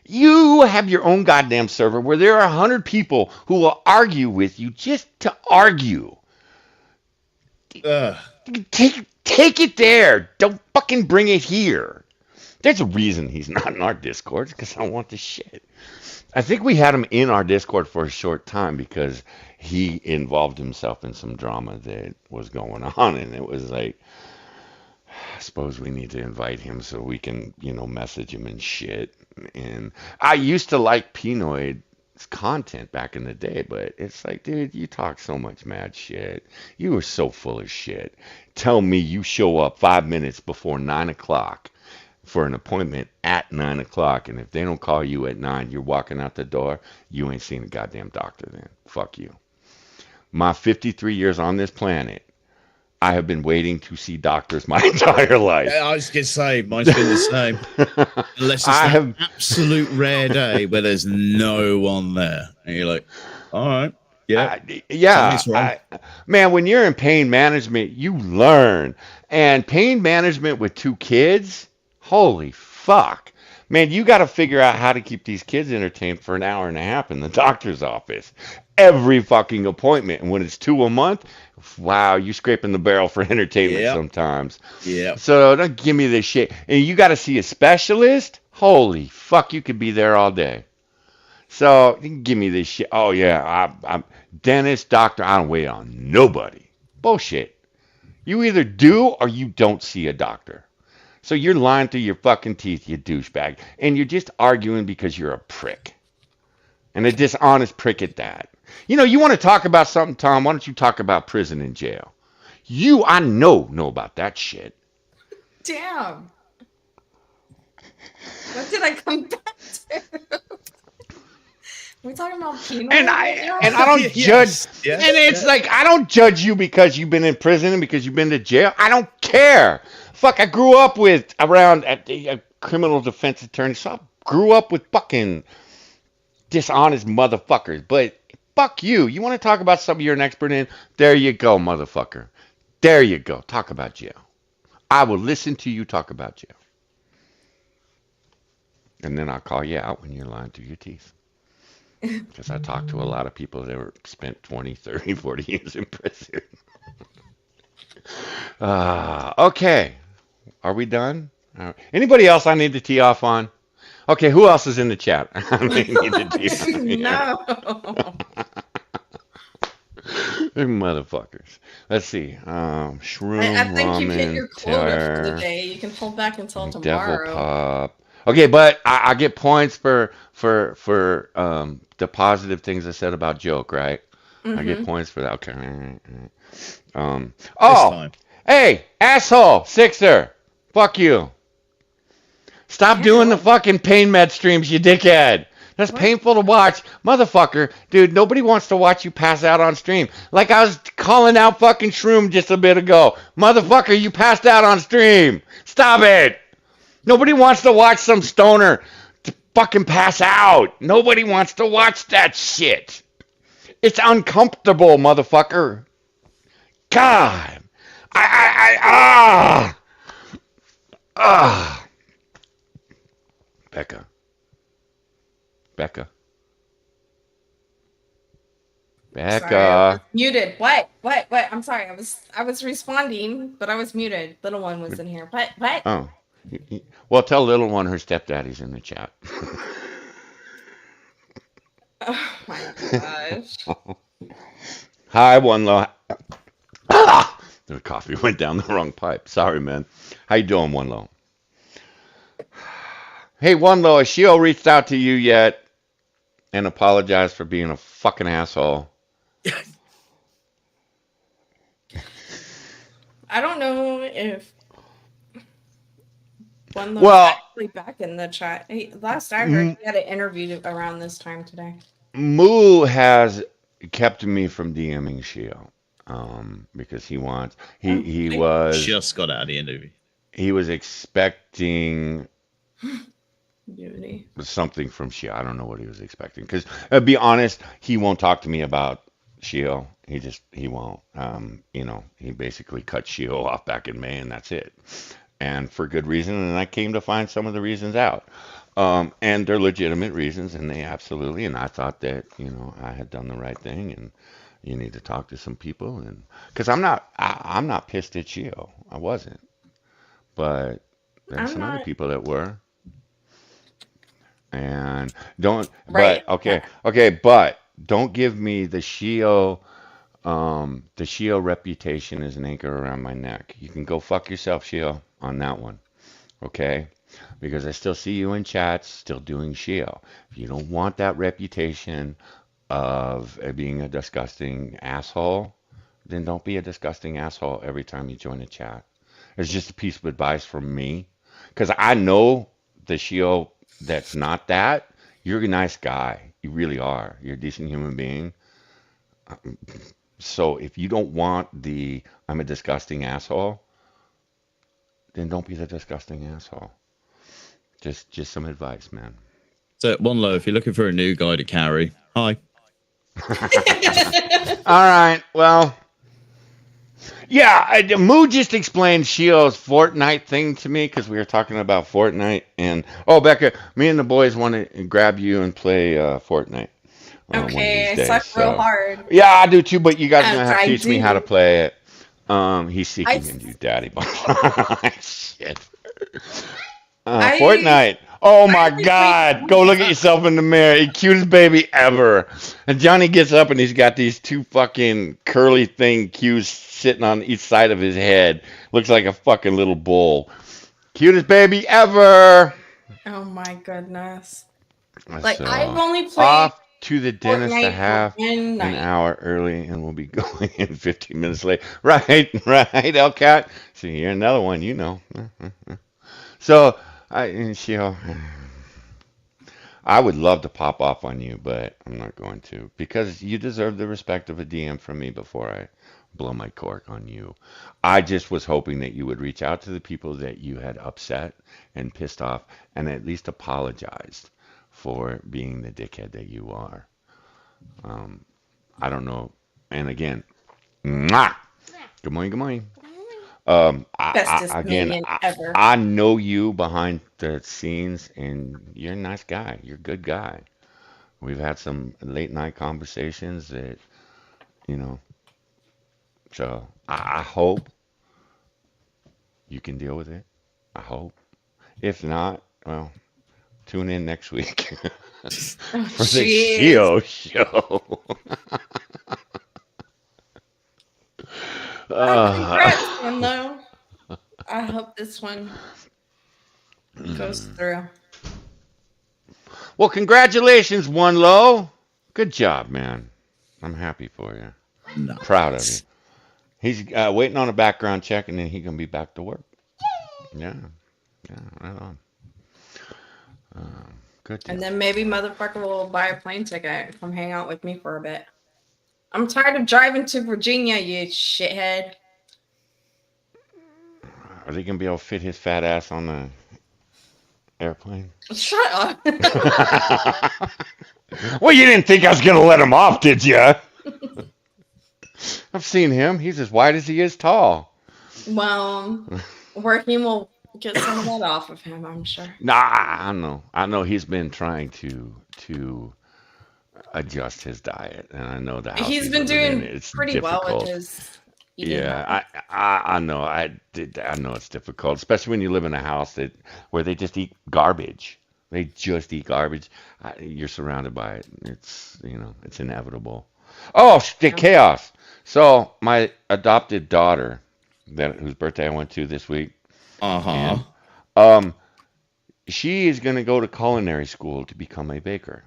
You have your own goddamn server where there are 100 people who will argue with you just to argue. Take it there. Don't fucking bring it here. There's a reason he's not in our Discord, because I don't want the shit. I think we had him in our Discord for a short time because he involved himself in some drama that was going on, and it was like, I suppose we need to invite him so we can, message him and shit. And I used to like Pinoid's content back in the day, but it's like, dude, you talk so much mad shit. You are so full of shit. Tell me you show up 5 minutes before 9 o'clock for an appointment at 9 o'clock, and if they don't call you at 9, you're walking out the door, you ain't seen a goddamn doctor then. Fuck you. My 53 years on this planet, I have been waiting to see doctors my entire life. I was going to say, mine's been the same. Unless it's an absolute rare day where there's no one there. And you're like, all right. Yeah. Man, when you're in pain management, you learn. And pain management with 2 kids, holy fuck. Man, you got to figure out how to keep these kids entertained for an hour and a half in the doctor's office. Every fucking appointment. And when it's 2 a month, wow, you scraping the barrel for entertainment sometimes. Yeah. So don't give me this shit. And you got to see a specialist? Holy fuck, you could be there all day. So give me this shit. Oh, yeah, I'm dentist, doctor. I don't wait on nobody. Bullshit. You either do or you don't see a doctor. So you're lying through your fucking teeth, you douchebag. And you're just arguing because you're a prick. And a dishonest prick at that. You want to talk about something, Tom? Why don't you talk about prison and jail? I know about that shit. Damn. What did I come back to? We're talking about penal. And I don't judge. Yes, and it's like, I don't judge you because you've been in prison and because you've been to jail. I don't care. Fuck, I grew up around a criminal defense attorney, so I grew up with fucking dishonest motherfuckers. But fuck you. You want to talk about something you're an expert in? There you go, motherfucker. There you go. Talk about jail. I will listen to you talk about jail. And then I'll call you out when you're lying through your teeth. Because I talked to a lot of people that were spent 20, 30, 40 years in prison. Okay. Are we done? Anybody else I need to tee off on? Okay, who else is in the chat? I need to tee off. No. Motherfuckers. Let's see. Shroom, I think ramen, you've hit your quota for the day. You can hold back until tomorrow. Devil Pop. Okay, but I get points for the positive things I said about joke, right? I get points for that. Okay. Hey, asshole, Sixer. Fuck you. Stop doing the fucking pain med streams, you dickhead. That's painful to watch. Motherfucker, dude, nobody wants to watch you pass out on stream. Like I was calling out fucking Shroom just a bit ago. Motherfucker, you passed out on stream. Stop it. Nobody wants to watch some stoner fucking pass out. Nobody wants to watch that shit. It's uncomfortable, motherfucker. God. Ah. Ah. Becca. Becca. Sorry, I was Becca. muted. What? What? I'm sorry. I was responding, but I was muted. Little one was in here. What? Oh. Well, tell little one her stepdaddy's in the chat. Oh my gosh. Hi, one low. Ah! The coffee went down the wrong pipe. Sorry, man. How you doing, one low? Hey, one low. Has Shio reached out to you yet and apologized for being a fucking asshole? I don't know if one was Well, actually back in the chat. Last I heard, he had an interview around this time today. Moo has kept me from DMing Shio, because he wants he was Just got out of the interview. he was expecting Beauty. something from Shio. I don't know what he was expecting. Because, to be honest, he won't talk to me about Shio. He won't. He basically cut Shio off back in May, and that's it. And for good reason. And I came to find some of the reasons out. And they're legitimate reasons, and they absolutely. And I thought that I had done the right thing, and you need to talk to some people, and because I'm not pissed at Shio. I wasn't, but there's I'm some other not people that were. And don't, right. but okay, but don't give me the Shio reputation as an anchor around my neck. You can go fuck yourself, Shio, on that one, okay? Because I still see you in chats, still doing Shio. If you don't want that reputation of being a disgusting asshole, then don't be a disgusting asshole every time you join a chat. It's just a piece of advice from me, because I know the Shio that's not that. You're a nice guy. You really are. You're a decent human being. So if you don't want the I'm a disgusting asshole, then don't be the disgusting asshole. Just some advice, man. So, one low, if you're looking for a new guy to carry, hi. All right. Well, yeah, Moo just explained Shio's Fortnite thing to me because we were talking about Fortnite. And, oh, Becca, me and the boys want to grab you and play Fortnite one of these Okay, I days. suck real So, hard. yeah, I do too, but you guys are going As to have to I teach me how to do. play it. He's I, seeking you, daddy. Shit. I, Fortnite. Oh I my only played God. Go once. look at yourself in the mirror. The cutest baby ever. And Johnny gets up and he's got these two fucking curly thing cues sitting on each side of his head. Looks like a fucking little bull. Cutest baby ever. Oh my goodness. Like, I've So, only played off to the dentist a Fortnite for half one an night. hour early, and we'll be going in 15 minutes late. Right, Elcat. See, you're another one, you know. So, I would love to pop off on you, but I'm not going to because you deserve the respect of a DM from me before I blow my cork on you. I just was hoping that you would reach out to the people that you had upset and pissed off and at least apologized for being the dickhead that you are. I don't know. And again, mwah! Good morning, good morning. Bestest Again, minion ever. I know you behind the scenes, and you're a nice guy. You're a good guy. We've had some late night conversations that, you know, so I hope you can deal with it. I hope. If not, well, tune in next week Oh, for the jeez. Shio show. Congrats, one though. I hope this one goes through. Well, congratulations, One Low. Good job, man. I'm happy for you. Nice. Proud of you. He's waiting on a background check, and then he can be back to work. Yeah, right on. Good deal. And then maybe motherfucker will buy a plane ticket and come hang out with me for a bit. I'm tired of driving to Virginia, you shithead. Are they gonna be able to fit his fat ass on the airplane. Shut up. Well, you didn't think I was gonna let him off, did you? I've seen him. He's as wide as he is tall. Well, working will get some of that off of him, I'm sure. Nah, I know. I know he's been trying to adjust his diet, and I know the house He's he's been living in. doing It's pretty well with difficult. his eating Yeah, habits. I know. I know it's difficult, especially when you live in a house that where they just eat garbage. They just eat garbage. You're surrounded by it. It's it's inevitable. Oh, shit, Yeah. chaos. So my adopted daughter, that whose birthday I went to this week, Uh-huh. and um, she is gonna go to culinary school to become a baker.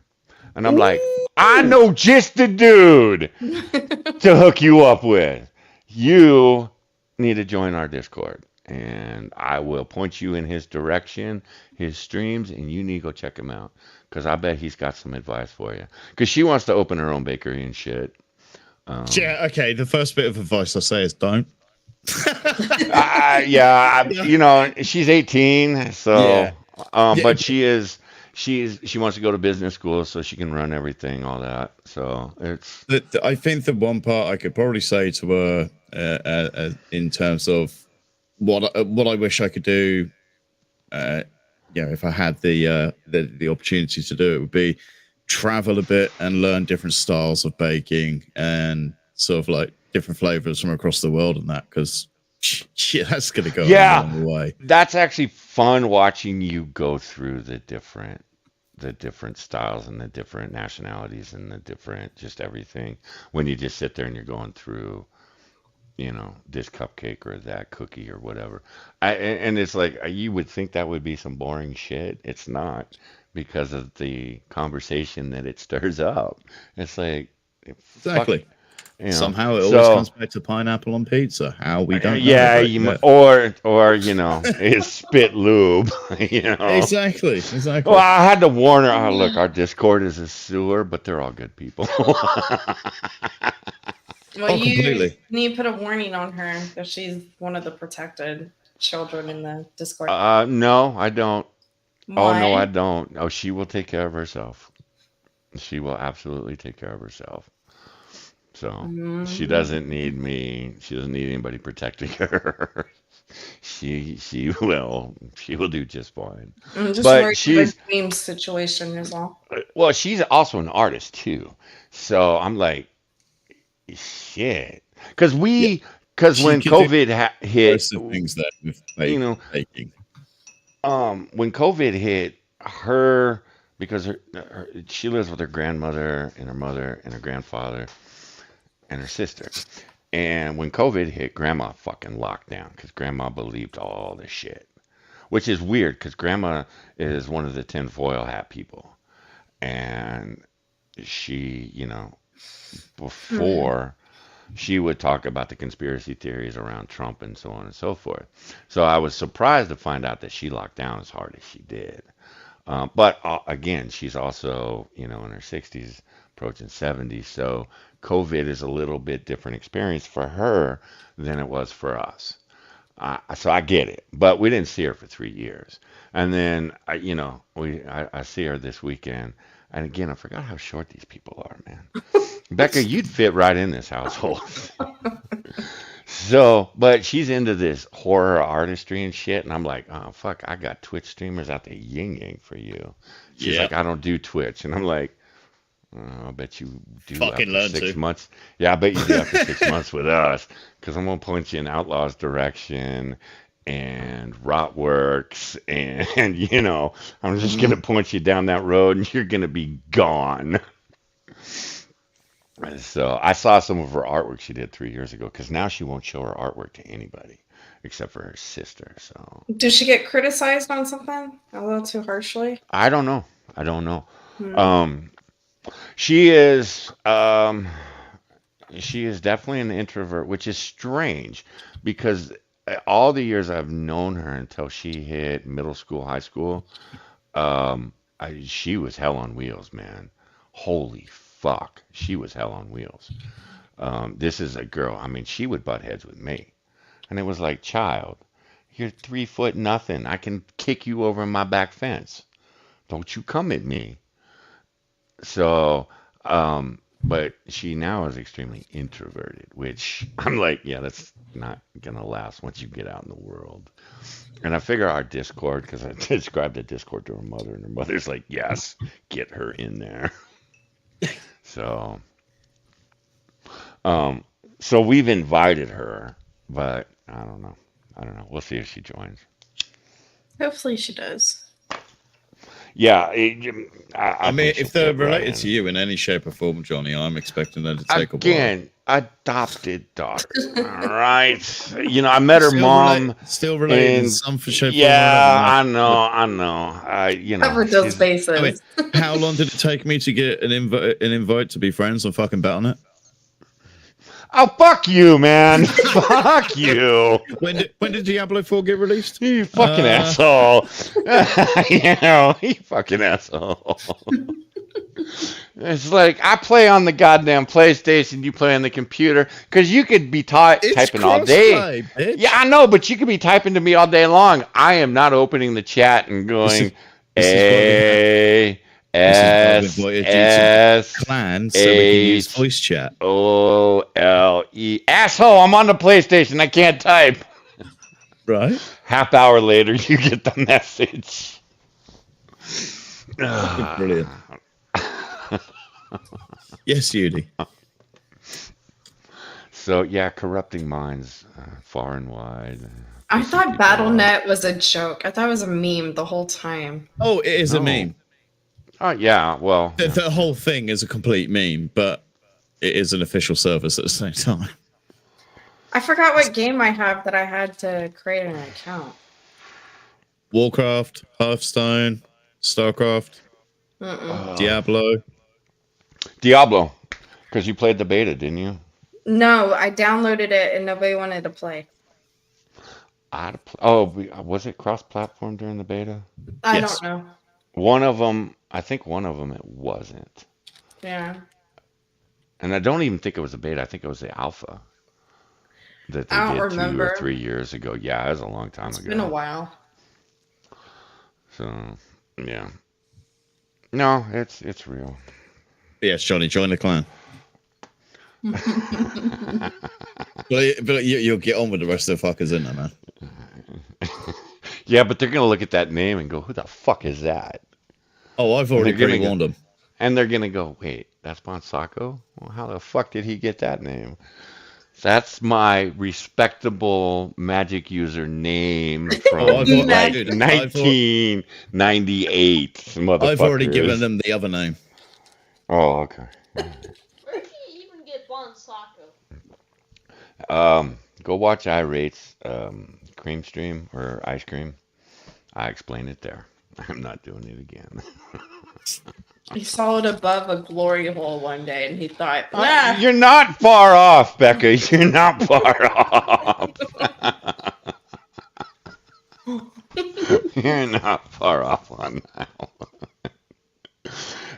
And I'm like, I Ooh. know just the dude to hook you up with. You need to join our Discord, and I will point you in his direction, his streams, and you need to go check him out. Because I bet he's got some advice for you. Because she wants to open her own bakery and shit. Um, Yeah, okay. The first bit of advice I say is don't. yeah, Yeah. she's 18, Yeah. so, Yeah. but she wants to go to business school so she can run everything, all that. So it's, I think the one part I could probably say to her in terms of what I wish I could do, uh, if I had the opportunity to do it, would be travel a bit and learn different styles of baking and sort of like different flavors from across the world and that, because yeah, that's going to go a yeah, long way. that's actually fun watching you go through the different styles and the different nationalities and the different just everything when you just sit there and you're going through this cupcake or that cookie or whatever. And it's like you would think that would be some boring shit. It's not because of the conversation that it stirs up. It's like, fuck, Exactly. you know. Somehow it always So comes back to pineapple on pizza. How we don't know, yeah, but yeah. or is spit lube, Exactly. Well, Exactly. I had to warn her. Oh, look, our Discord is a sewer, but they're all good people. Well, Oh, you completely. need to put a warning on her that she's one of the protected children in the Discord. No, I don't. Oh, no, I Why? don't. Oh, she will take care of herself. She will absolutely take care of herself. So she Mm, doesn't need me. She doesn't need anybody protecting her. She will do just fine. I'm just But worried for the she's dream situation is all. well, she's also an artist too. So I'm like, shit. Yeah. Because She when could do COVID hit, most of the things that with you know, baking. when COVID hit, her because she lives with her grandmother and her mother and her grandfather and her sister. And when COVID hit, grandma fucking locked down because grandma believed all this shit, which is weird because grandma is one of the tinfoil hat people. And she, Mm. before she would talk about the conspiracy theories around Trump and so on and so forth. So I was surprised to find out that she locked down as hard as she did. But again, she's also, in her 60s, approaching 70s. So COVID is a little bit different experience for her than it was for us. So I get it, but we didn't see her for 3 years, and then I see her this weekend, and again I forgot how short these people are, man. Becca, you'd fit right in this household. So, but she's into this horror artistry and shit, and I'm like, oh fuck, I got Twitch streamers out there yin yang for you. She's Yeah. like, I don't do Twitch, and I'm like, I bet you do Fucking after learn six to. months. Yeah, I bet you do after 6 months with us, because I'm gonna point you in Outlaw's direction and Rotworks, and I'm just gonna Mhm. point you down that road, and you're gonna be gone. So I saw some of her artwork she did 3 years ago, because now she won't show her artwork to anybody except for her sister. So Did she get criticized on something a little too harshly? I don't know. I don't know. Hmm. Um, she is. She is definitely an introvert, which is strange because all the years I've known her until she hit middle school, high school, she was hell on wheels, man. Holy fuck, she was hell on wheels. This is a girl. I mean, she would butt heads with me, and it was like, child, You're 3 foot nothing. I can kick you over my back fence. Don't you come at me. So, but she now is extremely introverted, which I'm like, yeah, that's not gonna last once you get out in the world. And I figure our Discord, because I described the Discord to her mother, and her mother's like, yes, get her in there. So, um, so we've invited her, but I don't know. I don't know. We'll see if she joins. Hopefully she does. Yeah, I mean, think she'll if they're fit right related to in. you in any shape or form, Johnny, I'm expecting them to take a while. Again, adopted daughter. All right. You know, I met her mom. Still related in And some shape or yeah, I form. know. Cover those She's, bases. I mean, how long did it take me to get an invite to be friends on fucking Battle.net? oh, fuck you, man. Fuck you. When did Diablo 4 get released? You fucking asshole. You fucking asshole. It's like I play on the goddamn PlayStation, you play on the computer, because you could be typing all day. Crossplay, bitch. Yeah, I know, but you could be typing to me all day long. I am not opening the chat and going This is why A This is why S we've invited you to S Clan so we can use H voice chat. O L E. Asshole! I'm on the PlayStation. I can't type. Right? Half hour later, you get the message. Brilliant. Yes, Judy. So yeah, corrupting minds far and wide. I Pissing thought people Battle.net was a joke. I thought it was a meme the whole time. Oh, it is a No. meme. Oh yeah, well, The whole thing is a complete meme, but it is an official service at the same time. I forgot what game I have that I had to create an account. Warcraft, Hearthstone, Starcraft, Diablo. Diablo, because you played the beta, didn't you? No, I downloaded it and nobody wanted to play. Was it cross-platform during the beta? I Yes. don't know. One of them, I think one of them it wasn't. Yeah. And I don't even think it was a beta. I think it was the alpha that they I don't did 2 remember. or 3 years ago. Yeah, it was a long time It's ago. been a while. So, yeah. No, it's real. Yes, Johnny, join the clan. But you'll get on with the rest of the fuckers in there, man. Yeah, but they're gonna look at that name and go, "Who the fuck is that?" Oh, I've already They're gonna pre-warned them. And they're gonna go, "Wait, that's Bonsako? Well, how the fuck did he get that name?" That's my respectable magic user name from Oh, I've al- like dude, I've 1998. I've already Motherfuckers. given them the other name. Oh, okay. Where can you even get Bonsako? Go watch iRate's cream stream or ice cream. I explain it there. I'm not doing it again. He saw it above a glory hole one day and he thought, nah. You're not far off, Becca. You're not far off. You're not far off on that one.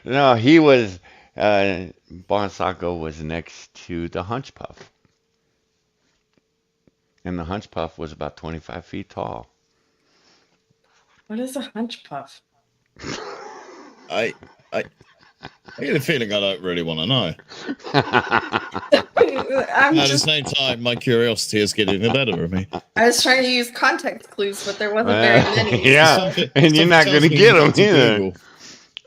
No, he was, Bonsako was next to the Hunch Puff. And the Hunch Puff was about 25 feet tall. What is a hunch puff? I get a feeling I don't really want to know. I'm At the just, same time, my curiosity is getting the better of me. I was trying to use context clues, but there wasn't very many. Yeah, Something- and you're not something going to tells me get them to either. Google.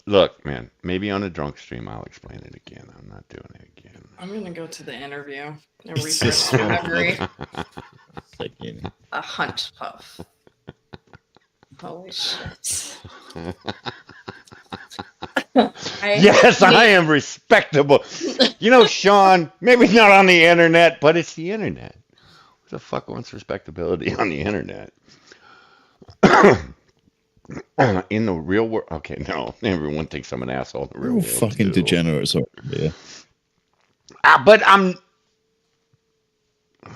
Look, man, maybe on a drunk stream I'll explain it again. I'm not doing it again. I'm going to go to the interview and It's refresh just my so memory. Second. A hunch puff. Holy shit. Yes, I am respectable. You know, Sean, maybe not on the internet, but it's the internet. Who the fuck wants respectability on the internet? In the real world, okay, no, everyone thinks I'm an asshole in the real Real world. fucking too. degenerates over here. But I'm. Go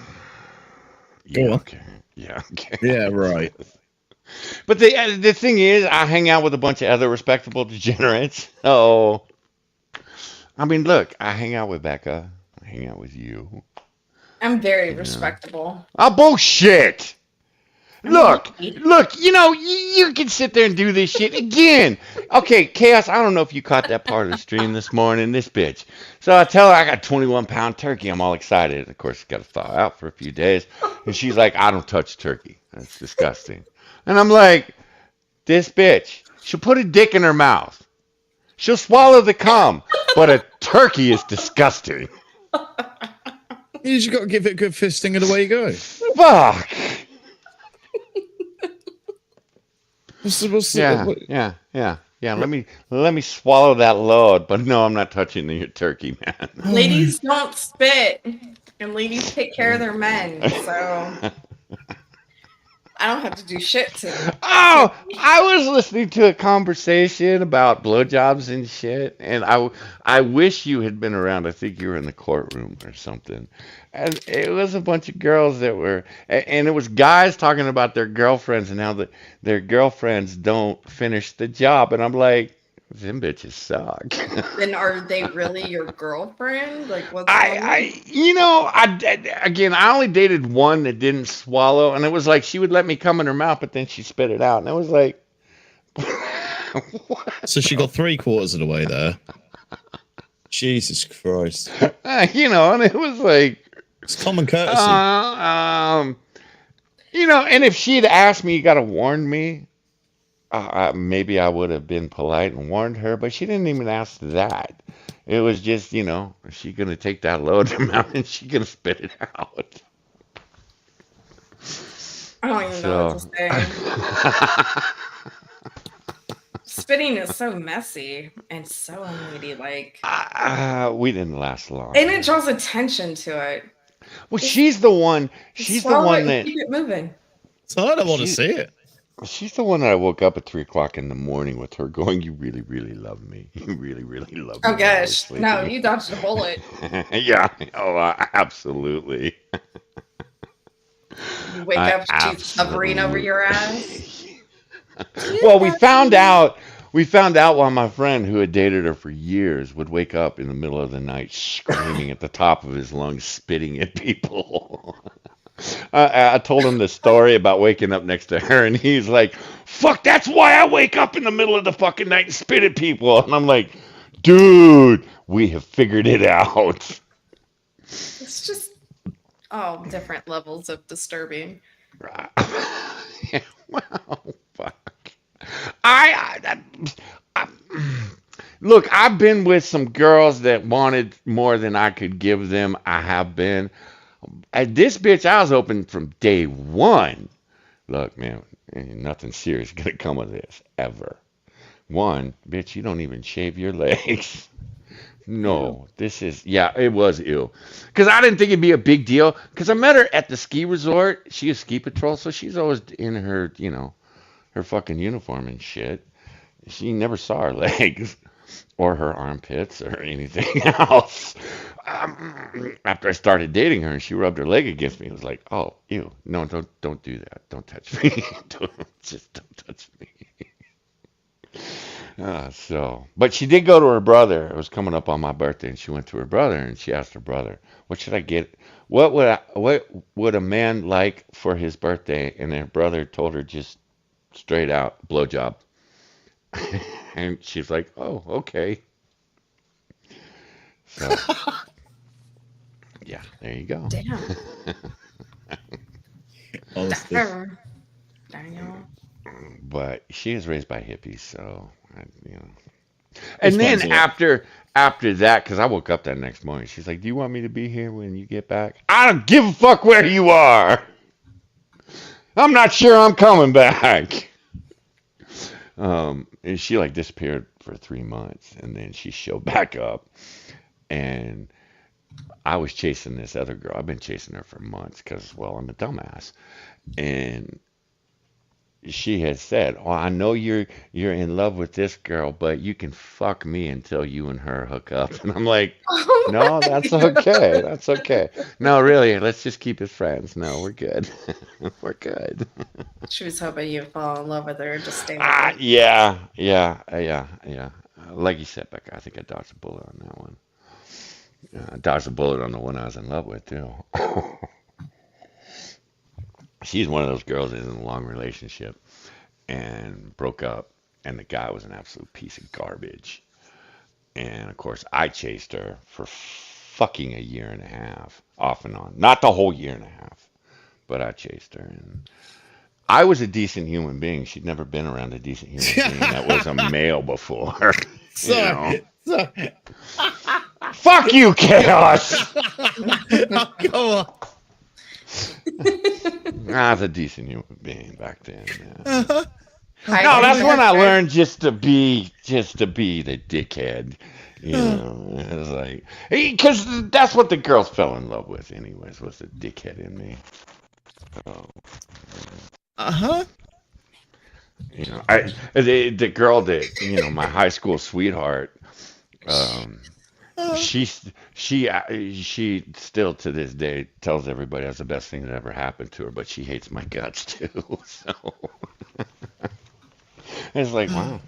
Yeah, on. okay. Yeah, okay. Yeah, right. But the thing is, I hang out with a bunch of other respectable degenerates. So, I mean, look, I hang out with Becca. I hang out with you. I'm very respectable. Oh, bullshit! Look, lucky. look, you can sit there and do this shit again. Okay, Chaos, I don't know if you caught that part of the stream this morning, this bitch. So I tell her I got 21-pound turkey. I'm all excited. Of course, it's got to thaw out for a few days. And she's like, I don't touch turkey. That's disgusting. And I'm like, this bitch, she'll put a dick in her mouth. She'll swallow the cum, but a turkey is disgusting. You just got to give it a good fisting and away you go. Fuck. What's Yeah. Let me swallow that load, but no, I'm not touching your turkey, man. Ladies don't spit, and ladies take care of their men. So I don't have to do shit to. Oh, I was listening to a conversation about blowjobs and shit, and I wish you had been around. I think you were in the courtroom or something, and it was a bunch of girls that were, and it was guys talking about their girlfriends and how their girlfriends don't finish the job, and I'm like, them bitches suck. Then are they really your girlfriend? Like, what's going on? Again, I only dated one that didn't swallow, and it was like she would let me come in her mouth, but then she spit it out, and it was like, what? So she got 3/4 of the way there. Jesus Christ. And it was like, It's common courtesy. and if she'd asked me, you gotta warn me, maybe I would have been polite and warned her, but she didn't even ask that. It was just, is she gonna take that load in her mouth and she gonna spit it out? I don't even know what to say. Spitting is so messy and so unladylike. We didn't last long. And it draws attention to it. Well, she's the one. She's the Swallow one it and that. keep it moving. So I don't want to She- see it. She's the one that I woke up at 3 o'clock in the morning with her going, "You really, really love me. You really, really love me." Oh while I was gosh, sleeping." no, you dodged a bullet. Yeah. Oh, absolutely. You wake I up, she's hovering over your ass. Well, we found out while my friend who had dated her for years would wake up in the middle of the night screaming at the top of his lungs, spitting at people. I told him the story about waking up next to her, and he's like, "Fuck, that's why I wake up in the middle of the fucking night and spit at people." And I'm like, "Dude, we have figured it out." It's just different levels of disturbing. Well, fuck. I look. I've been with some girls that wanted more than I could give them. I have been. At this bitch, I was open from day one. Look, man, ain't nothing serious gonna come of this ever. One, bitch, you don't even shave your legs. No, it was ill. Because I didn't think it'd be a big deal. Because I met her at the ski resort. She is ski patrol, so she's always in her, her fucking uniform and shit. She never saw her legs or her armpits or anything else. After I started dating her and she rubbed her leg against me, it was like, oh, ew, no, don't do that. Don't touch me. Don't touch me. But she did go to her brother. It was coming up on my birthday, and she went to her brother and she asked her brother, "What should I get? What would a man like for his birthday?" And her brother told her just straight out, blowjob. And she's like, "Oh, okay." So, yeah, there you go. Damn. Honestly. Daniel. But she is raised by hippies, so Which And then one's it? after that, because I woke up that next morning, she's like, "Do you want me to be here when you get back?" I don't give a fuck where you are. I'm not sure I'm coming back. And she like disappeared for 3 months, and then she showed back up, and I was chasing this other girl. I've been chasing her for months because, well, I'm a dumbass, and she had said, "Oh, I know you're in love with this girl, but you can fuck me until you and her hook up." And I'm like, Oh "No, my that's God. okay. That's okay. No, really, let's just keep as friends. No, we're good. We're good." She was hoping you'd fall in love with her and just stay with her. Yeah. Like you said, Becca, I think I dodged a bullet on that one. I dodged a bullet on the one I was in love with too. she's one of those girls that's in a long relationship and broke up, and the guy was an absolute piece of garbage. And of course, I chased her for fucking a year and a half, off and on. Not the whole year and a half, but I chased her. And I was a decent human being. She'd never been around a decent human being that was a male before. You know? Sorry. Fuck you, Chaos! Oh, come on. I was a decent human being back then. Yeah. Uh-huh. No, that's when I learned just to be the dickhead. You know, it's like, because that's what the girls fell in love with, anyways, was the dickhead in me. So, Uh-huh. you know, the girl that, you know, my high school sweetheart, she still to this day tells everybody that's the best thing that ever happened to her, but she hates my guts too. So it's like, wow.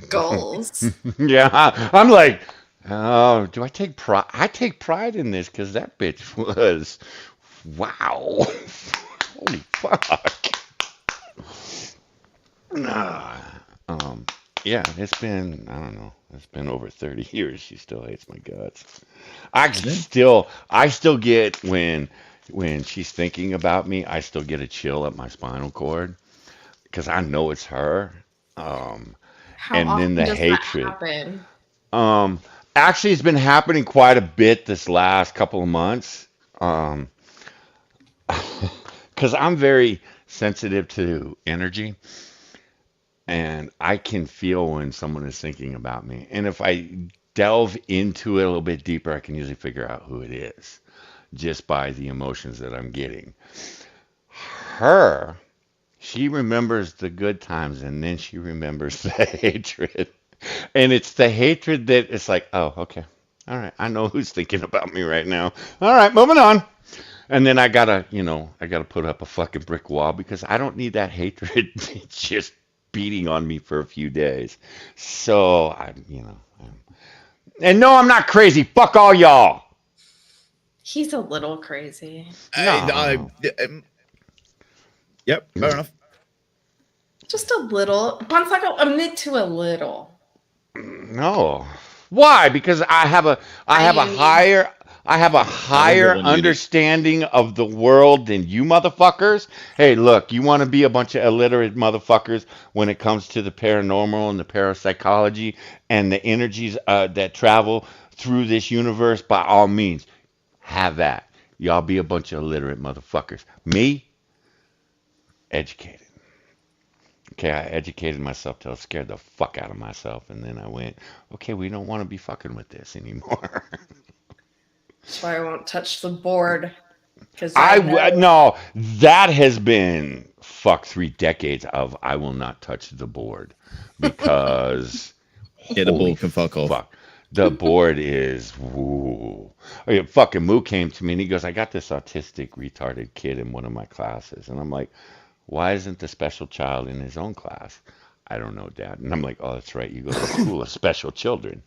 Goals. Yeah, I'm like, oh, do I take pride? I take pride in this because that bitch was, wow. Holy fuck. Nah. Yeah, it's been, I don't know, it's been over 30 years. She still hates my guts. I still get when she's thinking about me, I still get a chill up my spinal cord because I know it's her. How And often then the does hatred. that happen? Actually, it's been happening quite a bit this last couple of months. Because I'm very sensitive to energy, and I can feel when someone is thinking about me. And if I delve into it a little bit deeper, I can usually figure out who it is just by the emotions that I'm getting. Her, she remembers the good times, and then she remembers the hatred. And it's the hatred that it's like, oh, okay. All right. I know who's thinking about me right now. All right, moving on. And then I gotta put up a fucking brick wall because I don't need that hatred just beating on me for a few days. So and no, I'm not crazy. Fuck all y'all. He's a little crazy. No. Yep, fair enough. Just a little. Bonsaco, admit to a little. No. Why? Because I have a higher Everyone needed. understanding of the world than you motherfuckers. Hey, look, you want to be a bunch of illiterate motherfuckers when it comes to the paranormal and the parapsychology and the energies that travel through this universe, by all means, have that. Y'all be a bunch of illiterate motherfuckers. Me, educated. Okay, I educated myself till I scared the fuck out of myself, and then I went, okay, we don't want to be fucking with this anymore. That's why I won't touch the board. Because I know. No, that has been fuck 3 decades of I will not touch the board because Yeah, the holy ball can fuck off. fuck. The board is woo. Oh, yeah, fucking Moo came to me and he goes, I got this autistic retarded kid in one of my classes. And I'm like, why isn't the special child in his own class? I don't know, Dad. And I'm like, oh, that's right. You go to the school of special children.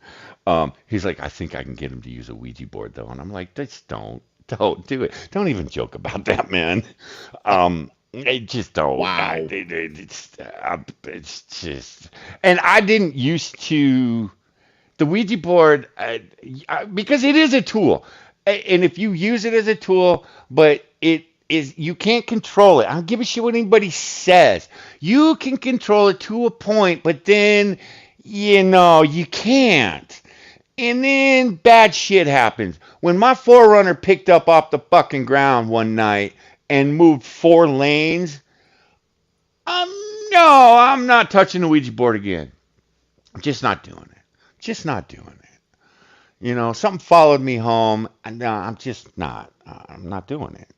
He's like, I think I can get him to use a Ouija board, though. And I'm like, just don't do it. Don't even joke about that, man. Just don't. Wow. It's just, and I didn't used to the Ouija board because it is a tool, and if you use it as a tool, but it is you can't control it. I don't give a shit what anybody says. You can control it to a point, but then you can't. And then bad shit happens. When my Forerunner picked up off the fucking ground one night and moved 4 lanes, no, I'm not touching the Ouija board again. I'm just not doing it. Just not doing it. Something followed me home, and no, I'm just not. I'm not doing it.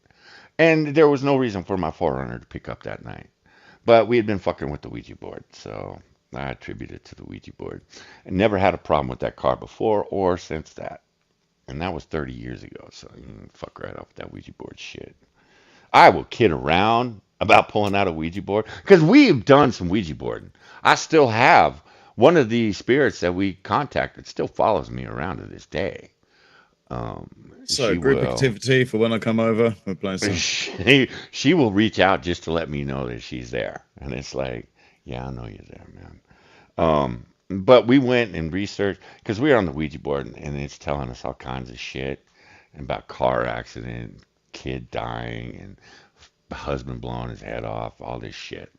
And there was no reason for my Forerunner to pick up that night. But we had been fucking with the Ouija board, so I attribute it to the Ouija board. I never had a problem with that car before or since that. And that was 30 years ago, so you can fuck right off that Ouija board shit. I will kid around about pulling out a Ouija board because we've done some Ouija boarding. I still have one of the spirits that we contacted still follows me around to this day. So She group will. activity for when I come over. We're playing some. She will reach out just to let me know that she's there, and it's like, yeah, I know you're there, man. But we went and researched because we were on the Ouija board, and it's telling us all kinds of shit about car accident, kid dying, and husband blowing his head off, all this shit.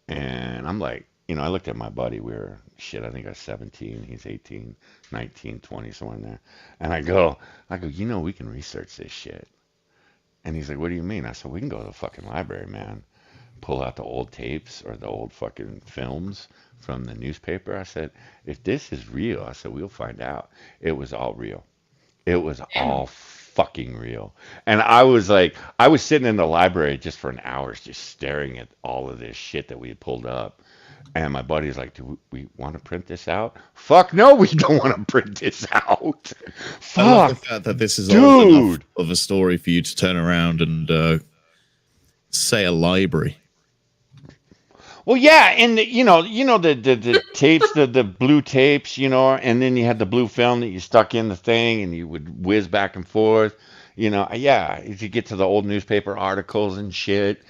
And I'm like, I looked at my buddy. We were, shit, I think I was 17. He's 18, 19, 20, somewhere in there. And I go, we can research this shit. And he's like, what do you mean? I said, we can go to the fucking library, man. Pull out the old tapes or the old fucking films from the newspaper. I said, if this is real, I said, we'll find out. It was all real. It was Damn. all fucking real. And I was like, I was sitting in the library just for an hour, just staring at all of this shit that we had pulled up. And my buddy's like, do we want to print this out? Fuck no, we don't want to print this out. I love the Fuck, fact that this is old enough dude. of a story for you to turn around and say a library. Well, yeah, and the tapes, the blue tapes, and then you had the blue film that you stuck in the thing, and you would whiz back and forth, yeah, if you get to the old newspaper articles and shit,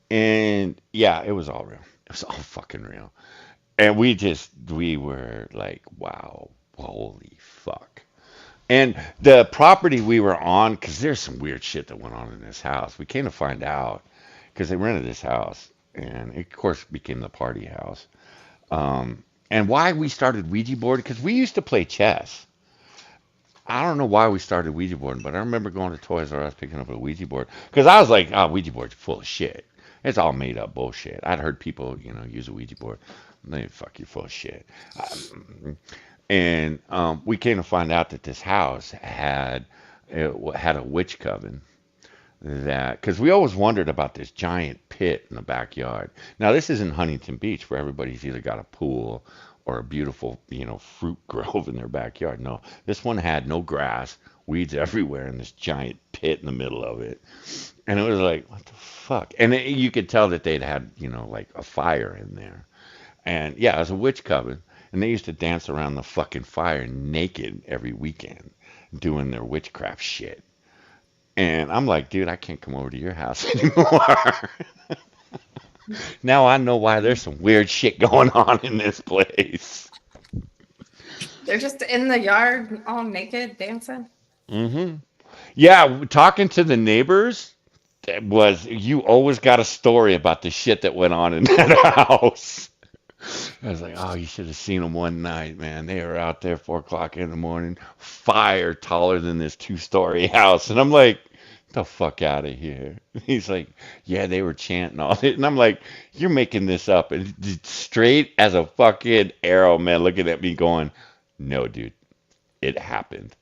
and yeah, it was all real. It was all fucking real, and we were like, wow, holy fuck. And the property we were on, because there's some weird shit that went on in this house. We came to find out because they rented this house, and it, of course, became the party house. And why we started Ouija board? Because we used to play chess. I don't know why we started Ouija board, but I remember going to Toys R Us picking up a Ouija board because I was like, oh, Ouija board's full of shit. It's all made up bullshit. I'd heard people, use a Ouija board. They fuck you full of shit. And we came to find out that this house had a witch coven that because we always wondered about this giant pit in the backyard. Now this is in Huntington Beach where everybody's either got a pool or a beautiful, fruit grove in their backyard. No, this one had no grass, weeds everywhere, and this giant pit in the middle of it. And it was like, what the fuck? And you could tell that they'd had, like a fire in there. And yeah, it was a witch coven. And they used to dance around the fucking fire naked every weekend doing their witchcraft shit. And I'm like, dude, I can't come over to your house anymore. Now I know why there's some weird shit going on in this place. They're just in the yard all naked dancing. Hmm. Yeah, talking to the neighbors you always got a story about the shit that went on in that house. I was like, oh, you should have seen them one night, man. They were out there 4 o'clock in the morning, fire taller than this two-story house. And I'm like, the fuck out of here. He's like, yeah, they were chanting all it. And I'm like, you're making this up. And straight as a fucking arrow, man, looking at me going, no, dude, it happened.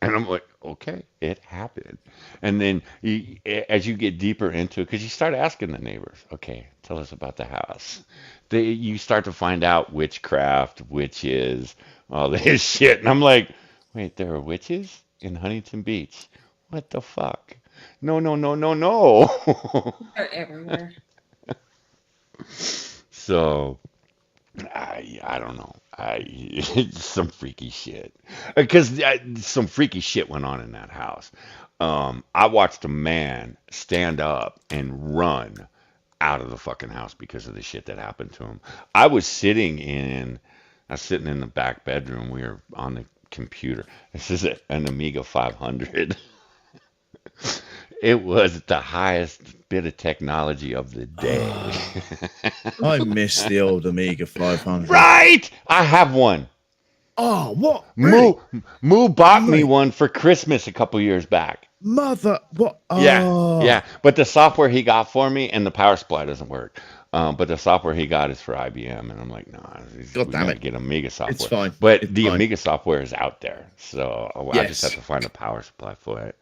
And I'm like, okay, it happened. And then as you get deeper into it, because you start asking the neighbors, okay, tell us about the house. You start to find out witchcraft, witches, all this shit. And I'm like, wait, there are witches in Huntington Beach? What the fuck? No, no, no, no, no. They're everywhere. So I don't know. Some freaky shit. Because some freaky shit went on in that house. I watched a man stand up and run out of the fucking house because of the shit that happened to him. I was sitting in the back bedroom. We were on the computer. This is an Amiga 500. It was the highest bit of technology of the day. I miss the old Amiga 500. Right? I have one. Oh, what? Really? Moo bought me Mate. one for Christmas a couple years back. Mother, what? Oh. Yeah. But the software he got for me and the power supply doesn't work. But the software he got is for IBM, and I'm like, no, we God damn gotta it. get Amiga software. It's fine. But It's the fine. Amiga software is out there, so I just Yes. have to find a power supply for it.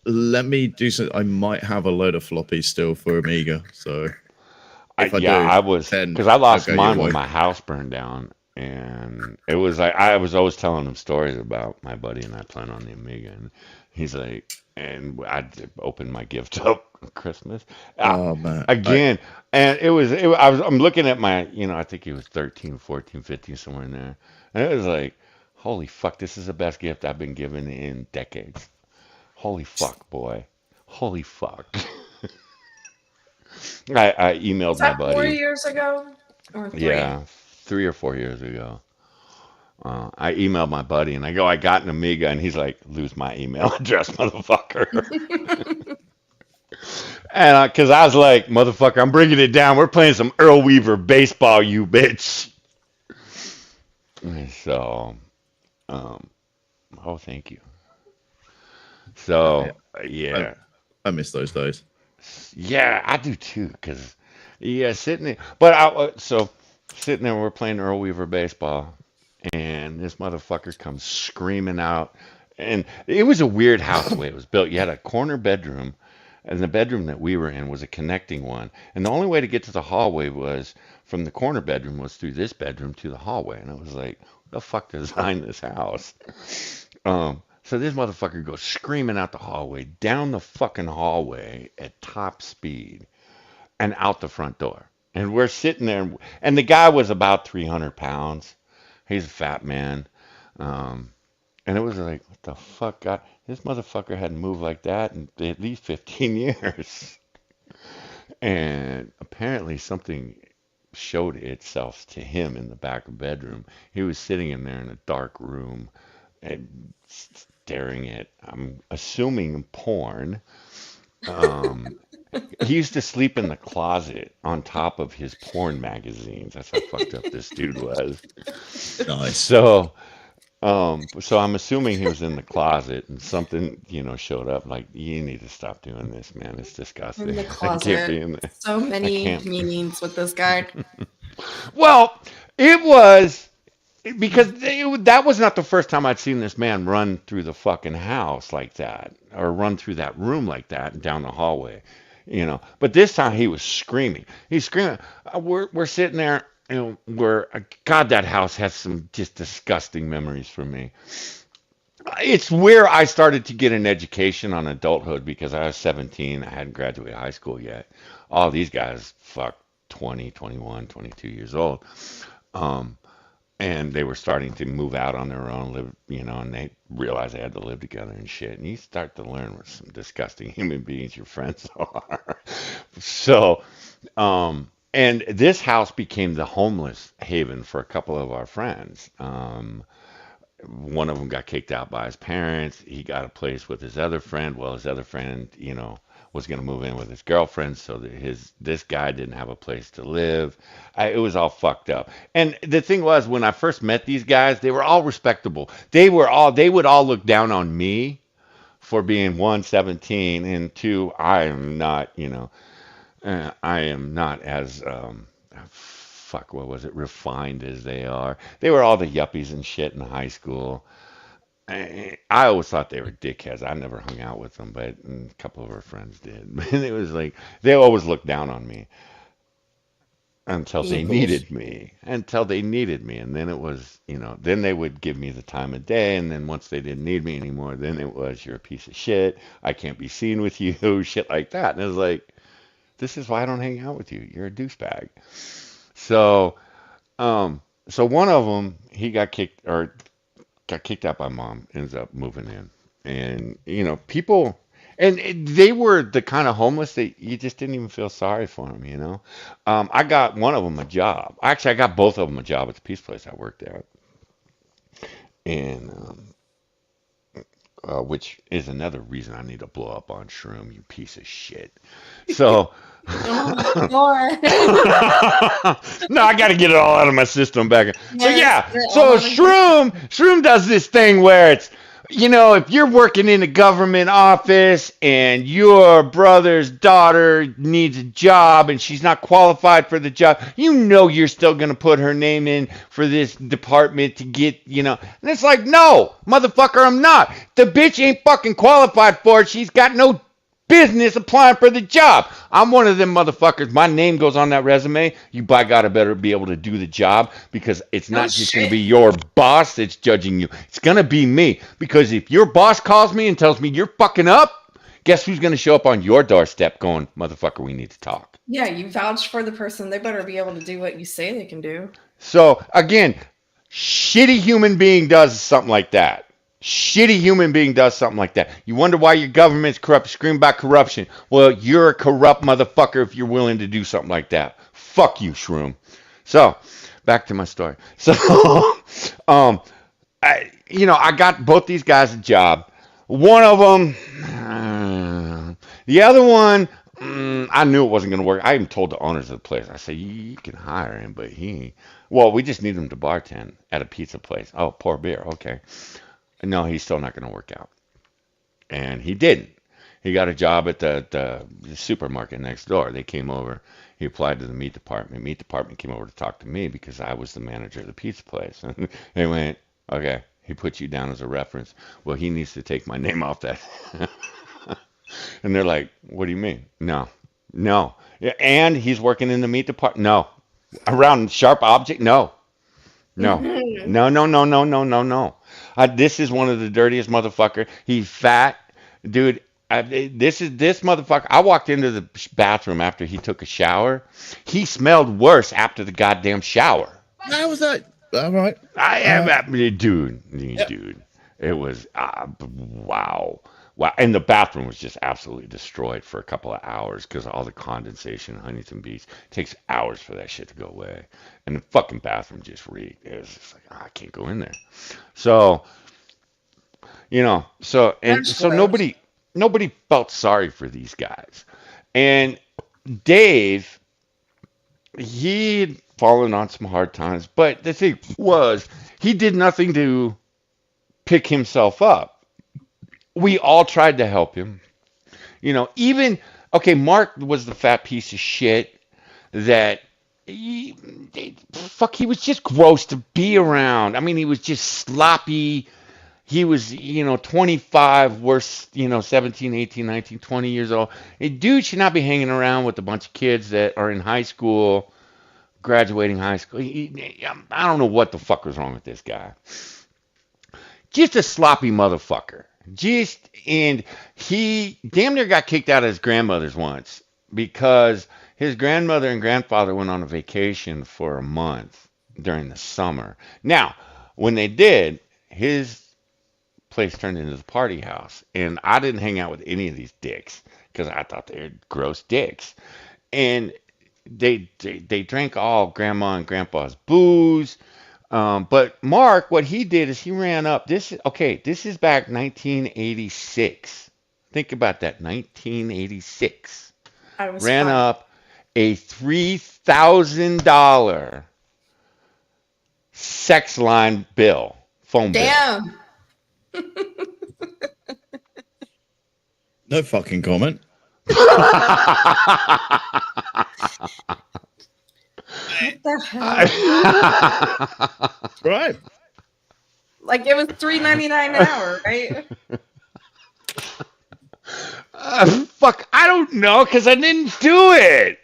Let me do some. I might have a load of floppies still for Amiga. So if I do, I was then because I lost I'll go mine your when way. my house burned down, and it was like I was always telling him stories about my buddy and I playing on the Amiga, and he's like, and I opened my gift up on Christmas Oh man, again, and I'm looking at my, I think he was 13, 14, 15, somewhere in there, and it was like, Holy fuck, this is the best gift I've been given in decades. Holy fuck, boy. Holy fuck. I emailed Was my that 4 buddy. years ago or 3? Yeah, 3 or 4 years ago. I emailed my buddy and I go, I got an Amiga, and he's like, lose my email address, motherfucker. And because I was like, motherfucker, I'm bringing it down. We're playing some Earl Weaver baseball, you bitch. And so, um, oh, thank you. Oh, So, yeah. I miss those days. Yeah, I do too. Because, yeah, sitting there. But so sitting there, we're playing Earl Weaver baseball, and this motherfucker comes screaming out. And it was a weird house the way it was built. You had a corner bedroom, and the bedroom that we were in was a connecting one. And the only way to get to the hallway was from the corner bedroom was through this bedroom to the hallway. And I was like, the fuck designed this house? So this motherfucker goes screaming out the hallway, down the fucking hallway at top speed, and out the front door. And we're sitting there, and the guy was about 300 pounds. He's a fat man. Um, and it was like, what the fuck? God, this motherfucker hadn't moved like that in at least 15 years. And apparently something showed itself to him in the back bedroom. He was sitting in there in a dark room and staring at, I'm assuming, porn. Um, he used to sleep in the closet on top of his porn magazines. That's how fucked up this dude was. Nice. So I'm assuming he was in the closet and something, showed up like, you need to stop doing this, man. It's disgusting. In the I can't be closet. in there. So many can't. meanings with this guy. Well, it was because that was not the first time I'd seen this man run through the fucking house like that or run through that room like that and down the hallway. But this time he was screaming. He's screaming. We're sitting there. God, that house has some just disgusting memories for me. It's where I started to get an education on adulthood because I was 17. I hadn't graduated high school yet. All these guys, fuck, 20, 21, 22 years old. Um, and they were starting to move out on their own, live, and they realized they had to live together and shit. And you start to learn what some disgusting human beings your friends are. So, and this house became the homeless haven for a couple of our friends. One of them got kicked out by his parents. He got a place with his other friend. Well, his other friend, was going to move in with his girlfriend, so that this guy didn't have a place to live. It was all fucked up. And the thing was, when I first met these guys, they were all respectable. They would all look down on me for being one, 17, and two, I am not, I am not as fuck, what was it, refined as they are. They were all the yuppies and shit in high school. I always thought they were dickheads. I never hung out with them, but a couple of our friends did. And it was like they always looked down on me until they needed me. And then it was, then they would give me the time of day. And then once they didn't need me anymore, then it was, you're a piece of shit. I can't be seen with you, shit like that. And it was like, this is why I don't hang out with you. You're a douchebag. So, so one of them, he got kicked out by mom, ends up moving in. And, people, and they were the kind of homeless that you just didn't even feel sorry for them. I got one of them a job. Actually, I got both of them a job at the Peace Place I worked at. And, which is another reason I need to blow up on Shroom, you piece of shit. So, Oh, Lord. no, I got to get it all out of my system back. So Yes, yeah, so Shroom does this thing where it's, if you're working in a government office and your brother's daughter needs a job and she's not qualified for the job, you're still going to put her name in for this department to get, and it's like, no, motherfucker, I'm not. The bitch ain't fucking qualified for it. She's got no business applying for the job. I'm one of them motherfuckers. My name goes on that resume. You by God, I better be able to do the job because it's not just going to be your boss that's judging you. It's going to be me. Because if your boss calls me and tells me you're fucking up, guess who's going to show up on your doorstep going, motherfucker, we need to talk. Yeah, you vouch for the person. They better be able to do what you say they can do. So again, Shitty human being does something like that. Shitty human being does something like that. You wonder why your government's corrupt. Scream about corruption. Well, you're a corrupt motherfucker if you're willing to do something like that. Fuck you, Shroom. So, back to my story. So, I got both these guys a job. One of them, the other one, I knew it wasn't going to work. I even told the owners of the place. I said, you can hire him, but well, we just need him to bartend at a pizza place. Oh, pour beer. Okay. No, he's still not going to work out. And he didn't. He got a job at the supermarket next door. They came over. He applied to the meat department. Meat department came over to talk to me because I was the manager of the pizza place. And they went, okay, he put you down as a reference. Well, he needs to take my name off that. And they're like, what do you mean? No, no. Yeah, and he's working in the meat department. No. Around sharp object? No. No. No, no, no, no, no, no, no. This is one of the dirtiest motherfucker. He's fat. Dude, this motherfucker. I walked into the bathroom after he took a shower. He smelled worse after the goddamn shower. How was that? All right. Dude. It was, wow. Wow. And the bathroom was just absolutely destroyed for a couple of hours because all the condensation in Huntington Beach. It takes hours for that shit to go away. And the fucking bathroom just reeked. It was just like, I can't go in there. So, so nobody felt sorry for these guys. And Dave, he'd fallen on some hard times, but the thing was, he did nothing to pick himself up. We all tried to help him. Mark was the fat piece of shit that he was just gross to be around. I mean, he was just sloppy. He was, 25, worse, 17, 18, 19, 20 years old. A dude should not be hanging around with a bunch of kids that are in high school, graduating high school. I don't know what the fuck was wrong with this guy. Just a sloppy motherfucker. And he damn near got kicked out of his grandmother's once because his grandmother and grandfather went on a vacation for a month during the summer. Now, when they did, his place turned into the party house. And I didn't hang out with any of these dicks because I thought they were gross dicks. And they drank all grandma and grandpa's booze. But Mark, what he did is he ran up. This is back 1986. Think about that, 1986. I was Ran fine. up a $3,000 sex line bill, phone bill. Damn. No fucking comment. What the hell? Right. Like it was $3.99 an hour, right? Fuck, I don't know because I didn't do it.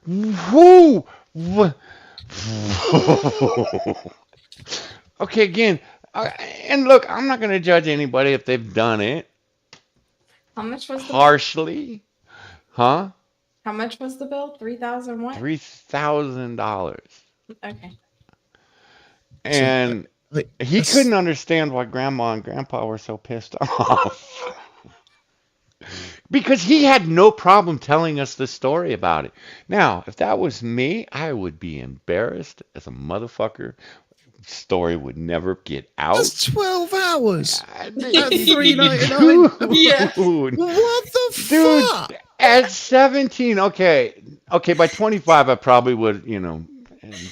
Who? Okay, again, and look, I'm not going to judge anybody if they've done it How much was the harshly, huh? How much was the bill? 3,000 what? $3,000, Okay. and he couldn't understand why Grandma and Grandpa were so pissed off. Because he had no problem telling us the story about it. Now, if that was me, I would be embarrassed as a motherfucker. Story would never get out. That's 12 hours. At Dude, $3.99. Yeah. What the dude, fuck? at 17, okay, by 25, I probably would,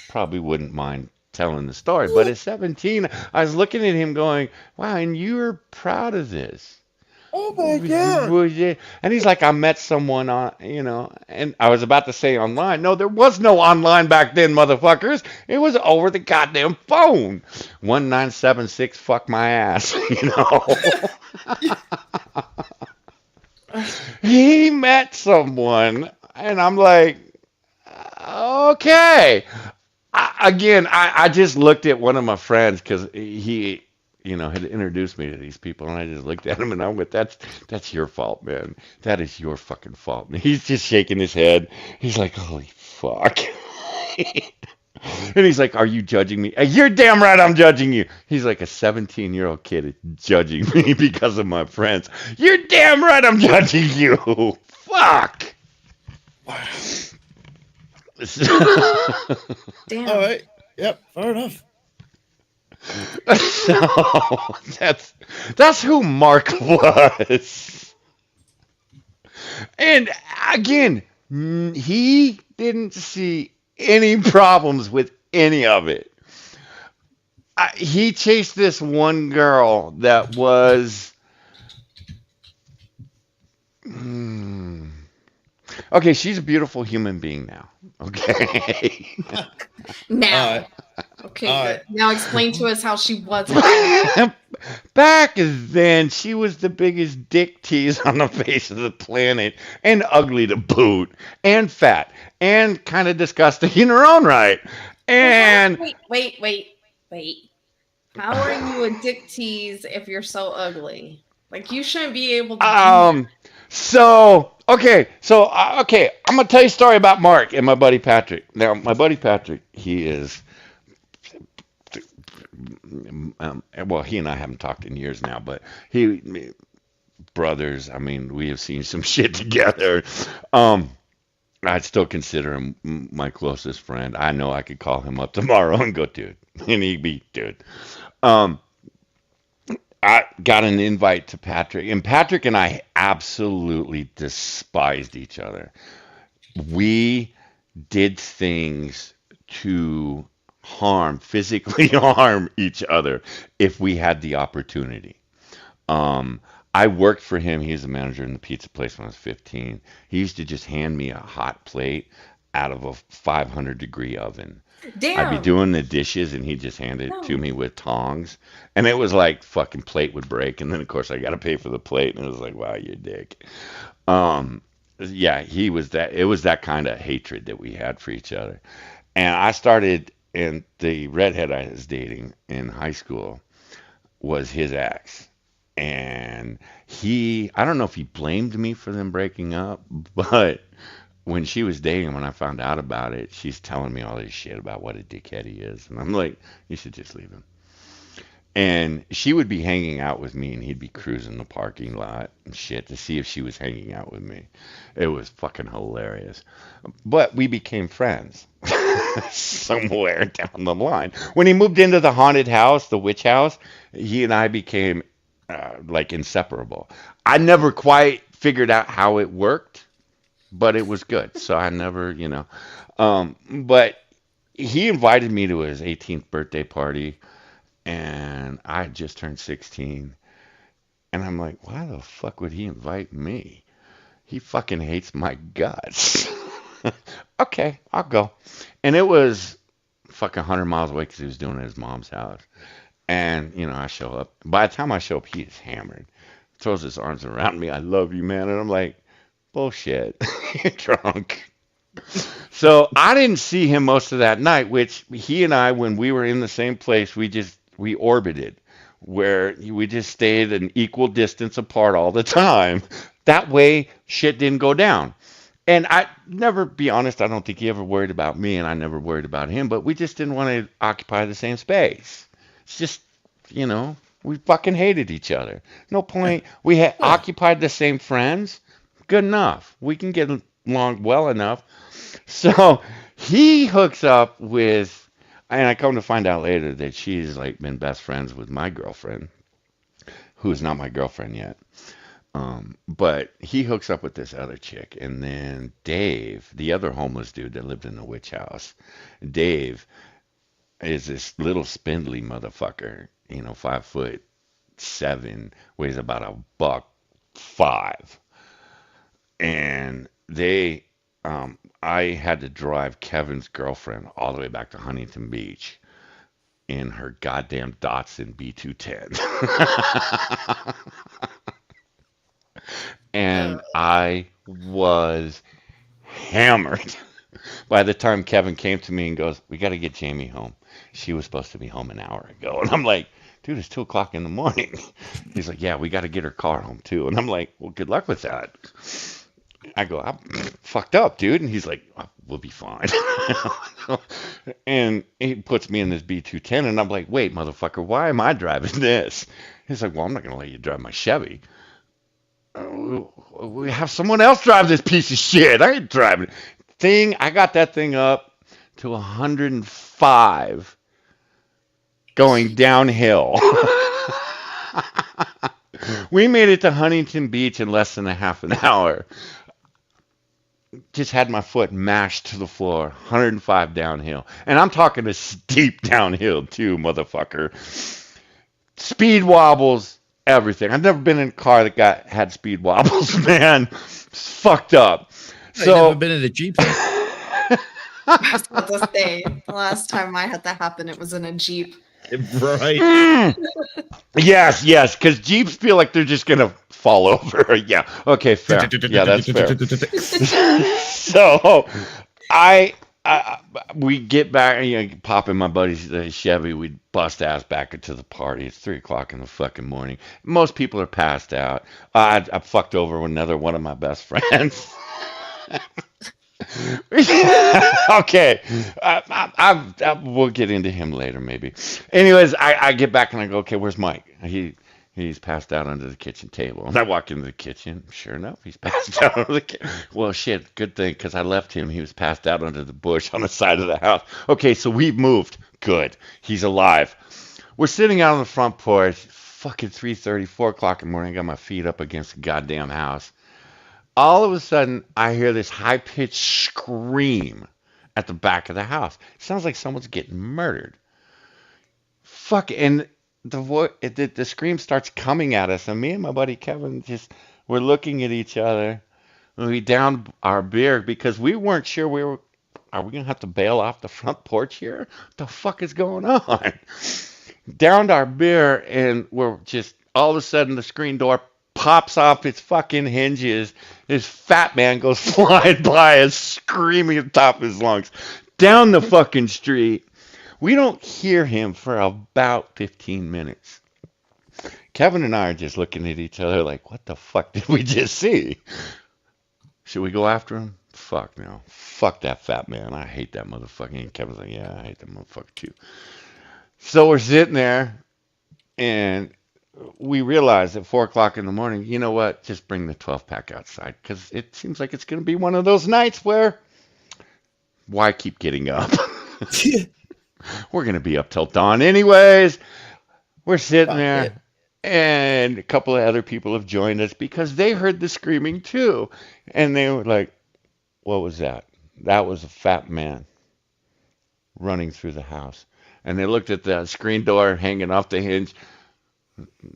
probably wouldn't mind telling the story. But at 17, I was looking at him going, wow, and you're proud of this. Oh my god. And he's like, I met someone on, and I was about to say online. No, there was no online back then, motherfuckers. It was over the goddamn phone. 1976, fuck my ass, He met someone, and I'm like, okay. I just looked at one of my friends because he, had introduced me to these people, and I just looked at him, and I went, that's your fault, man. That is your fucking fault. And he's just shaking his head. He's like, holy fuck. And he's like, "Are you judging me?" You're damn right I'm judging you. He's like, a 17-year-old kid is judging me because of my friends. You're damn right I'm judging you. Fuck. Damn. All right. Yep. Fair enough. So that's who Mark was. And again, he didn't see any problems with any of it. He chased this one girl that was okay, she's a beautiful human being now. Okay. Now. All right. Okay, All good. right. Now explain to us how she wasn't. Back then, she was the biggest dick tease on the face of the planet, and ugly to boot, and fat, and kind of disgusting in her own right. And Wait. How are you a dick tease if you're so ugly? Like, you shouldn't be able to do that. okay, I'm gonna tell you a story about Mark and my buddy Patrick. Now, my buddy Patrick, he is well, he and I haven't talked in years now, but he brothers. I mean, we have seen some shit together. Um, I'd still consider him my closest friend. I know I could call him up tomorrow and go, dude, and he'd be, dude. Um, I got an invite to Patrick, and Patrick and I absolutely despised each other. We did things to physically harm each other if we had the opportunity. Um, I worked for him. He was a manager in the pizza place when I was 15. He used to just hand me a hot plate out of a 500-degree oven. I'd be Damn. doing the dishes and he'd just hand it to No. me with tongs. And it was like fucking plate would break. And then, of course, I got to pay for the plate. And it was like, wow, you dick. Um, yeah, he was that. It was that kind of hatred that we had for each other. And I started, and the redhead I was dating in high school was his ex. And I don't know if he blamed me for them breaking up, but when she was dating him, when I found out about it, she's telling me all this shit about what a dickhead he is. And I'm like, you should just leave him. And she would be hanging out with me, and he'd be cruising the parking lot and shit to see if she was hanging out with me. It was fucking hilarious. But we became friends somewhere down the line. When he moved into the haunted house, the witch house, he and I became like inseparable. I never quite figured out how it worked, but it was good. So I never, but he invited me to his 18th birthday party, and I had just turned 16. And I'm like, why the fuck would he invite me? He fucking hates my guts. Okay, I'll go. And it was fucking 100 miles away because he was doing it at his mom's house. And, I show up. By the time I show up, he is hammered. Throws his arms around me. I love you, man. And I'm like, bullshit. You're drunk. So I didn't see him most of that night, which he and I, when we were in the same place, we orbited, where we just stayed an equal distance apart all the time. That way, shit didn't go down. And I never, be honest, I don't think he ever worried about me, and I never worried about him, but we just didn't want to occupy the same space. It's just, we fucking hated each other. No point. We had occupied the same friends. Good enough. We can get along well enough. So he hooks up with, and I come to find out later that she's like been best friends with my girlfriend, who's not my girlfriend yet. But he hooks up with this other chick, and then Dave, the other homeless dude that lived in the witch house, Dave is this little spindly motherfucker, 5'7", weighs about $105, and I had to drive Kevin's girlfriend all the way back to Huntington Beach in her goddamn Datsun B210. And I was hammered. By the time Kevin came to me and goes, we got to get Jamie home. She was supposed to be home an hour ago. And I'm like, dude, it's 2 o'clock in the morning. He's like, yeah, we got to get her car home too. And I'm like, well, good luck with that. I go, I'm fucked up, dude. And he's like, "Oh, we'll be fine. And he puts me in this B210, and I'm like, wait, motherfucker, why am I driving this? He's like, well, I'm not going to let you drive my Chevy. We have someone else drive this piece of shit. I ain't driving it. I got that thing up to 105 going downhill. We made it to Huntington Beach in less than a half an hour. Just had my foot mashed to the floor, 105 downhill. And I'm talking a steep downhill too, motherfucker. Speed wobbles, everything. I've never been in a car that had speed wobbles, man. It's fucked up. I've never So been in a Jeep. I was about to say, the last time I had that happen, it was in a Jeep. Right. yes, because Jeeps feel like they're just gonna fall over. Yeah. Okay, fair. Yeah, that's fair. So we get back, pop in my buddy's Chevy. We bust ass back into the party. It's 3 o'clock in the fucking morning. Most people are passed out. I fucked over another one of my best friends. Okay, we'll get into him later, maybe. Anyways, I get back and I go, okay, where's Mike? He's passed out under the kitchen table. And I walk into the kitchen. Sure enough, he's passed out under the kitchen. Well, shit, good thing, because I left him. He was passed out under the bush on the side of the house. Okay, so we've moved. Good. He's alive. We're sitting out on the front porch, fucking 3:30, 4 o'clock in the morning. I got my feet up against the goddamn house. All of a sudden, I hear this high-pitched scream at the back of the house. It sounds like someone's getting murdered. Fuck, and the scream starts coming at us, and me and my buddy Kevin we're looking at each other. And we downed our beer because we weren't sure are we gonna have to bail off the front porch here? What the fuck is going on? Downed our beer, and we're just all of a sudden the screen door pops off its fucking hinges. This fat man goes flying by us, screaming at the top of his lungs down the fucking street. We don't hear him for about 15 minutes. Kevin and I are just looking at each other like, what the fuck did we just see? Should we go after him? Fuck no. Fuck that fat man. I hate that motherfucker. And Kevin's like, yeah, I hate that motherfucker too. So we're sitting there, and we realize at 4 o'clock in the morning, you know what? Just bring the 12-pack outside, because it seems like it's going to be one of those nights where why keep getting up? We're going to be up till dawn anyways. We're sitting there, and a couple of other people have joined us because they heard the screaming too. And they were like, what was that? That was a fat man running through the house. And they looked at the screen door hanging off the hinge.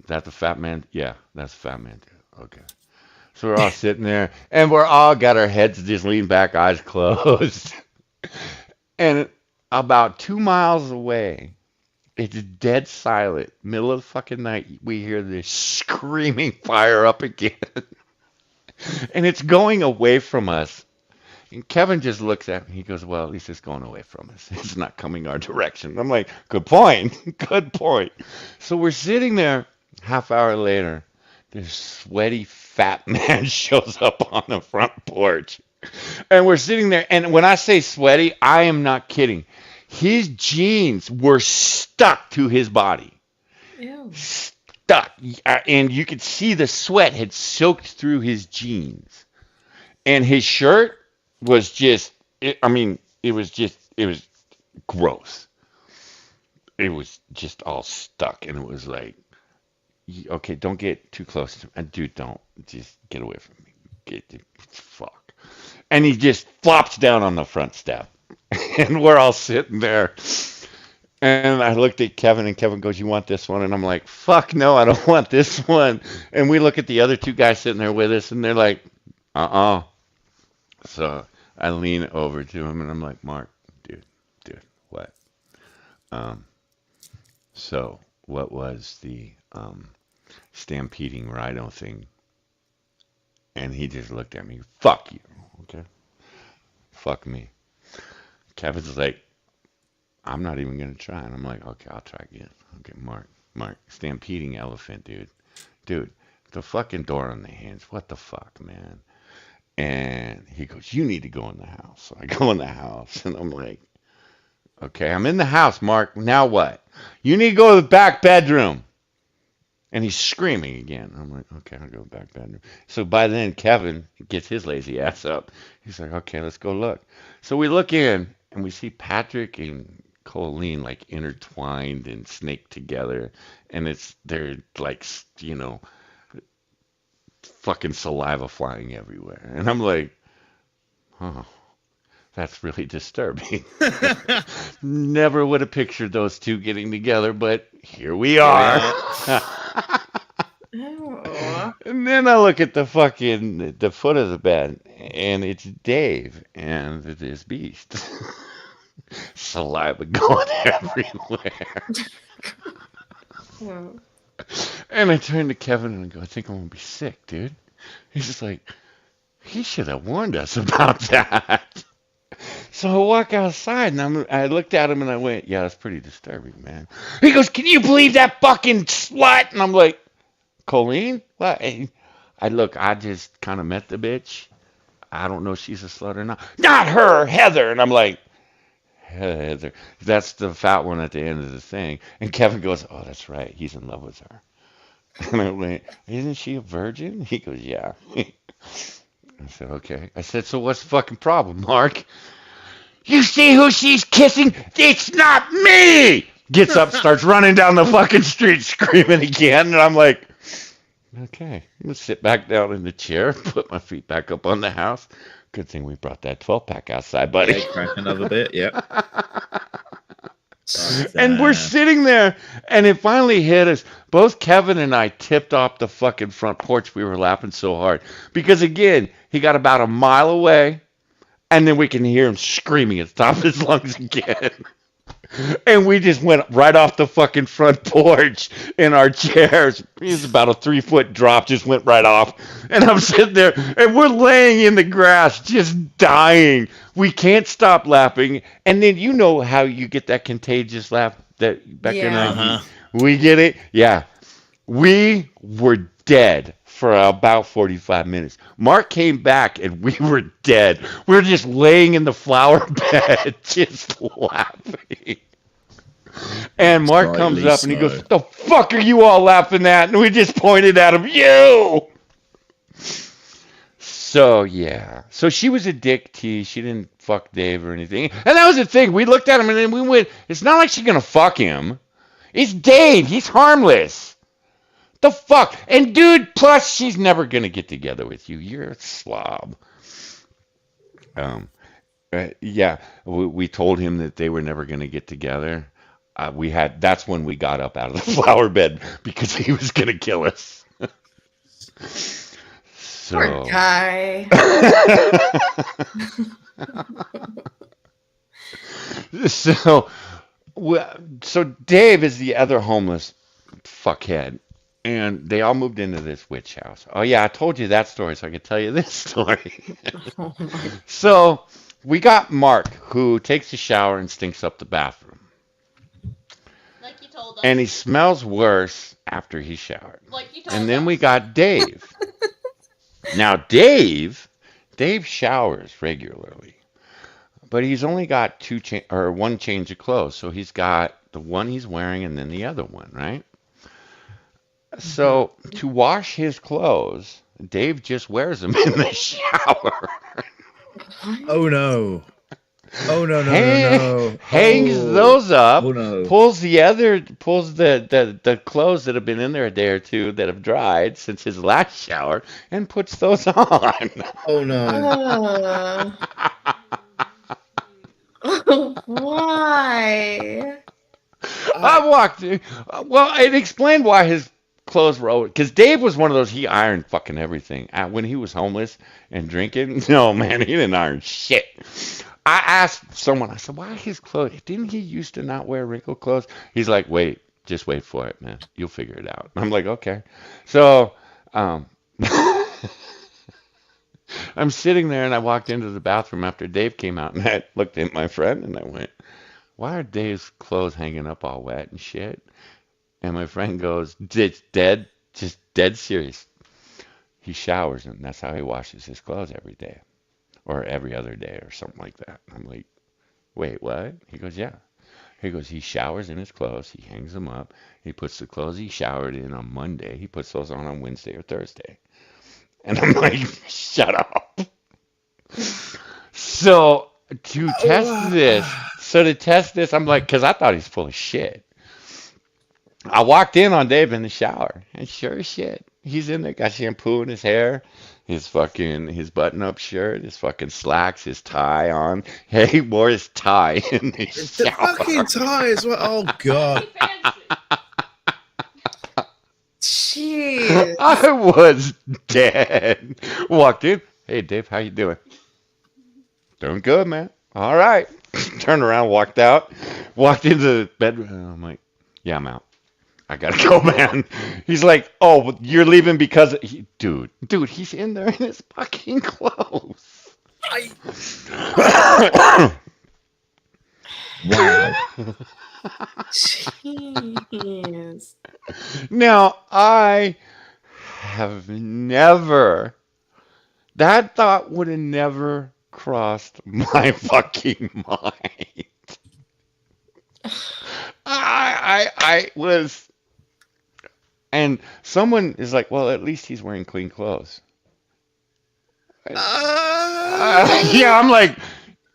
That the fat man? Yeah, that's the fat man. Okay. So we're all sitting there, and we're all got our heads just leaned back, eyes closed. And about 2 miles away, it's dead silent. Middle of the fucking night, we hear this screaming fire up again. And it's going away from us. And Kevin just looks at me. He goes, well, at least it's going away from us. It's not coming our direction. I'm like, good point. Good point. So we're sitting there. Half hour later, this sweaty fat man shows up on the front porch. And we're sitting there. And when I say sweaty, I am not kidding. His jeans were stuck to his body. Ew. Stuck. And you could see the sweat had soaked through his jeans. And his shirt was just, it was gross. It was just all stuck. And it was like, okay, don't get too close to me. Dude, don't. Just get away from me. Fuck. And he just flops down on the front step. And we're all sitting there. And I looked at Kevin, and Kevin goes, you want this one? And I'm like, fuck no, I don't want this one. And we look at the other two guys sitting there with us, and they're like, uh-uh. So I lean over to him, and I'm like, Mark, dude, what? So what was the stampeding rhino thing? And he just looked at me, fuck you, okay? Fuck me. Kevin's like, I'm not even going to try. And I'm like, okay, I'll try again. Okay, Mark, stampeding elephant, dude. Dude, the fucking door on the hinge. What the fuck, man? And he goes, "You need to go in the house." So I go in the house, and I'm like, "Okay, I'm in the house, Mark. Now what? You need to go to the back bedroom." And he's screaming again. I'm like, "Okay, I'll go back bedroom." So by then, Kevin gets his lazy ass up. He's like, "Okay, let's go look." So we look in, and we see Patrick and Colleen like intertwined and snaked together, and they're like, fucking saliva flying everywhere. And I'm like, "Oh, that's really disturbing." Never would have pictured those two getting together, but here we are. Oh. And then I look at the foot of the bed, and it's Dave and this beast. Saliva going everywhere. Oh. And I turn to Kevin and I go, "I think I'm gonna be sick, dude." He's just like, "He should have warned us about that." So I walk outside and I looked at him and I went, "Yeah, that's pretty disturbing, man." He goes, "Can you believe that fucking slut?" And I'm like, "Colleen? What?" I just kind of met the bitch. I don't know if she's a slut or not. "Not her, Heather." And I'm like, "Heather, that's the fat one at the end of the thing." And Kevin goes, "Oh, that's right. He's in love with her." And I went, "Isn't she a virgin?" He goes, "Yeah." I said, "Okay." I said, "So what's the fucking problem, Mark?" "You see who she's kissing? It's not me!" Gets up, starts running down the fucking street screaming again. And I'm like, "Okay, I'm going to sit back down in the chair, put my feet back up on the house. Good thing we brought that 12-pack outside, buddy." Yeah, crack another bit. Yep. And we're sitting there, and it finally hit us. Both Kevin and I tipped off the fucking front porch. We were laughing so hard. Because, again, he got about a mile away, and then we can hear him screaming at the top of his lungs again. And we just went right off the fucking front porch in our chairs. It was about a 3-foot drop, just went right off. And I'm sitting there, and we're laying in the grass, just dying. We can't stop laughing. And then you know how you get that contagious laugh that Becca and I, Uh-huh. we get it? Yeah. We were dead for about 45 minutes. Mark came back and we were dead. We were just laying in the flower bed, just laughing. And Mark comes Rightly up and he goes, so. "What the fuck are you all laughing at?" And we just pointed at him, "You!" So, yeah. So she was a dick T. She didn't fuck Dave or anything. And that was the thing. We looked at him and then we went, "It's not like she's going to fuck him. It's Dave. He's harmless. The fuck?" And dude, plus she's never gonna get together with you. You're a slob. Um, yeah, we told him that they were never gonna get together. That's when we got up out of the flower bed because he was gonna kill us. Poor So, guy. so, so Dave is the other homeless fuckhead. And they all moved into this witch house. Oh yeah, I told you that story, so I can tell you this story. Oh my. So we got Mark, who takes a shower and stinks up the bathroom. Like you told us. And he smells worse after he showered. Like you told And then us. we got Dave. Now Dave showers regularly, but he's only got one change of clothes. So he's got the one he's wearing and then the other one, right? So to wash his clothes, Dave just wears them in the shower. Oh no. Oh no Hangs Oh. those up, Oh no. pulls the clothes that have been in there a day or two that have dried since his last shower and puts those on. Oh no. Why? I walked through. Well, it explained why his clothes were over. Because Dave was one of those, he ironed fucking everything. When he was homeless and drinking, no, man, he didn't iron shit. I asked someone, I said, "Why his clothes? Didn't he used to not wear wrinkled clothes?" He's like, "Wait, just wait for it, man. You'll figure it out." I'm like, "Okay." So, I'm sitting there and I walked into the bathroom after Dave came out and I looked at my friend and I went, "Why are Dave's clothes hanging up all wet and shit?" And my friend goes, "It's dead, just dead serious. he showers and that's how he washes his clothes every day or every other day or something like that. I'm like, wait, what? He goes, yeah. He goes, he showers in his clothes, he hangs them up, he puts the clothes he showered in on Monday, he puts those on Wednesday or Thursday. And I'm like, shut up. So to test this, I'm like, because I thought he's full of shit. I walked in on Dave in the shower, and sure as shit, he's in there, got shampoo in his hair, his button-up shirt, his fucking slacks, his tie on. Hey, he wore his tie in the The shower. fucking tie as well. Oh god. Jeez. I was dead. Walked in. Hey, Dave, how you doing? Doing good, man. All right. Turned around, walked out, walked into the bedroom. I'm like, yeah, I'm out. I gotta go, man. He's like, oh, you're leaving because dude, he's in there in his fucking clothes. Wow. Jeez. Now, I have never, that thought would have never crossed my fucking mind. I was, and someone is like, well, at least he's wearing clean clothes. Yeah, I'm like,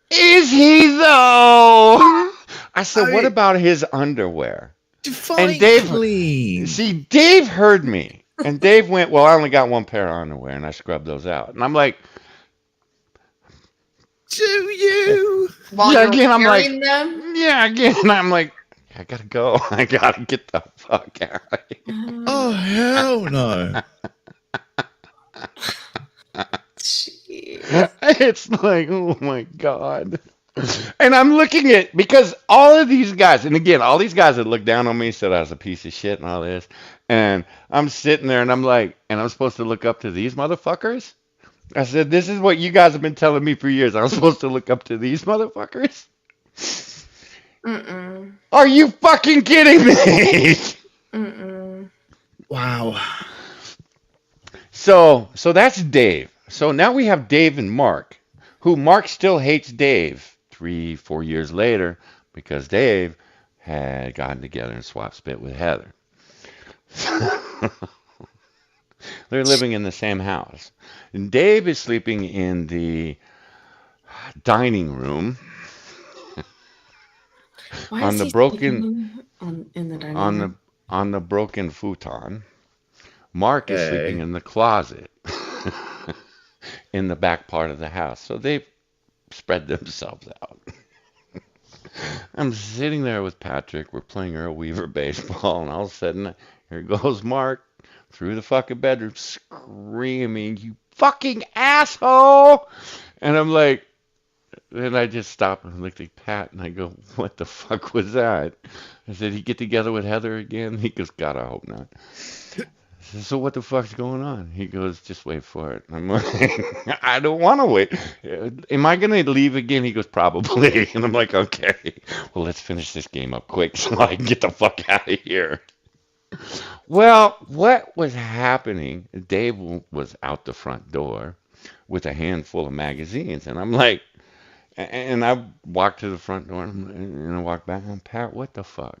is he though? I said, what about his underwear? Define Dave- clean. See, Dave heard me, and Dave went, well, I only got one pair of underwear, and I scrubbed those out. And I'm like, Do you? While Yeah, you're again, I'm like- wearing them. yeah, again, I'm like, I gotta go. I gotta get the fuck out of here. Oh hell no. Jeez. It's like, oh my God. And I'm looking at, because all of these guys, and again, all these guys that look down on me said I was a piece of shit and all this. And I'm sitting there and I'm like, and I'm supposed to look up to these motherfuckers? I said, this is what you guys have been telling me for years. I'm supposed to look up to these motherfuckers? Mm-mm. Are you fucking kidding me? Mm-mm. Wow. So that's Dave. So now we have Dave and Mark, who Mark still hates Dave 3-4 years later because Dave had gotten together and swapped spit with Heather. They're living in the same house. And Dave is sleeping in the dining room Why on is the he broken sleeping in the dining on room? the broken futon. Mark is Hey. sleeping in the closet in the back part of the house. So they've spread themselves out. I'm sitting there with Patrick. We're playing Earl Weaver baseball, and all of a sudden, here goes Mark through the fucking bedroom screaming, "You fucking asshole!" And I'm like, then I just stopped and looked at Pat, and I go, "What the fuck was that?" I said, "He get together with Heather again?" He goes, "God, I hope not." I said, "So what the fuck's going on?" He goes, "Just wait for it." I'm like, "I don't want to wait. Am I going to leave again?" He goes, "Probably." And I'm like, "Okay, well, let's finish this game up quick so I can get the fuck out of here." Well, what was happening, Dave was out the front door with a handful of magazines. And I'm like, and I walked to the front door and I walked back. And Pat, what the fuck?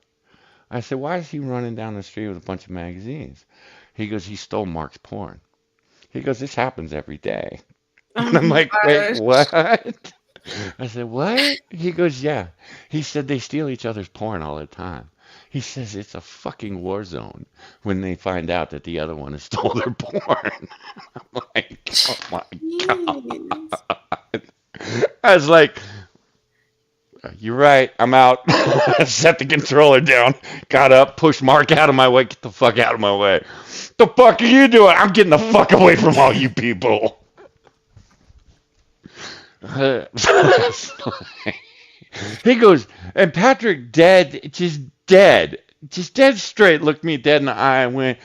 I said, why is he running down the street with a bunch of magazines? He goes, he stole Mark's porn. He goes, this happens every day. And I'm like, wait, what? I said, what? He goes, yeah. He said they steal each other's porn all the time. He says it's a fucking war zone when they find out that the other one has stole their porn. I'm like, oh my God. I was like, you're right, I'm out. Set the controller down, got up, pushed Mark out of my way, get the fuck out of my way. The fuck are you doing? I'm getting the fuck away from all you people. He goes, and Patrick dead straight, looked me dead in the eye and went,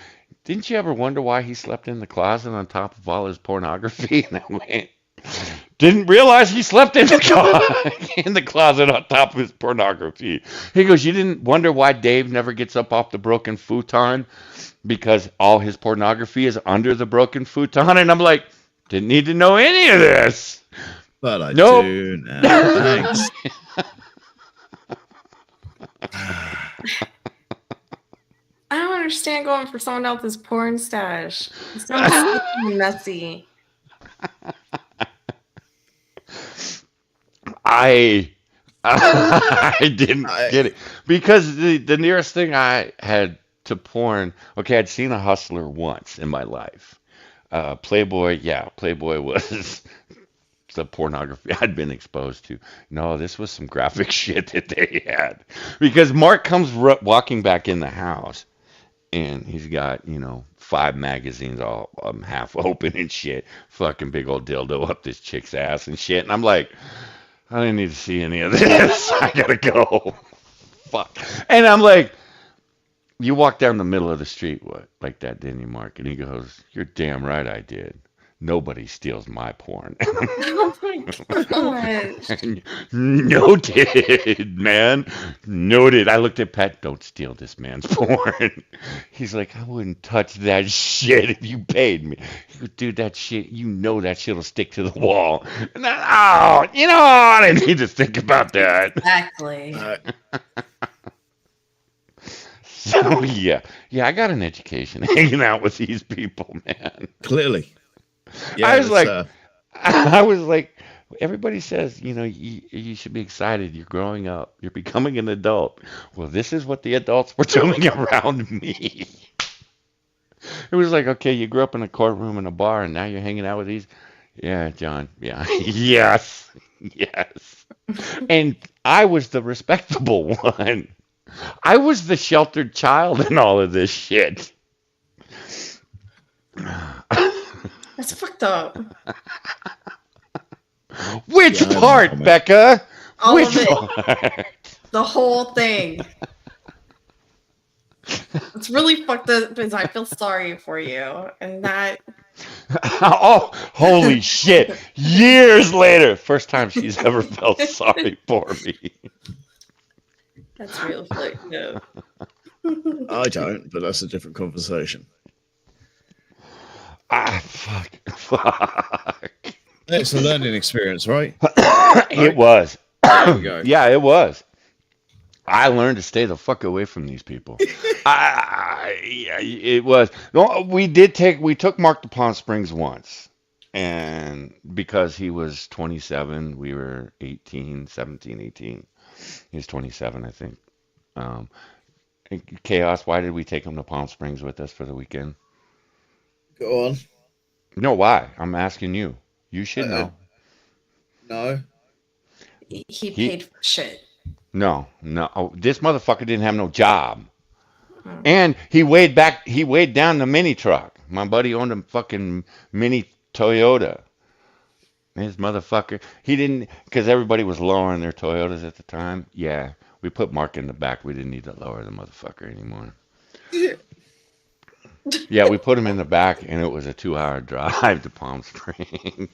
didn't you ever wonder why he slept in the closet on top of all his pornography? And I went, Didn't realize he slept in in the closet on top of his pornography. He goes, you didn't wonder why Dave never gets up off the broken futon? Because all his pornography is under the broken futon. And I'm like, didn't need to know any of this. But I Nope. do now. Thanks. I don't understand going for someone else's porn stash. It sounds fucking messy. I didn't get it because the nearest thing I had to porn. Okay, I'd seen a hustler once in my life. Playboy, yeah, Playboy was the pornography I'd been exposed to. No, this was some graphic shit that they had because Mark comes walking back in the house and he's got, 5 magazines all half open and shit, fucking big old dildo up this chick's ass and shit, and I'm like, I didn't need to see any of this. I gotta go. Fuck. And I'm like, you walk down the middle of the street, what, like that, didn't you, Mark? And he goes, you're damn right I did. Nobody steals my porn. Oh my gosh. Noted, man. Noted. I looked at Pat, don't steal this man's porn. He's like, I wouldn't touch that shit if you paid me. He goes, dude, that shit, that shit will stick to the wall. And I didn't need to think about that. Exactly. So, yeah, I got an education hanging out with these people, man. Clearly. Yeah, I was like, everybody says, you should be excited. You're growing up. You're becoming an adult. Well, this is what the adults were doing around me. It was like, okay, you grew up in a courtroom and a bar, and now you're hanging out with these. Yeah, John. Yeah. Yes. And I was the respectable one. I was the sheltered child in all of this shit. That's fucked up. Which Yeah, part, Becca? All Which of it. part? The whole thing. It's really fucked up because I feel sorry for you. And that. Oh, holy shit. Years later. First time she's ever felt sorry for me. That's real fucked up. I don't, but that's a different conversation. Fuck. It's a learning experience, right? It was. There we go. Yeah, it was. I learned to stay the fuck away from these people. Yeah, it was. No, we took Mark to Palm Springs once. And because he was 27, we were 17, 18. He was 27, I think. Chaos, why did we take him to Palm Springs with us for the weekend? Go on. No, why? I'm asking you. You should know. No. He paid for shit. No. Oh, this motherfucker didn't have no job. And he weighed down the mini truck. My buddy owned a fucking mini Toyota. This motherfucker, he didn't, because everybody was lowering their Toyotas at the time. Yeah, we put Mark in the back. We didn't need to lower the motherfucker anymore. Yeah, we put him in the back, and it was a 2-hour drive to Palm Springs.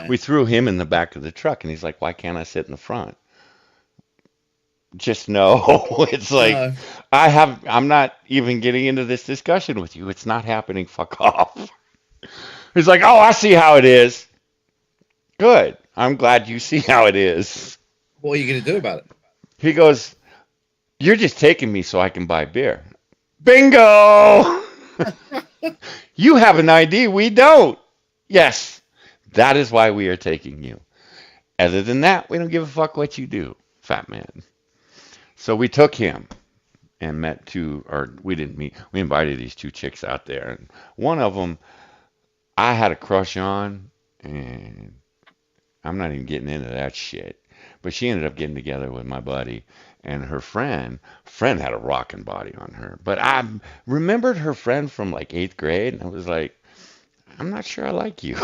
We threw him in the back of the truck, and he's like, why can't I sit in the front? Just no. It's like, No. I'm not even getting into this discussion with you. It's not happening. Fuck off. He's like, oh, I see how it is. Good. I'm glad you see how it is. What are you going to do about it? He goes, you're just taking me so I can buy beer. Bingo! You have an ID, we don't. Yes, that is why we are taking you. Other than that, we don't give a fuck what you do, fat man. So we took him and we didn't meet. We invited these 2 chicks out there. And one of them, I had a crush on, and I'm not even getting into that shit. But she ended up getting together with my buddy, and her friend had a rockin' body on her. But I remembered her friend from like 8th grade, and I was like, I'm not sure I like you.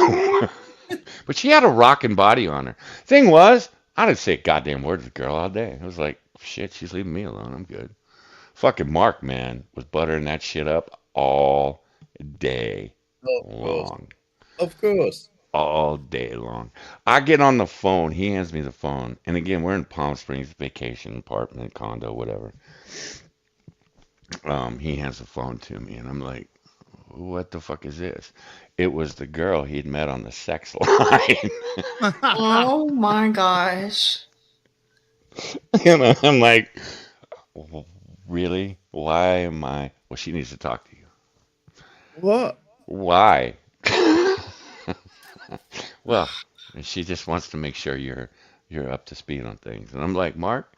But she had a rockin' body on her. Thing was, I didn't say a goddamn word to the girl all day. I was like, shit, she's leaving me alone. I'm good. Fucking Mark, man, was buttering that shit up all day long. Of course. all day long. I get on the phone. He hands me the phone. And again, we're in Palm Springs, vacation apartment, condo, whatever. He hands the phone to me, and I'm like, what the fuck is this? It was the girl he'd met on the sex line. Oh my gosh. And I'm like, really? Why am I? Well, she needs to talk to you. What? Why? Well, she just wants to make sure you're up to speed on things. And I'm like, Mark,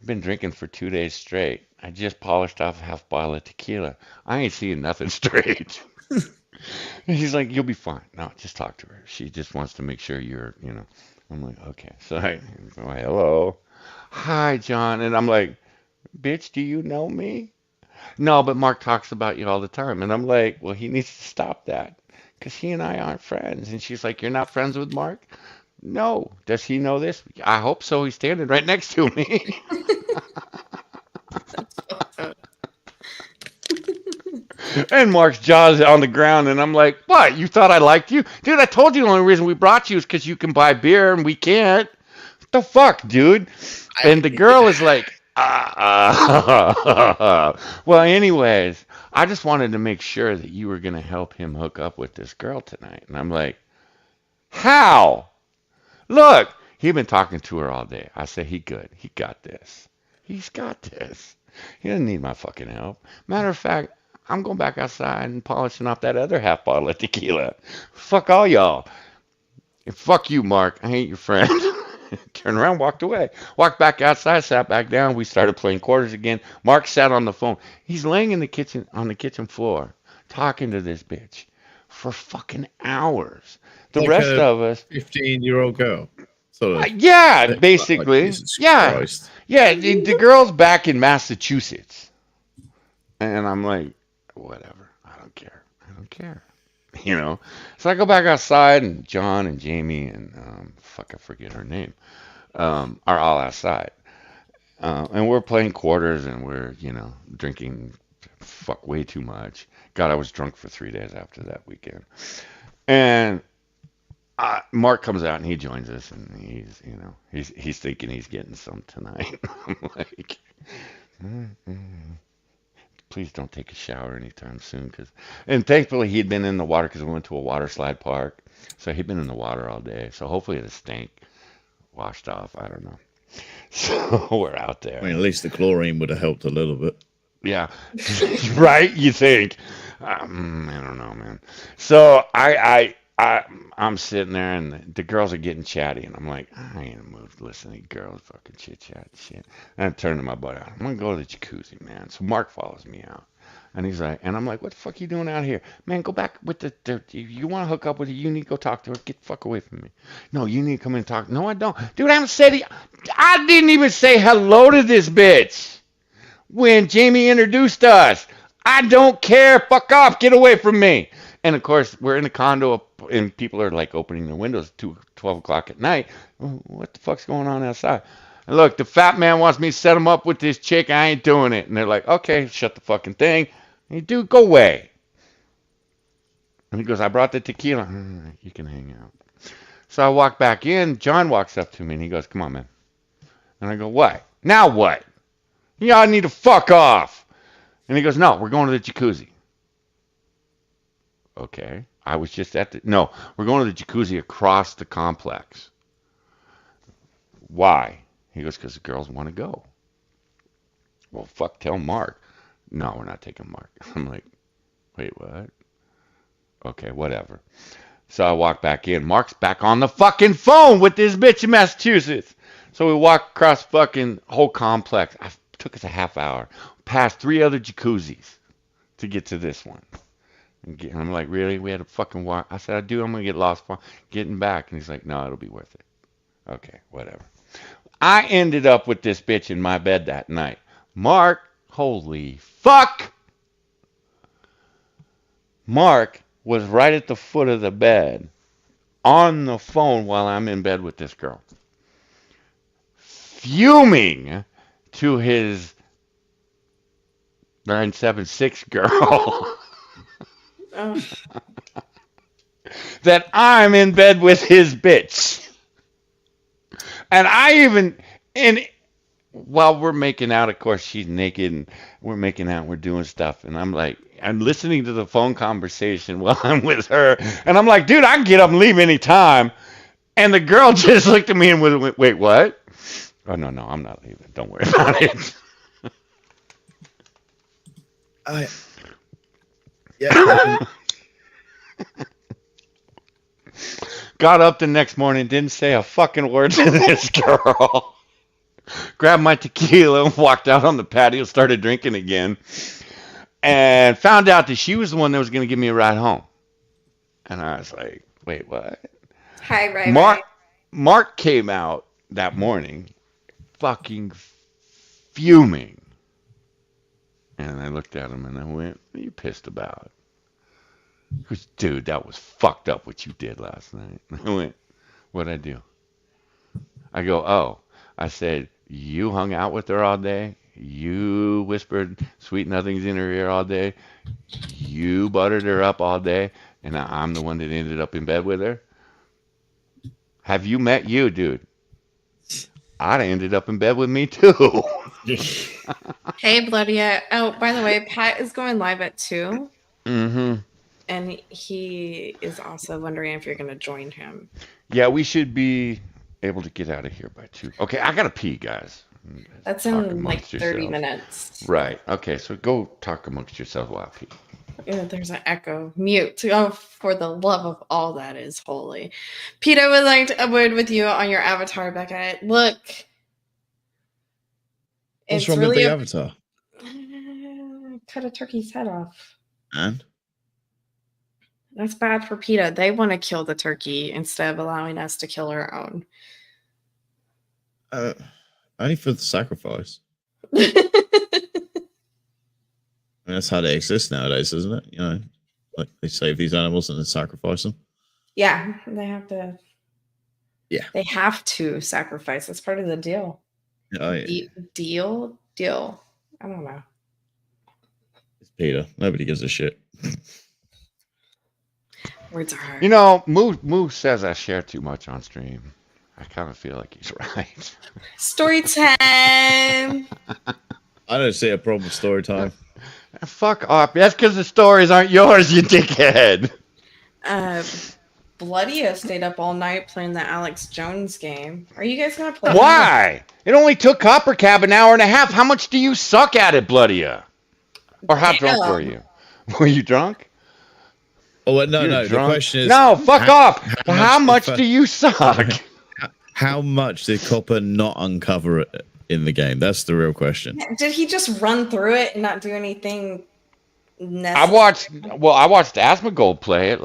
I've been drinking for 2 days straight. I just polished off a half bottle of tequila. I ain't seeing nothing straight. And he's like, you'll be fine. No, just talk to her. She just wants to make sure you're. I'm like, okay. So I go, hello. Hi, John. And I'm like, bitch, do you know me? No, but Mark talks about you all the time. And I'm like, well, he needs to stop that because he and I aren't friends. And she's like, you're not friends with Mark? No. Does he know this? I hope so. He's standing right next to me. And Mark's jaw's on the ground, and I'm like, what? You thought I liked you? Dude, I told you the only reason we brought you is because you can buy beer and we can't. What the fuck, dude? And the girl is like, well, anyways, I just wanted to make sure that you were going to help him hook up with this girl tonight. And I'm like, how? Look, he'd been talking to her all day. I said, he good. He got this. He's got this. He doesn't need my fucking help. Matter of fact, I'm going back outside and polishing off that other half bottle of tequila. Fuck all y'all. And fuck you, Mark. I ain't your friend. Turned around, walked away. Walked back outside, sat back down. We started playing quarters again. Mark sat on the phone. He's laying in the kitchen on the kitchen floor talking to this bitch for fucking hours. The Like rest a of us, 15-year-old girl. Sort of. yeah, Like, basically, Jesus yeah, Christ. yeah. The girl's back in Massachusetts, and I'm like, whatever. I don't care. I don't care. So I go back outside, and John and Jamie and fuck, I forget her name, are all outside, and we're playing quarters, and we're drinking, fuck, way too much. God, I was drunk for 3 days after that weekend, and Mark comes out and he joins us, and he's thinking he's getting some tonight. I'm like, please don't take a shower anytime soon, and thankfully he'd been in the water because we went to a water slide park, so he'd been in the water all day. So hopefully the stink washed off. I don't know. So we're out there. I mean, at least the chlorine would have helped a little bit. Yeah, right. You think? I don't know, man. So I'm sitting there, and the girls are getting chatty, and I'm like, I ain't in the mood to listen to these girls fucking chit chat and shit. And I turn to my buddy, I'm gonna go to the jacuzzi, man. So Mark follows me out, and he's like, and I'm like, what the fuck you doing out here, man? Go back with the you want to hook up with her? You need to go talk to her. Get the fuck away from me. No, you need to come in and talk. No, I don't, dude. I haven't said I didn't even say hello to this bitch when Jamie introduced us. I don't care. Fuck off. Get away from me. And of course, we're in a condo, and people are like opening their windows at 12 o'clock at night. What the fuck's going on outside? And look, the fat man wants me to set him up with this chick. I ain't doing it. And they're like, okay, shut the fucking thing. And you do, go away. And he goes, I brought the tequila. You can hang out. So I walk back in. John walks up to me, and he goes, come on, man. And I go, what? Now what? Y'all need to fuck off. And he goes, no, we're going to the jacuzzi. Okay. I was just no, we're going to the jacuzzi across the complex. Why? He goes, because the girls want to go. Well, fuck, tell Mark. No, we're not taking Mark. I'm like, wait, what? Okay, whatever. So I walk back in. Mark's back on the fucking phone with this bitch in Massachusetts. So we walk across fucking whole complex. It took us a half hour. Past 3 other jacuzzis to get to this one. And I'm like, really? We had a fucking walk. I said, I do. I'm going to get lost getting back. And he's like, no, it'll be worth it. Okay, whatever. I ended up with this bitch in my bed that night. Mark, holy fuck. Mark was right at the foot of the bed on the phone while I'm in bed with this girl. Fuming to his 976 girl. Oh. that I'm in bed with his bitch. And and while we're making out, of course, she's naked and we're making out, we're doing stuff. And I'm listening to the phone conversation while I'm with her. And I'm like, dude, I can get up and leave anytime. And the girl just looked at me and went, wait, what? Oh, no, I'm not leaving. Don't worry about it. Yeah. Got up the next morning, didn't say a fucking word to this girl. Grabbed my tequila and walked out on the patio, started drinking again. And found out that she was the one that was going to give me a ride home. And I was like, wait, what? Hi, right, Mark right. Mark came out that morning fucking fuming. And I looked at him and I went, what are you pissed about? He goes, dude, that was fucked up what you did last night. I went, what'd I do? I go, oh. I said, you hung out with her all day. You whispered sweet nothings in her ear all day. You buttered her up all day. And I'm the one that ended up in bed with her. Have you met you, dude? I'd have ended up in bed with me too. Hey, Bloodia. Oh, by the way, Pat is going live at 2. Mm-hmm. And he is also wondering if you're going to join him. Yeah, we should be able to get out of here by 2. Okay, I gotta pee, guys. That's Talk in like amongst 30 yourselves. minutes. Right. Okay, so go talk amongst yourselves while I pee. Yeah, there's an echo. Mute. Oh, for the love of all that is holy. Peter would like to word with you on your avatar, Becca. Look. What's It's wrong really with the avatar? Cut a turkey's head off. And That's bad for PETA. They want to kill the turkey instead of allowing us to kill our own. only for the sacrifice. I mean, that's how they exist nowadays, isn't it? You know, like they save these animals and then sacrifice them. Yeah, they have to. Yeah. They have to sacrifice. That's part of the deal. Oh, yeah. Deal. I don't know. It's Peter. Nobody gives a shit. Words are hard. You know, Moo says I share too much on stream. I kind of feel like he's right. Story time. I don't see a problem with story time. Fuck off. That's because the stories aren't yours, you dickhead. Bloodia stayed up all night playing the Alex Jones game. Are you guys gonna play? Why? It only took Copper Cab an hour and a half. How much do you suck at it, Bloodia? Or how drunk were you? Were you drunk? Oh, well, no. You're The drunk? question is, No, fuck off. how How much much do you suck? how much did Copper not uncover it in the game? That's the real question. Did he just run through it and not do anything I necessary? watched Asmongold play it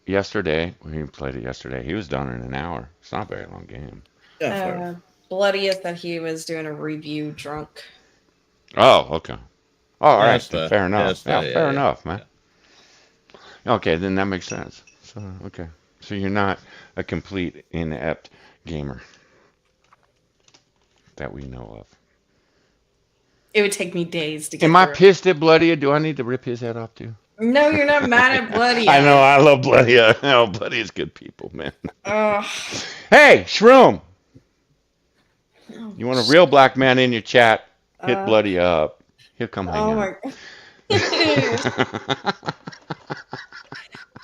yesterday. He played it yesterday. He was done in an hour. It's not a very long game. Bloodia said he was doing a review drunk. Oh, okay. Oh, all Yeah, right. that's fair. Fair Yeah, enough. that's fair. Yeah, Yeah, fair yeah. enough, man. Okay, then that makes sense. So, okay. So you're not a complete inept gamer that we know of. It would take me days to get Am I through. pissed at Bloodia? Do I need to rip his head off too? No, you're not mad at Bloodia. I know. I love Bloodia. No, Bloodia's good people, man. Ugh. Hey, Shroom. You want a real black man in your chat? Hit Bloodia up. He'll come hang Oh out. my god.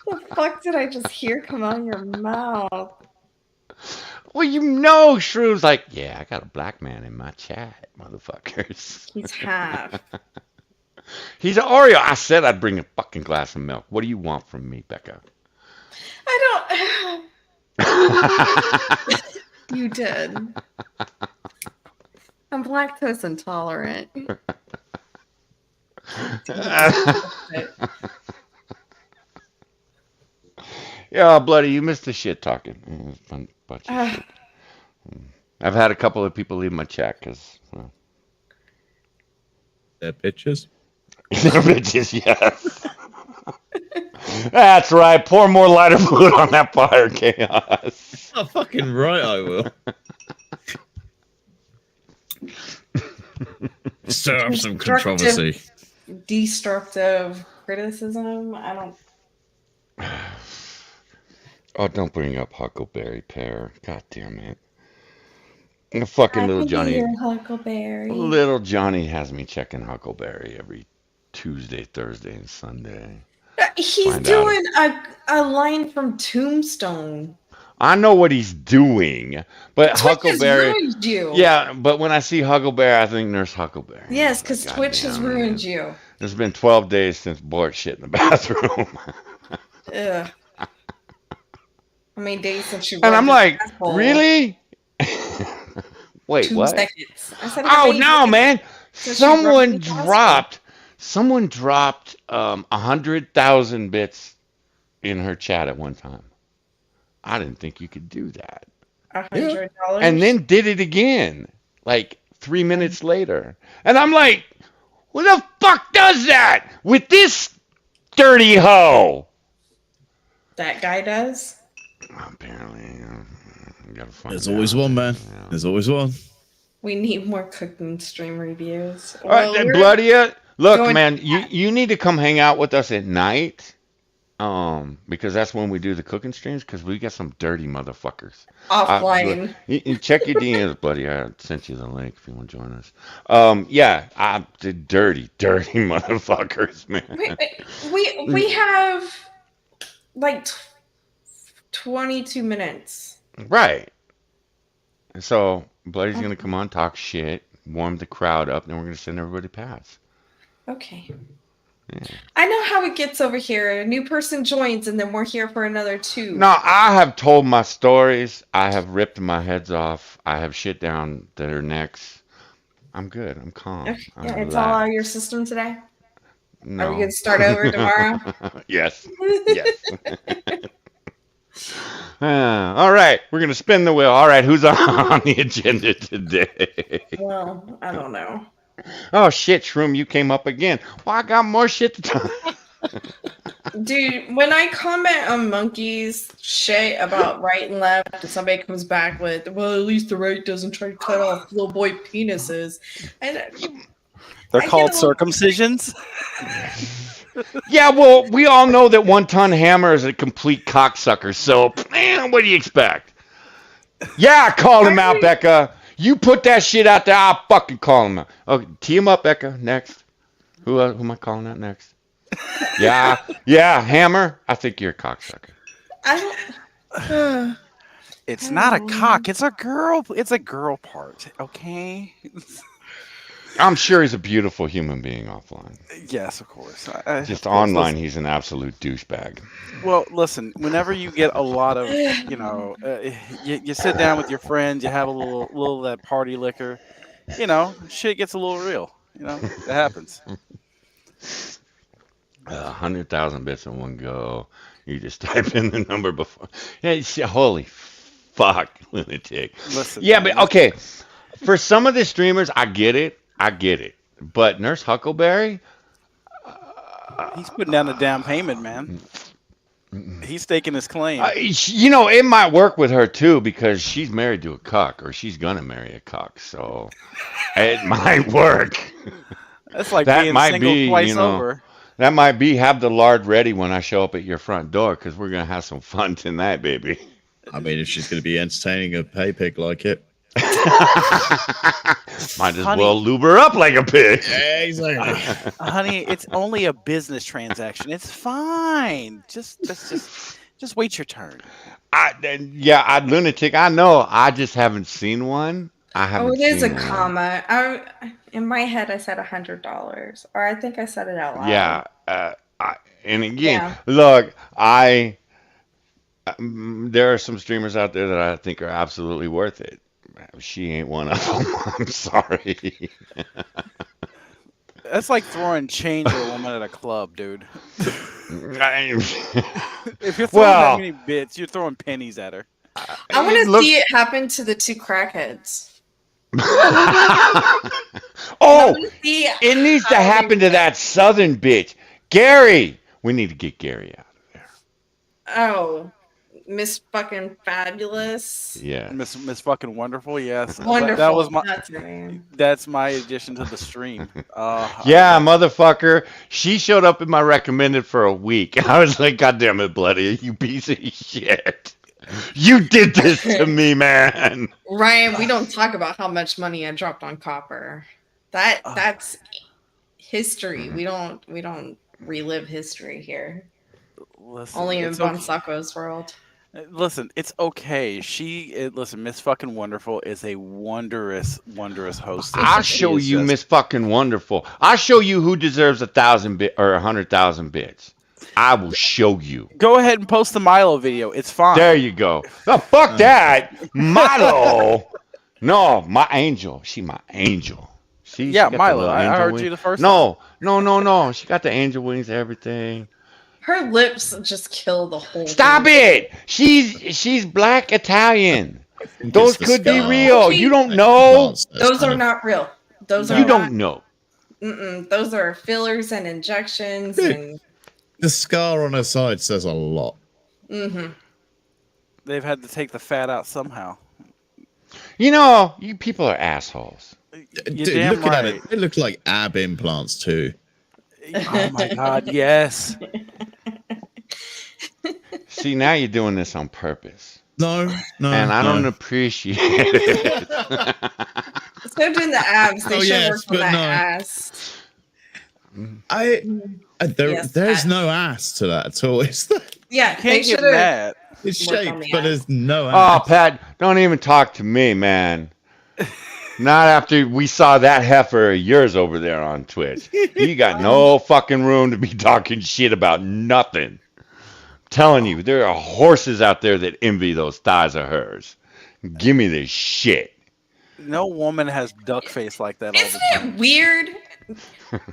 What the fuck did I just hear come out of your mouth? Well, you know, Shroom's like, yeah, I got a black man in my chat, motherfuckers. He's half. He's an Oreo. I said I'd bring a fucking glass of milk. What do you want from me, Becca? I don't. You did. I'm lactose intolerant. Yeah, bloody, you missed the shit talking. It was a fun bunch of shit. I've had a couple of people leave my chat because They're bitches. they're bitches, yes. That's right. Pour more lighter fluid on that fire, Chaos. Oh, fucking right, I will. Stir up some controversy. Destructive criticism. I don't. Oh, don't bring up Huckleberry Pear. God damn it. And fucking I can be your Huckleberry. Little Johnny has me checking Huckleberry every Tuesday, Thursday, and Sunday. He's Find out. doing a line from Tombstone. I know what he's doing, but Twitch has Huckleberry. ruined you. Yeah, but when I see Huckleberry, I think Nurse Huckleberry. Yes, Like, because God Twitch has damn ruined it. you. It's been 12 days since Bort shit in the bathroom. Ugh. How many days since you And I'm rubbed his like, asshole? really? Wait, 2 what? seconds. I said, how Oh many no, days man! since you rubbed Someone his asshole? dropped 100,000 bits in her chat at one time. I didn't think you could do that. Yeah. $100. And then did it again, like 3 minutes later. And I'm like, who the fuck does that with this dirty hoe? That guy does. Apparently, you gotta find There's always out. one, man. Yeah. There's always one. We need more cooking stream reviews. All right, Well, then, we're Bloodia. Look, going man, you need to come hang out with us at night. Because that's when we do the cooking streams. Because we got some dirty motherfuckers. offline. You check your DMs, buddy. I sent you the link if you want to join us. Yeah, the dirty motherfuckers, man. We have like 22 minutes. Right. And so Bloody's gonna come on, talk shit, warm the crowd up, and then we're gonna send everybody past. Okay. Yeah. I know how it gets over here. A new person joins, and then we're here for another 2. No, I have told my stories. I have ripped my heads off. I have shit down their necks. I'm good. I'm calm. Okay. I'm Yeah, it's all out of relaxed. your system today. No. Are we gonna start over tomorrow? Yes. Yes. All right. We're gonna spin the wheel. All right. Who's on the agenda today? Well, I don't know. Oh shit, Shroom, you came up again. Well, I got more shit to talk. Dude, when I comment on monkeys shit about right and left, and somebody comes back with, well, at least the right doesn't try to cut off little boy penises. And They're I called get a little- circumcisions. Yeah, well, we all know that 1 Ton Hammer is a complete cocksucker. So, man, what do you expect? Yeah, I called him out, Becca. You put that shit out there, I'll fucking call him out. Okay, tee him up, Becca. Next. Who am I calling out next? Yeah, Hammer. I think you're a cocksucker. I don't. It's not a cock. It's a girl. It's a girl part. Okay. I'm sure he's a beautiful human being offline. Yes, of course. Just of course, online, listen. he's an absolute douchebag. Well, listen. Whenever you get a lot of, you sit down with your friends, you have a little of that party liquor, shit gets a little real. It happens. 100,000 bits in one go. You just type in the number before. Yeah, holy fuck, lunatic. Listen. Yeah, man, but okay. For some of the streamers, I get it. But Nurse Huckleberry, he's putting down a down payment, man. He's staking his claim. it might work with her too because she's married to a cuck, or she's gonna marry a cuck. So it might work. That's like that being might single be, twice over. That might be have the lard ready when I show up at your front door because we're gonna have some fun tonight, baby. I mean, if she's going to be entertaining a pay pig like it. Might as Honey. well lube her up like a pig. Yeah, exactly. Honey, it's only a business transaction. It's fine. Just wait your turn. Lunatic. I know. I just haven't seen one. I haven't. Oh, it is a seen one. comma. In my head, I said $100, or I think I said it out loud. Yeah. And again, Yeah. look, there are some streamers out there that I think are absolutely worth it. She ain't one of them. I'm sorry. That's like throwing change at a woman at a club, dude. If you're throwing Well- that many bits, you're throwing pennies at her. I want to see it happen to the 2 crackheads. I Oh, wanna see it needs to how happen they- to that southern bitch. Gary. We need to get Gary out of there. Oh, Miss fucking Fabulous. Yeah. Miss fucking Wonderful, yes. Wonderful. That was my. That's her name. That's my addition to the stream. Yeah, motherfucker. She showed up in my recommended for a week. I was like, God damn it, Bloody, you piece of shit. You did this to me, man. Ryan, we don't talk about how much money I dropped on copper. That's history. We don't relive history here. Listen, Only in it's Bon okay. Sacco's world. Listen, it's okay. Listen, Miss fucking Wonderful is a wondrous hostess. I'll She show is you, just- Miss fucking Wonderful. I'll show you who deserves 1,000 bit or 100,000 bits. I will show you. Go ahead and post the Milo video. It's fine. There you go. Oh, fuck that. Milo. No, my angel. She my angel. She Yeah, got the Milo. little I angel heard wing. you the first No. She got the angel wings, everything. Her lips just kill the whole Stop thing. it. She's black Italian. Those It's the could be scar. real. You don't know. Those are not real. Those are You not. don't know. Those are fillers and injections Dude. and. The scar on her side says a lot. They've had to take the fat out somehow. You know, you people are assholes. You're Dude, damn looking at right. it, they look like ab implants too. Oh my god, yes. See, now you're doing this on purpose. No, And I don't no. appreciate it. So doing the abs. They Oh, should yes, work on but that no. ass. Yes, There's ass. no ass to that at all. It's Yeah, they Can't should get have. mad. it's Work on shaped, the but ass. there's no Oh, ass. Pat, don't even talk to me, man. Not after we saw that heifer of yours over there on Twitch. You got no fucking room to be talking shit about nothing. Telling you, there are horses out there that envy those thighs of hers. Give me this shit. No woman has duck face like that all the Isn't time. it weird?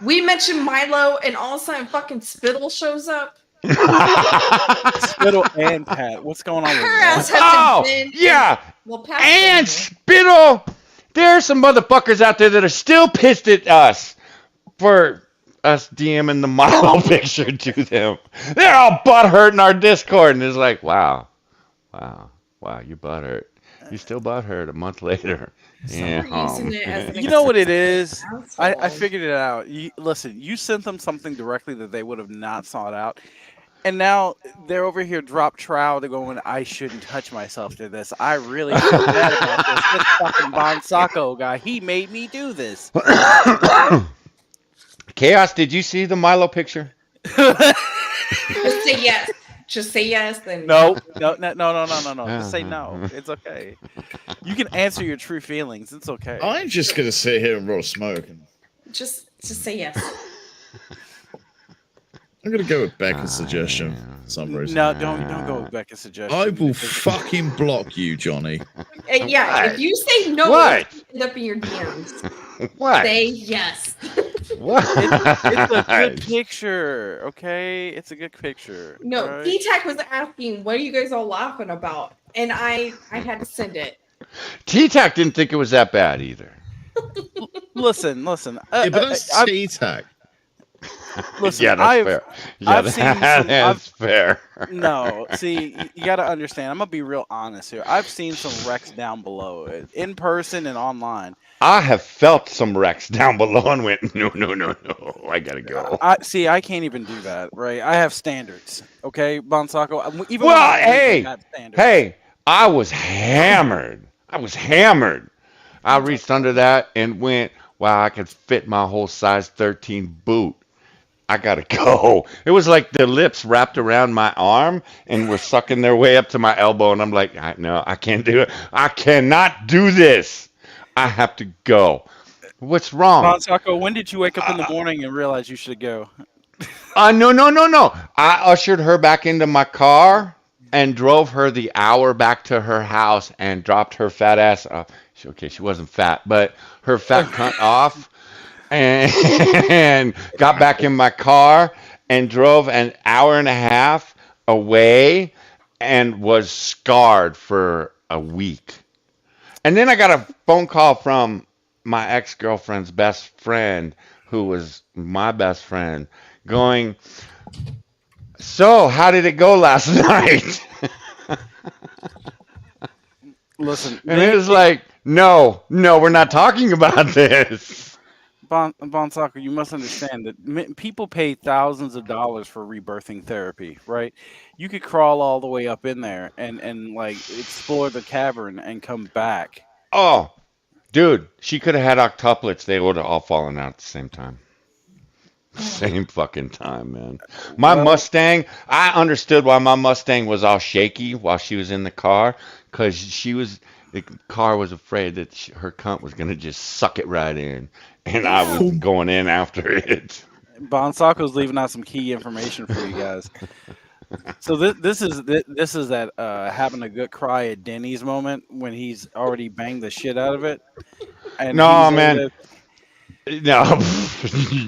We mentioned Milo, and all of a sudden, fucking Spittle shows up. Spittle and Pat. What's going on with Her ass that? hasn't Oh, been. yeah. Well, Pat's And been Spittle. There are some motherfuckers out there that are still pissed at us for us DMing the Milo picture to them. They're all butthurt in our Discord, and it's like, wow, you're butthurt. You still butthurt a month later. Yeah. using it as an You know what it is? I asshole. figured it out. Listen, you sent them something directly that they would have not sought out. And now they're over here drop trowel. They're going, I shouldn't touch myself to this. I really feel bad about this. This fucking Bon Sacco guy, he made me do this. Chaos, did you see the Milo picture? Just say yes. Just say yes. Then No. Just say no. It's okay. You can answer your true feelings. It's okay. I'm just gonna sit here and roll smoke. And Just say yes. I'm gonna go with Becca's suggestion for some reason. No, don't go with Becca's suggestion. I will because- fucking block you, Johnny. And yeah, if you say no, What? it'll end up in your DMs. What? Say yes. What? It's a good picture, okay? It's a good picture. No, alright? P-Tac was asking, what are you guys all laughing about? And I had to send it. T-Tac didn't think it was that bad either. Listen. Yeah, but that's I've- T-Tac. listen, Yeah, that's I've- fair. Yeah, I've seen some- that's fair. No, see, you got to understand. I'm gonna be real honest here. I've seen some wrecks down below, in person and online. I have felt some wrecks down below and went, no, I gotta go. I can't even do that, right? I have standards, okay, Bon Sacco. Even Well, when I hey, have standards. Hey, I was hammered. I reached under that and went, wow, I could fit my whole size 13 boot. I gotta go. It was like the lips wrapped around my arm and were sucking their way up to my elbow. And I'm like, no, I can't do it. I cannot do this. I have to go. What's wrong? Bon Sacco, when did you wake up in the morning and realize you should go? No. I ushered her back into my car and drove her the hour back to her house and dropped her fat ass off. Okay, she wasn't fat, but her fat cunt off and got back in my car and drove an hour and a half away and was scarred for a week. And then I got a phone call from my ex-girlfriend's best friend, who was my best friend, going, so how did it go last night? Listen, And it was like, no, we're not talking about this. Bonsaka, you must understand that people pay thousands of dollars for rebirthing therapy, right? You could crawl all the way up in there and like explore the cavern and come back. Oh, dude, she could have had octuplets. They would have all fallen out at the same time. Same fucking time, man. My Well, Mustang, I understood why my Mustang was all shaky while she was in the car, because the car was afraid that her cunt was gonna just suck it right in, and I was going in after it. Bonsako's leaving out some key information for you guys. So this is that having a good cry at Denny's moment when he's already banged the shit out of it, and No, he's over man. there. No,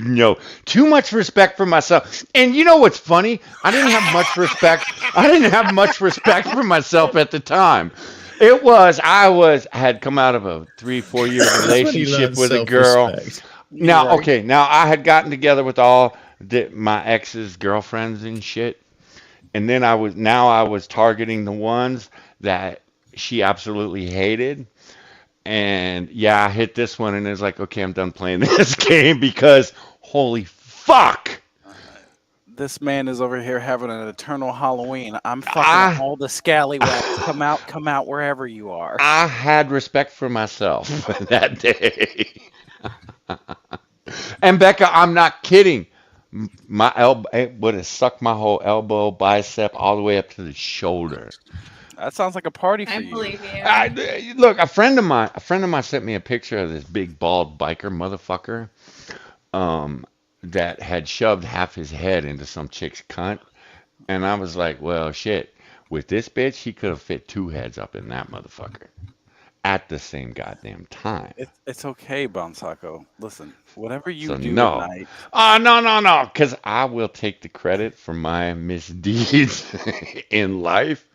no, too much respect for myself. And you know what's funny? I didn't have much respect. I didn't have much respect for myself at the time. I had come out of a 3-4 year That's when he relationship learned with a girl. self-respect. Now, Right. okay, now I had gotten together with all my ex's girlfriends and shit, and then I was targeting the ones that she absolutely hated. And yeah, I hit this one and it's like, okay, I'm done playing this game because holy fuck. This man is over here having an eternal Halloween. I'm fucking I all the scallywags. Come out wherever you are. I had respect for myself that day. And Becca, I'm not kidding. My elbow, it would have sucked my whole elbow, bicep, all the way up to the shoulder. That sounds like a party for I you. believe you. Look, a friend of mine sent me a picture of this big bald biker motherfucker, that had shoved half his head into some chick's cunt, and I was like, well, shit. With this bitch, he could have fit two heads up in that motherfucker at the same goddamn time. It's okay, Bonsako. Listen, whatever you So do at no. night, Oh, no, because I will take the credit for my misdeeds in life.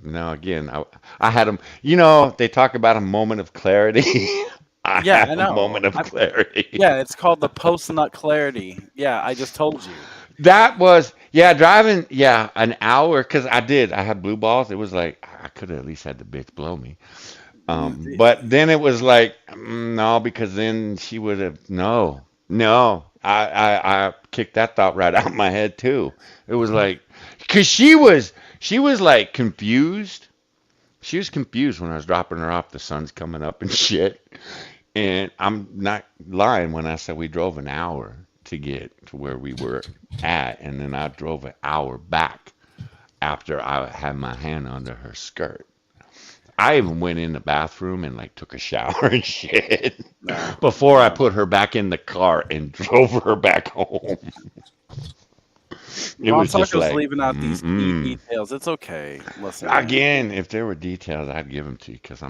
No, again, I had them. You know, they talk about a moment of clarity. I yeah, had I a know. moment of clarity. Yeah, it's called the post nut clarity. Yeah, I just told you. That was, yeah, driving, yeah, an hour, because I had blue balls. It was like, I could have at least had the bitch blow me. Mm, But then it was like, no, because then she would have, no. I kicked that thought right out of my head too. It was like, because she was like confused. She was confused when I was dropping her off. The sun's coming up and shit. And I'm not lying when I said we drove an hour to get to where we were at. And then I drove an hour back after I had my hand under her skirt. I even went in the bathroom and like took a shower and shit no, before I no. put her back in the car and drove her back home. It was just Bonsako's like, leaving out these key mm-mm. details. It's okay. Listen, man. Again, if there were details, I'd give them to you because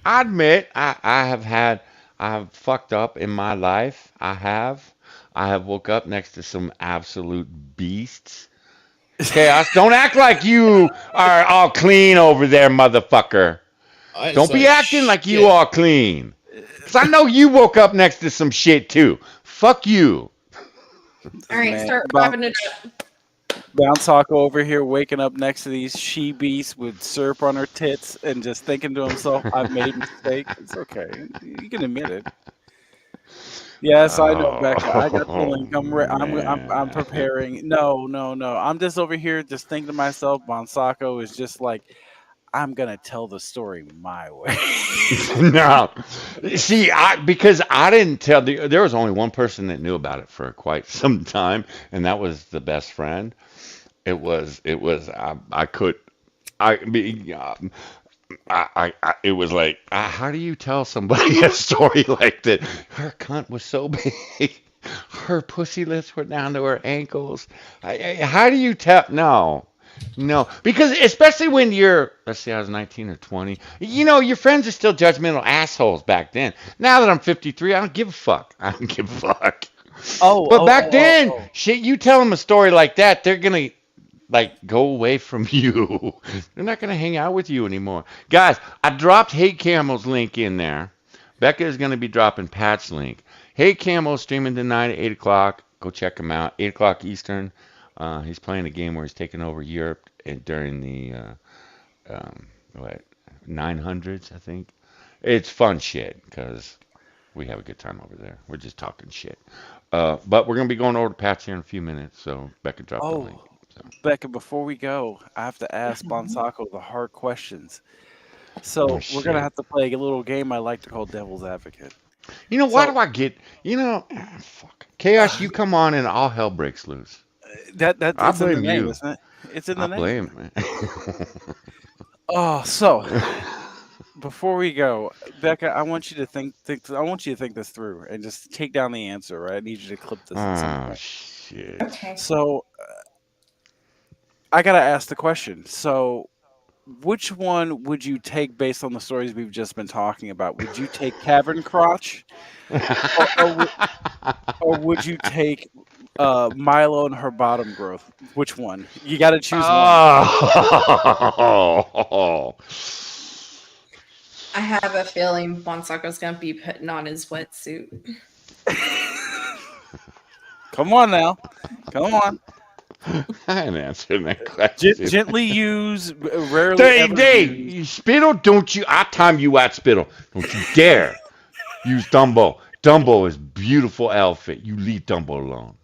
I admit I have fucked up in my life. I have woke up next to some absolute beasts. Chaos, don't act like you are all clean over there, motherfucker. I Don't be acting like you all clean. Because I know you woke up next to some shit too. Fuck you. All right, Man, start wrapping it up. Bonsako over here waking up next to these she beasts with syrup on her tits and just thinking to himself, I've made a mistake. It's okay. You can admit it. Yes, I know, Becca. I got the Oh, link. I'm man. preparing. No. I'm just over here just thinking to myself, Bonsako is just like, I'm gonna tell the story my way. No. See, because I didn't tell there was only one person that knew about it for quite some time, and that was the best friend. I could I mean it was like how do you tell somebody a story like that? Her cunt was so big. Her pussy lips were down to her ankles. How do you tell? No. No, because especially when let's say I was 19 or 20, your friends are still judgmental assholes back then. Now that I'm 53, I don't give a fuck. I don't give a fuck. But back then, Oh. shit, you tell them a story like that, they're gonna like go away from you. They're not gonna hang out with you anymore. Guys, I dropped Hate Camel's link in there. Becca is gonna be dropping Pat's link. Hate Camel streaming tonight at 8 o'clock. Go check him out. 8 o'clock Eastern. He's playing a game where he's taking over Europe during the what 900s, I think. It's fun shit because we have a good time over there. We're just talking shit. But we're gonna be going over to Pat's here in a few minutes, so Becca dropped the link. Oh, So. Becca, before we go, I have to ask Bonsako the hard questions. So Oh we're gonna shit. have to play a little game I like to call Devil's Advocate. You know why So do I get? Fuck. Chaos. You come on and all hell breaks loose. that I it's in the blame name, you. isn't it? It's in I the name. blame, man. Oh, so before we go, Becca, I want you to I want you to think this through and just take down the answer. Right? I need you to clip this at some Oh point. shit. Okay. So I gotta ask the question. So, which one would you take based on the stories we've just been talking about? Would you take Cavern Crotch, or would you take Milo and her bottom growth? Which one? You got to choose one. Oh. I have a feeling Bonsako's gonna be putting on his wetsuit. Come on now, come on. I ain't answering that question. Gently use, rarely Dave, ever Dave, use. you Spittle, don't you? I time you out, Spittle. Don't you dare use Dumbo. Dumbo is beautiful outfit. You leave Dumbo alone.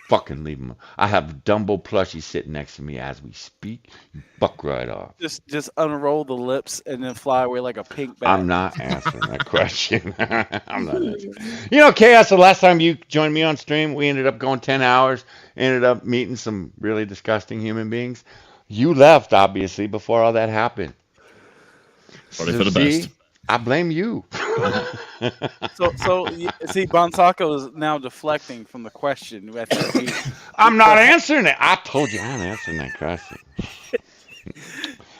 Fucking leave him. I have Dumbo plushie sitting next to me as we speak. You fuck right off. Just unroll the lips and then fly away like a pink bat. I'm not answering that question. I'm not answering. You know, Chaos, the last time you joined me on stream, we ended up going 10 hours, ended up meeting some really disgusting human beings. You left, obviously, before all that happened. Probably for the best. I blame you. So see, Bonsako is now deflecting from the question. I think I'm not answering it. I told you I'm answering that question.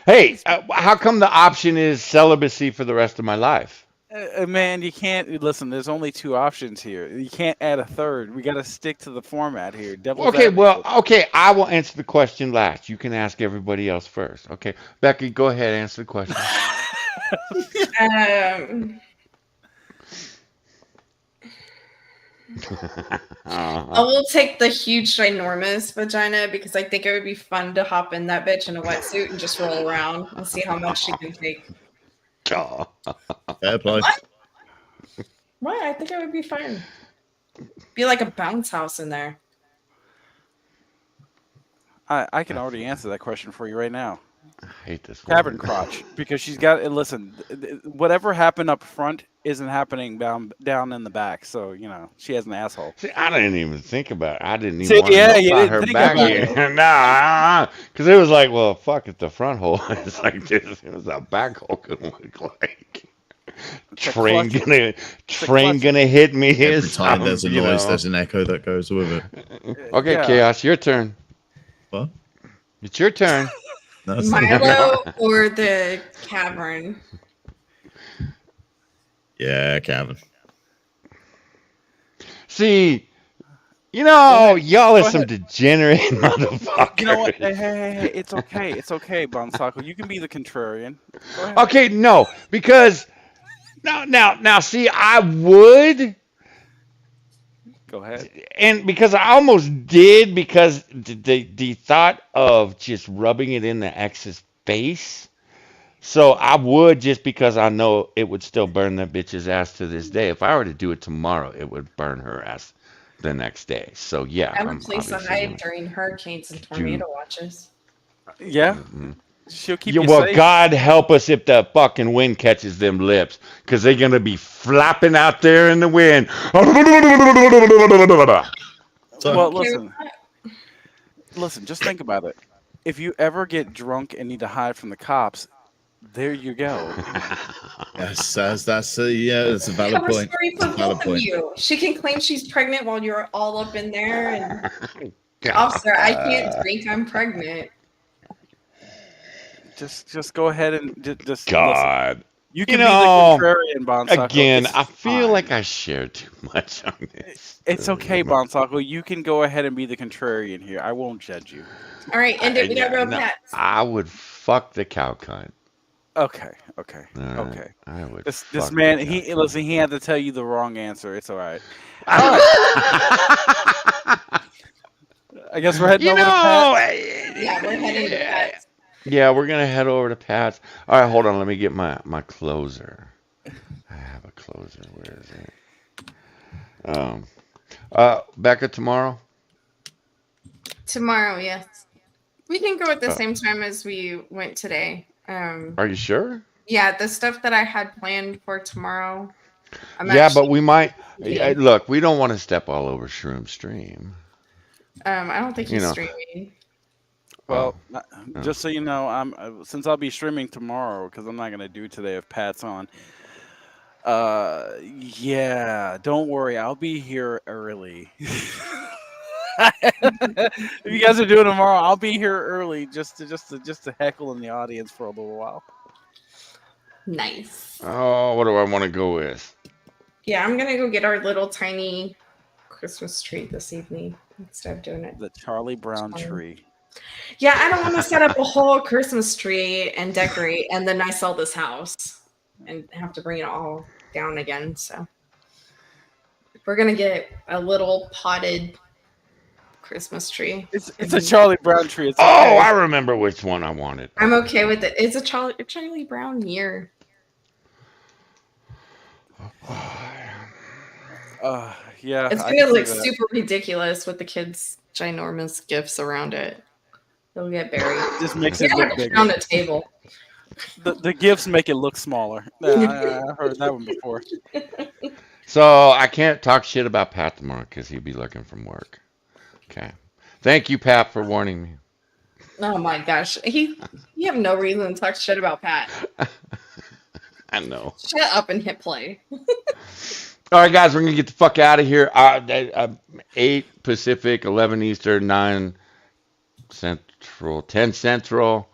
Hey, how come the option is celibacy for the rest of my life? man, you can't listen. There's only two options here. You can't add a third. We got to stick to the format here. Devil's Okay, well, advocate. okay, I will answer the question last. You can ask everybody else first. Okay, Becky, go ahead, answer the question. I will take the huge, ginormous vagina because I think it would be fun to hop in that bitch in a wetsuit and just roll around and see how much she can take. Fair play. What? Why? I think it would be fun. Be like a bounce house in there. I can already answer that question for you right now. I hate this Cavern woman. crotch, because she's got. Listen, whatever happened up front isn't happening down in the back. So she has an asshole. See, I didn't even think about it. I didn't See, even want to yeah, know you about didn't her think back about here. Nah, because it was like, well, fuck, it's the front hole. It's like this. It was a back hole could look like. Train clutch. gonna hit me here. Every time there's a noise, there's an echo that goes with it. Okay, Yeah. Chaos, your turn. What? It's your turn. No, it's not. Milo or the cavern? Yeah, Kevin. See, y'all are some ahead. degenerate motherfuckers. You know what? Hey, it's okay. It's okay, Bonsako. You can be the contrarian. Go ahead. Okay, no, because now, see, I would, Go ahead. and because I almost did, because the thought of just rubbing it in the ex's face. So I would, just because I know it would still burn that bitch's ass to this day. If I were to do it tomorrow, it would burn her ass the next day. So yeah, I have a I'm place to obviously hide gonna during hurricanes and tornado watches. Yeah, Mhm. she'll keep Yeah, you well, safe. God help us if the fucking wind catches them lips, because they're gonna be flapping out there in the wind. So, Well, listen. Just think about it. If you ever get drunk and need to hide from the cops, there you go. yes, that's it's a valid Cover point. story It's a for valid both of point. you. She can claim she's pregnant while you're all up in there. And officer, I can't drink. I'm pregnant. Just go ahead and just listen. God. You can You be know, the contrarian, Bonsako. Again, It's I feel fine. like I shared too much on this. It's okay, Bonsako. You can go ahead and be the contrarian here. I won't judge you. All right, end it. We got real No, pets. I would fuck the cow cunt. Okay. All right, Okay. I would. This fuck man, the cow listen. He had to tell you the wrong answer. It's all right. cunt. I guess we're heading You over to Pat. know, Yeah, we're heading to pets. Yeah, we're gonna head over to Pat's. All right, hold on. Let me get my closer. I have a closer. Where is it? Becca tomorrow. Tomorrow, yes. We can go at the Uh, same time as we went today. are you sure? Yeah, the stuff that I had planned for tomorrow, I'm Yeah, but actually we might. leaving. Look, we don't want to step all over Shroom Stream. I don't think You he's know. streaming. Oh, Well, oh. just so you know, I'm since I'll be streaming tomorrow because I'm not gonna do today if Pat's on. Yeah, don't worry, I'll be here early. If you guys are doing it tomorrow, I'll be here early just to heckle in the audience for a little while. Nice. Oh, what do I want to go with? Yeah, I'm gonna go get our little tiny Christmas tree this evening instead of doing it. The Charlie Brown tree. Yeah, I don't want to set up a whole Christmas tree and decorate, and then I sell this house and have to bring it all down again. So we're gonna get a little potted Christmas tree. It's a Charlie Brown tree. It's Oh, okay. I remember which one I wanted. I'm okay with it. It's a Charlie Brown year. Yeah, It's I gonna can see look that. super ridiculous with the kids' ginormous gifts around it. They'll get buried. Just makes Yeah, it look like bigger. on a table. The gifts make it look smaller. I heard that one before. So I can't talk shit about Pat tomorrow because he'd be looking from work. Okay. Thank you, Pat, for warning me. Oh my gosh, you have no reason to talk shit about Pat. I know. Shut up and hit play. All right, guys, we're gonna get the fuck out of here. 8 Pacific, 11 Eastern, 9 Central, 10 Central.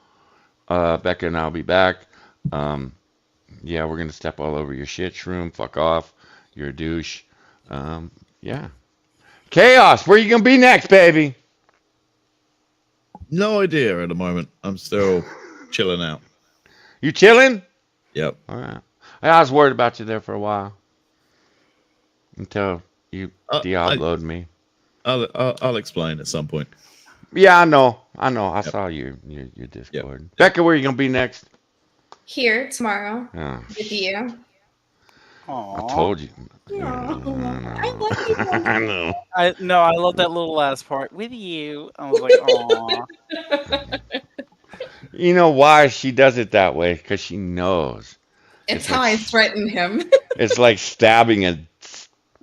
Becca and I'll be back. Yeah, we're gonna step all over your shit, Shroom. Fuck off. You're a douche. Yeah. Chaos, where you gonna be next, baby? No idea at the moment. I'm still chilling out. You chilling? Yep. All right. I was worried about you there for a while until you Diablo'd me. I'll explain at some point. Yeah, I know. I Yep. saw your Discord. Yep. Becca, where you gonna be next? Here tomorrow Oh, with you. I Aww. told you. Aw, I love you. I know. I love that little last part with you. I was like, aw. You know why she does it that way? Because she knows. It's how I threaten him. It's like stabbing a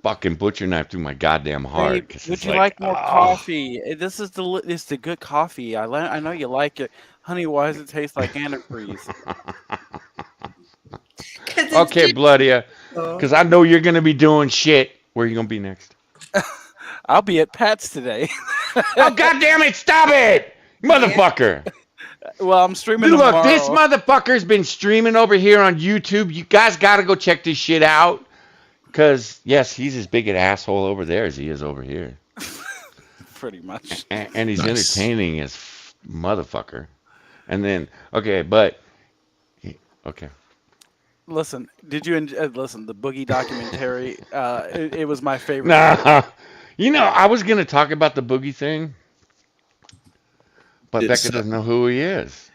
fucking butcher knife through my goddamn heart. Babe, 'Cause would it's you like more coffee? This is it's the good coffee. I know you like it, honey. Why does it taste like antifreeze? Okay, Bloodia. Because I know you're gonna be doing shit. Where you gonna be next? I'll be at Pat's today. Oh, goddamn it! Stop it, motherfucker! Well, I'm streaming Dude, tomorrow. look, this motherfucker's been streaming over here on YouTube. You guys gotta go check this shit out. Cause yes, he's as big an asshole over there as he is over here, Pretty much. and he's Nice. entertaining as motherfucker. And then okay. Listen, did you listen? The Boogie documentary. It was my favorite. Nah, you know I was gonna talk about the Boogie thing, but It's, Becca doesn't know who he is.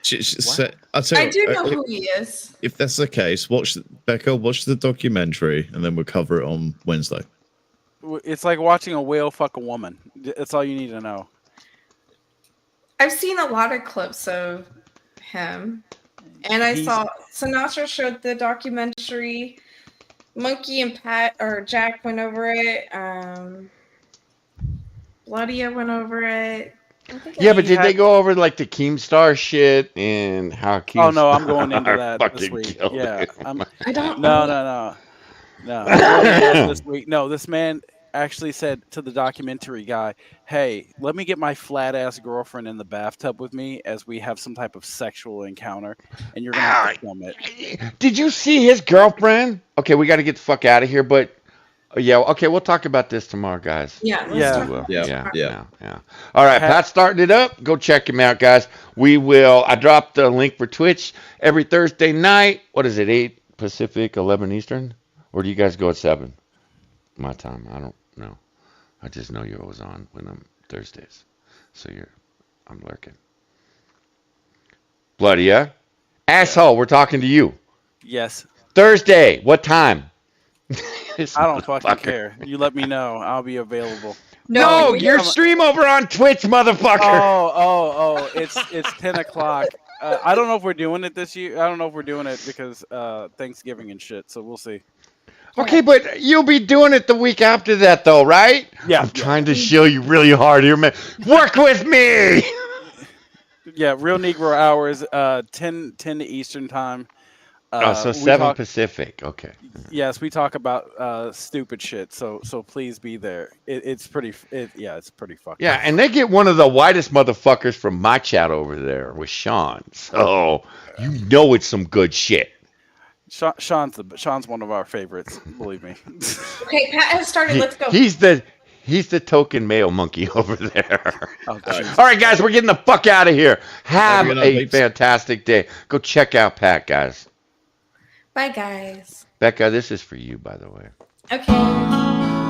I'll tell you, I do know who he is. if that's the case, watch the documentary, and then we'll cover it on Wednesday. It's like watching a whale fuck a woman. That's all you need to know. I've seen a lot of clips of him, and I saw Sinatra showed the documentary. Monkey and Pat or Jack went over it. Bloodia went over it. Yeah, but did they go over like the Keemstar shit and how Keemstar? Oh no, I'm going into that this fucking week. killed Yeah, him? I don't. no. I'm going into that this week. No, this man actually said to the documentary guy, "Hey, let me get my flat ass girlfriend in the bathtub with me as we have some type of sexual encounter, and you're gonna have to film it." Did you see his girlfriend? Okay, we got to get the fuck out of here, but yeah, okay, we'll talk about this tomorrow, guys. Yeah. Let's Yeah. talk We will. about Yeah. this. Yeah. All right, Pat's starting it up. Go check him out, guys. I dropped the link for Twitch every Thursday night. What is it, 8 Pacific, 11 Eastern? Or do you guys go at 7? My time. I don't know. I just know you're always on when I'm Thursdays. So I'm lurking. Bloody, yeah? Asshole, we're talking to you. Yes. Thursday, what time? This I don't fucking motherfucker. care. You let me know. I'll be available. No, we- your stream over on Twitch, motherfucker. Oh! It's 10 o'clock. I don't know if we're doing it this year. I don't know if we're doing it because Thanksgiving and shit. So we'll see. Okay, but you'll be doing it the week after that, though, right? Yeah. I'm trying to show you really hard here, man. Work with me. Yeah, Real Negro Hours, 10 Eastern time. So we 7 talk- Pacific. Okay. Yes, we talk about stupid shit. So please be there. It's pretty fucking. Yeah, and they get one of the whitest motherfuckers from my chat over there with Sean. So you know it's some good shit. Sean's one of our favorites. Believe me. Okay, Pat has started. Let's go. He's the token male monkey over there. Oh, God. All right, guys, we're getting the fuck out of here. Have Have a good a night, peeps. fantastic day. Go check out Pat, guys. Bye, guys. Becca, this is for you, by the way. Okay.